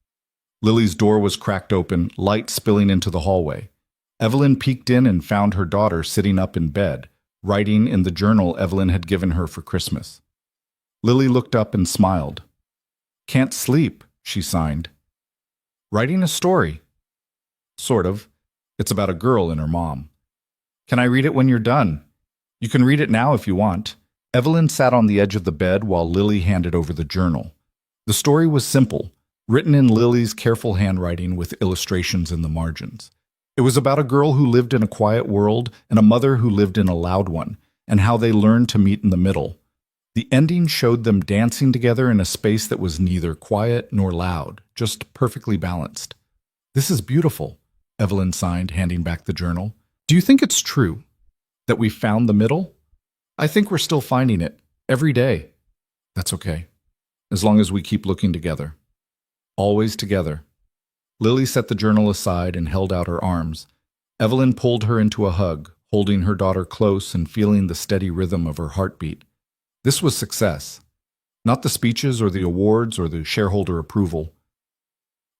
Lily's door was cracked open, light spilling into the hallway. Evelyn peeked in and found her daughter sitting up in bed, writing in the journal Evelyn had given her for Christmas. Lily looked up and smiled. "Can't sleep," she signed. "Writing a story." "Sort of. It's about a girl and her mom." "Can I read it when you're done?" "You can read it now if you want." Evelyn sat on the edge of the bed while Lily handed over the journal. The story was simple, written in Lily's careful handwriting with illustrations in the margins. It was about a girl who lived in a quiet world and a mother who lived in a loud one, and how they learned to meet in the middle. The ending showed them dancing together in a space that was neither quiet nor loud, just perfectly balanced. "This is beautiful," Evelyn signed, handing back the journal. "Do you think it's true that we found the middle?" "I think we're still finding it, every day." "That's okay, as long as we keep looking together. Always together." Lily set the journal aside and held out her arms. Evelyn pulled her into a hug, holding her daughter close and feeling the steady rhythm of her heartbeat. This was success. Not the speeches or the awards or the shareholder approval.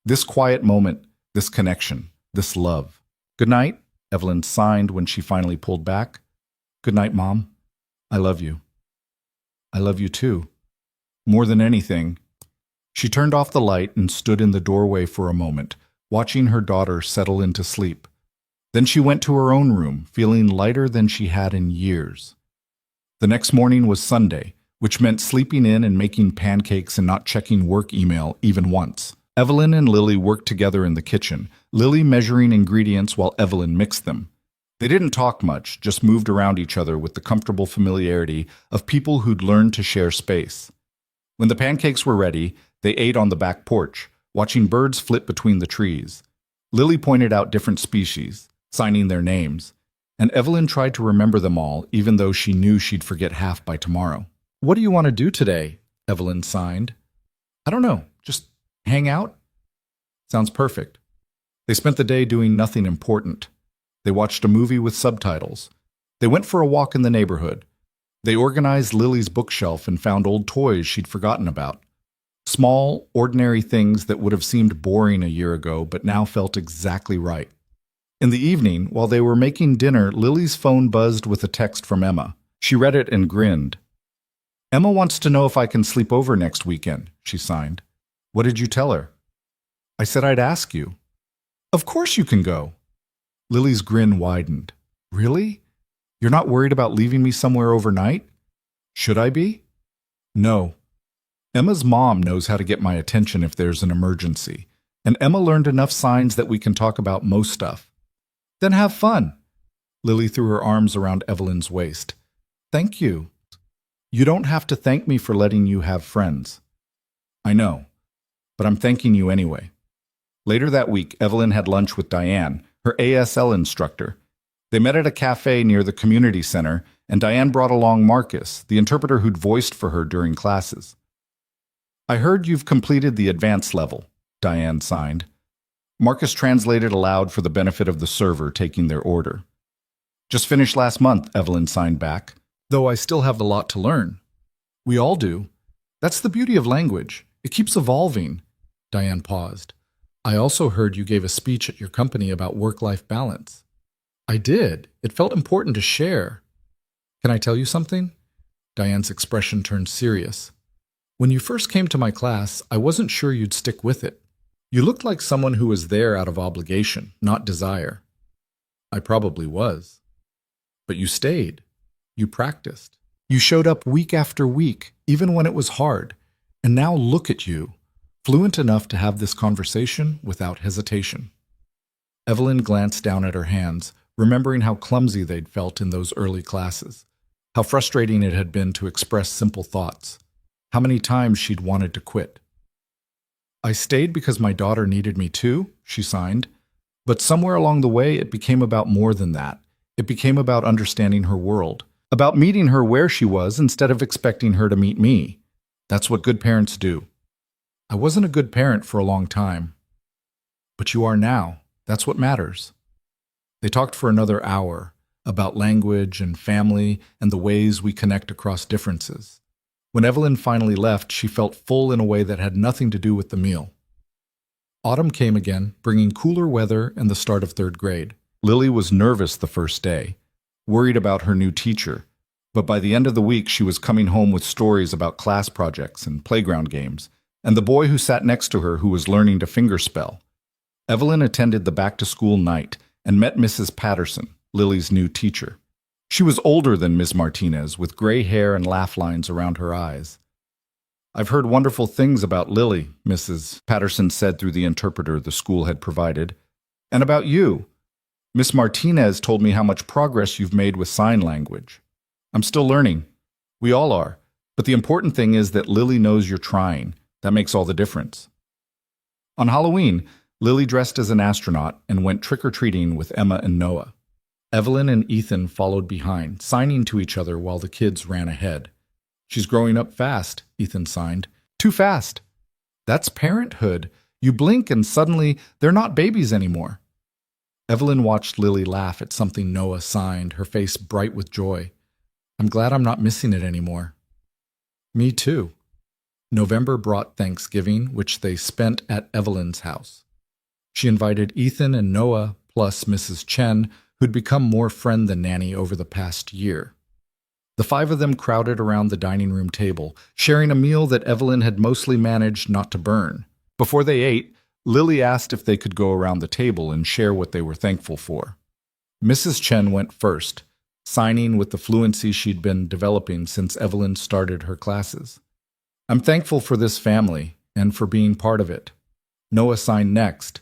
This quiet moment, this connection, this love. "Good night," Evelyn signed when she finally pulled back. "Good night, Mom. I love you." "I love you too. More than anything." She turned off the light and stood in the doorway for a moment, watching her daughter settle into sleep. Then she went to her own room, feeling lighter than she had in years. The next morning was Sunday, which meant sleeping in and making pancakes and not checking work email even once. Evelyn and Lily worked together in the kitchen, Lily measuring ingredients while Evelyn mixed them. They didn't talk much, just moved around each other with the comfortable familiarity of people who'd learned to share space. When the pancakes were ready, they ate on the back porch, watching birds flit between the trees. Lily pointed out different species, signing their names, and Evelyn tried to remember them all, even though she knew she'd forget half by tomorrow. "What do you want to do today?" Evelyn signed. "I don't know, just hang out?" "Sounds perfect." They spent the day doing nothing important. They watched a movie with subtitles. They went for a walk in the neighborhood. They organized Lily's bookshelf and found old toys she'd forgotten about. Small, ordinary things that would have seemed boring a year ago but now felt exactly right. In the evening, while they were making dinner, Lily's phone buzzed with a text from Emma. She read it and grinned. "Emma wants to know if I can sleep over next weekend," she signed. "What did you tell her?" "I said I'd ask you." "Of course you can go." Lily's grin widened. "Really? You're not worried about leaving me somewhere overnight?" "Should I be?" "No. Emma's mom knows how to get my attention if there's an emergency, and Emma learned enough signs that we can talk about most stuff." "Then have fun." Lily threw her arms around Evelyn's waist. "Thank you." "You don't have to thank me for letting you have friends." "I know, but I'm thanking you anyway." Later that week, Evelyn had lunch with Diane, her ASL instructor. They met at a cafe near the community center, and Diane brought along Marcus, the interpreter who'd voiced for her during classes. "I heard you've completed the advanced level," Diane signed. Marcus translated aloud for the benefit of the server taking their order. "Just finished last month," Evelyn signed back, "though I still have a lot to learn." "We all do. That's the beauty of language. It keeps evolving." Diane paused. "I also heard you gave a speech at your company about work-life balance." "I did. It felt important to share." "Can I tell you something?" Diane's expression turned serious. "When you first came to my class, I wasn't sure you'd stick with it. You looked like someone who was there out of obligation, not desire." "I probably was." "But you stayed. You practiced. You showed up week after week, even when it was hard. And now look at you, fluent enough to have this conversation without hesitation." Evelyn glanced down at her hands, remembering how clumsy they'd felt in those early classes, how frustrating it had been to express simple thoughts, how many times she'd wanted to quit. "I stayed because my daughter needed me too," she signed. "But somewhere along the way, it became about more than that. It became about understanding her world, about meeting her where she was instead of expecting her to meet me. That's what good parents do." "I wasn't a good parent for a long time." "But you are now. That's what matters." They talked for another hour about language and family and the ways we connect across differences. When Evelyn finally left, she felt full in a way that had nothing to do with the meal. Autumn came again, bringing cooler weather and the start of third grade. Lily was nervous the first day, worried about her new teacher, but by the end of the week she was coming home with stories about class projects and playground games, and the boy who sat next to her who was learning to fingerspell. Evelyn attended the back-to-school night and met Mrs. Patterson, Lily's new teacher. She was older than Miss Martinez, with gray hair and laugh lines around her eyes. "I've heard wonderful things about Lily," Mrs. Patterson said through the interpreter the school had provided. "And about you. Miss Martinez told me how much progress you've made with sign language. I'm still learning. We all are. But the important thing is that Lily knows you're trying. That makes all the difference." On Halloween, Lily dressed as an astronaut and went trick-or-treating with Emma and Noah. Evelyn and Ethan followed behind, signing to each other while the kids ran ahead. "She's growing up fast," Ethan signed. "Too fast." "That's parenthood. You blink and suddenly they're not babies anymore." Evelyn watched Lily laugh at something Noah signed, her face bright with joy. "I'm glad I'm not missing it anymore." "Me too." November brought Thanksgiving, which they spent at Evelyn's house. She invited Ethan and Noah, plus Mrs. Chen, who'd become more friend than nanny over the past year. The five of them crowded around the dining room table, sharing a meal that Evelyn had mostly managed not to burn. Before they ate, Lily asked if they could go around the table and share what they were thankful for. Mrs. Chen went first, signing with the fluency she'd been developing since Evelyn started her classes. "I'm thankful for this family and for being part of it." Noah signed next.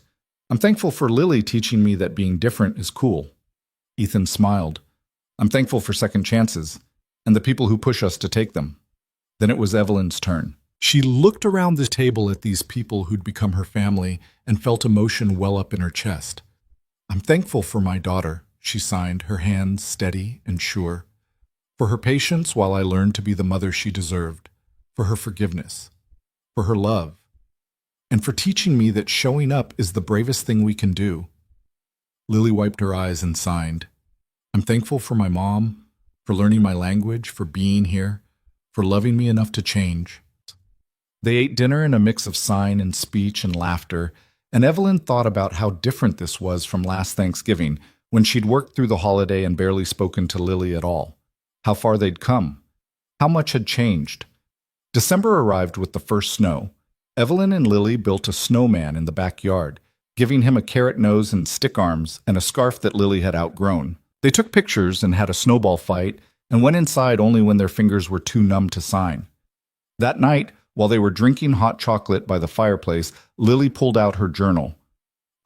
"I'm thankful for Lily teaching me that being different is cool." Ethan smiled. I'm thankful for second chances, and the people who push us to take them. Then it was Evelyn's turn. She looked around the table at these people who'd become her family and felt emotion well up in her chest. I'm thankful for my daughter, she signed, her hands steady and sure. For her patience while I learned to be the mother she deserved. For her forgiveness. For her love. And for teaching me that showing up is the bravest thing we can do. Lily wiped her eyes and signed. I'm thankful for my mom, for learning my language, for being here, for loving me enough to change. They ate dinner in a mix of sign and speech and laughter, and Evelyn thought about how different this was from last Thanksgiving, when she'd worked through the holiday and barely spoken to Lily at all. How far they'd come. How much had changed. December arrived with the first snow. Evelyn and Lily built a snowman in the backyard, giving him a carrot nose and stick arms and a scarf that Lily had outgrown. They took pictures and had a snowball fight and went inside only when their fingers were too numb to sign. That night, while they were drinking hot chocolate by the fireplace, Lily pulled out her journal.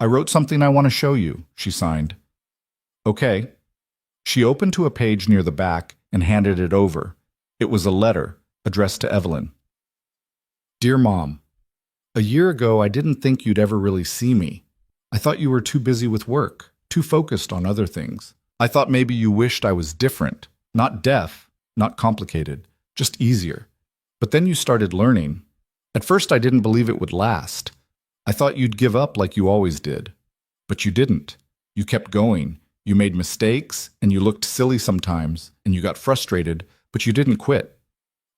I wrote something I want to show you, she signed. Okay. She opened to a page near the back and handed it over. It was a letter addressed to Evelyn. Dear Mom, a year ago I didn't think you'd ever really see me. I thought you were too busy with work, too focused on other things. I thought maybe you wished I was different, not deaf, not complicated, just easier. But then you started learning. At first I didn't believe it would last. I thought you'd give up like you always did. But you didn't. You kept going. You made mistakes, and you looked silly sometimes, and you got frustrated, but you didn't quit.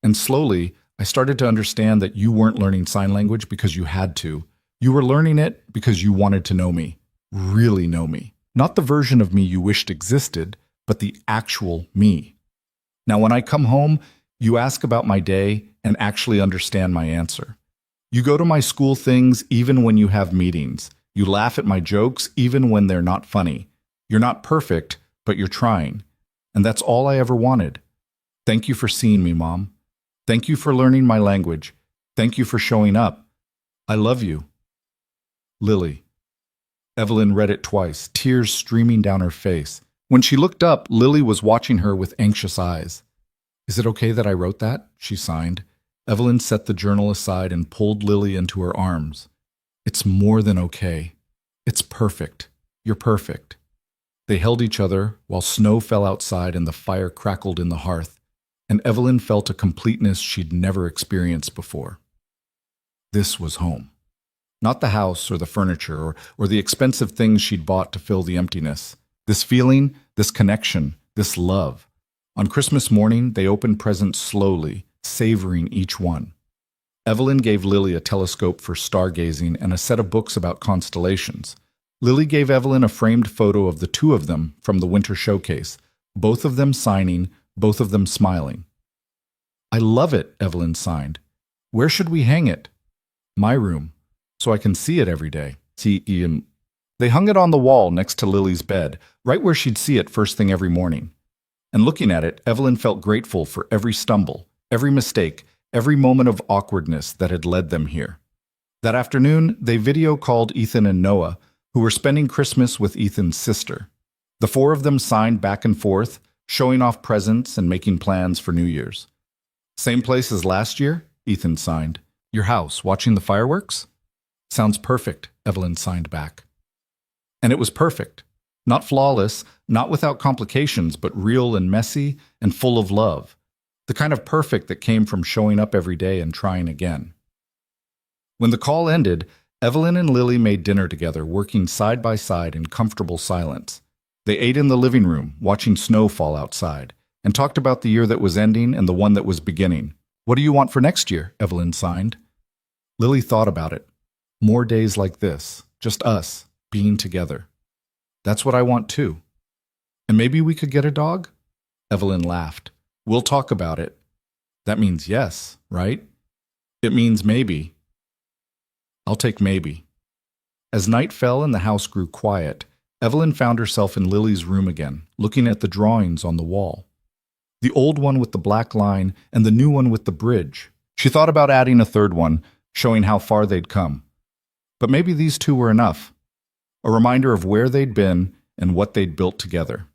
And slowly, I started to understand that you weren't learning sign language because you had to. You were learning it because you wanted to know me, really know me. Not the version of me you wished existed, but the actual me. Now, when I come home, you ask about my day and actually understand my answer. You go to my school things even when you have meetings. You laugh at my jokes even when they're not funny. You're not perfect, but you're trying. And that's all I ever wanted. Thank you for seeing me, Mom. Thank you for learning my language. Thank you for showing up. I love you. Lily. Evelyn read it twice, tears streaming down her face. When she looked up, Lily was watching her with anxious eyes. Is it okay that I wrote that? She signed. Evelyn set the journal aside and pulled Lily into her arms. It's more than okay. It's perfect. You're perfect. They held each other while snow fell outside and the fire crackled in the hearth, and Evelyn felt a completeness she'd never experienced before. This was home. Not the house or the furniture or the expensive things she'd bought to fill the emptiness. This feeling, this connection, this love. On Christmas morning, they opened presents slowly, savoring each one. Evelyn gave Lily a telescope for stargazing and a set of books about constellations. Lily gave Evelyn a framed photo of the two of them from the winter showcase, both of them signing, both of them smiling. I love it, Evelyn signed. Where should we hang it? My room, so I can see it every day. They hung it on the wall next to Lily's bed, right where she'd see it first thing every morning. And looking at it, Evelyn felt grateful for every stumble, every mistake, every moment of awkwardness that had led them here. That afternoon, they video called Ethan and Noah, who were spending Christmas with Ethan's sister. The four of them signed back and forth, showing off presents and making plans for New Year's. Same place as last year? Ethan signed. Your house, watching the fireworks? Sounds perfect, Evelyn signed back. And it was perfect. Not flawless, not without complications, but real and messy and full of love. The kind of perfect that came from showing up every day and trying again. When the call ended, Evelyn and Lily made dinner together, working side by side in comfortable silence. They ate in the living room, watching snow fall outside, and talked about the year that was ending and the one that was beginning. What do you want for next year? Evelyn signed. Lily thought about it. More days like this, just us, being together. That's what I want too. And maybe we could get a dog? Evelyn laughed. We'll talk about it. That means yes, right? It means maybe. I'll take maybe. As night fell and the house grew quiet, Evelyn found herself in Lily's room again, looking at the drawings on the wall. The old one with the black line and the new one with the bridge. She thought about adding a third one, showing how far they'd come. But maybe these two were enough. A reminder of where they'd been and what they'd built together.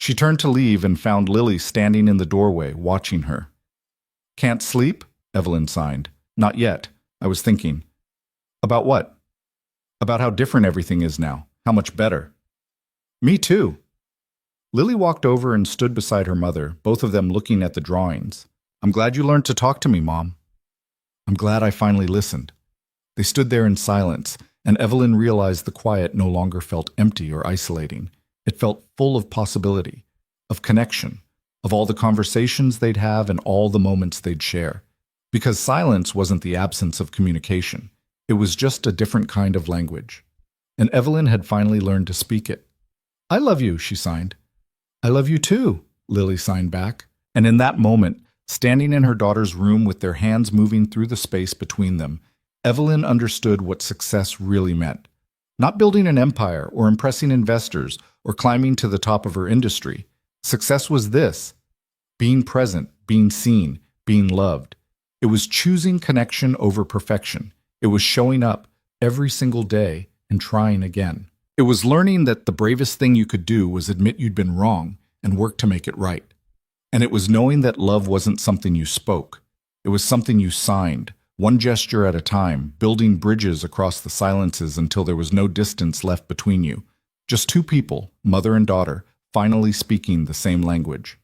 She turned to leave and found Lily standing in the doorway, watching her. Can't sleep? Evelyn signed. Not yet. I was thinking. About what? About how different everything is now. How much better. Me too. Lily walked over and stood beside her mother, both of them looking at the drawings. I'm glad you learned to talk to me, Mom. I'm glad I finally listened. They stood there in silence, and Evelyn realized the quiet no longer felt empty or isolating. It felt full of possibility, of connection, of all the conversations they'd have and all the moments they'd share. Because silence wasn't the absence of communication. It was just a different kind of language. And Evelyn had finally learned to speak it. I love you, she signed. I love you too, Lily signed back. And in that moment, standing in her daughter's room with their hands moving through the space between them, Evelyn understood what success really meant. Not building an empire or impressing investors or climbing to the top of her industry. Success was this: being present, being seen, being loved. It was choosing connection over perfection. It was showing up every single day and trying again. It was learning that the bravest thing you could do was admit you'd been wrong and work to make it right. And it was knowing that love wasn't something you spoke. It was something you signed, one gesture at a time, building bridges across the silences until there was no distance left between you. Just two people, mother and daughter, finally speaking the same language.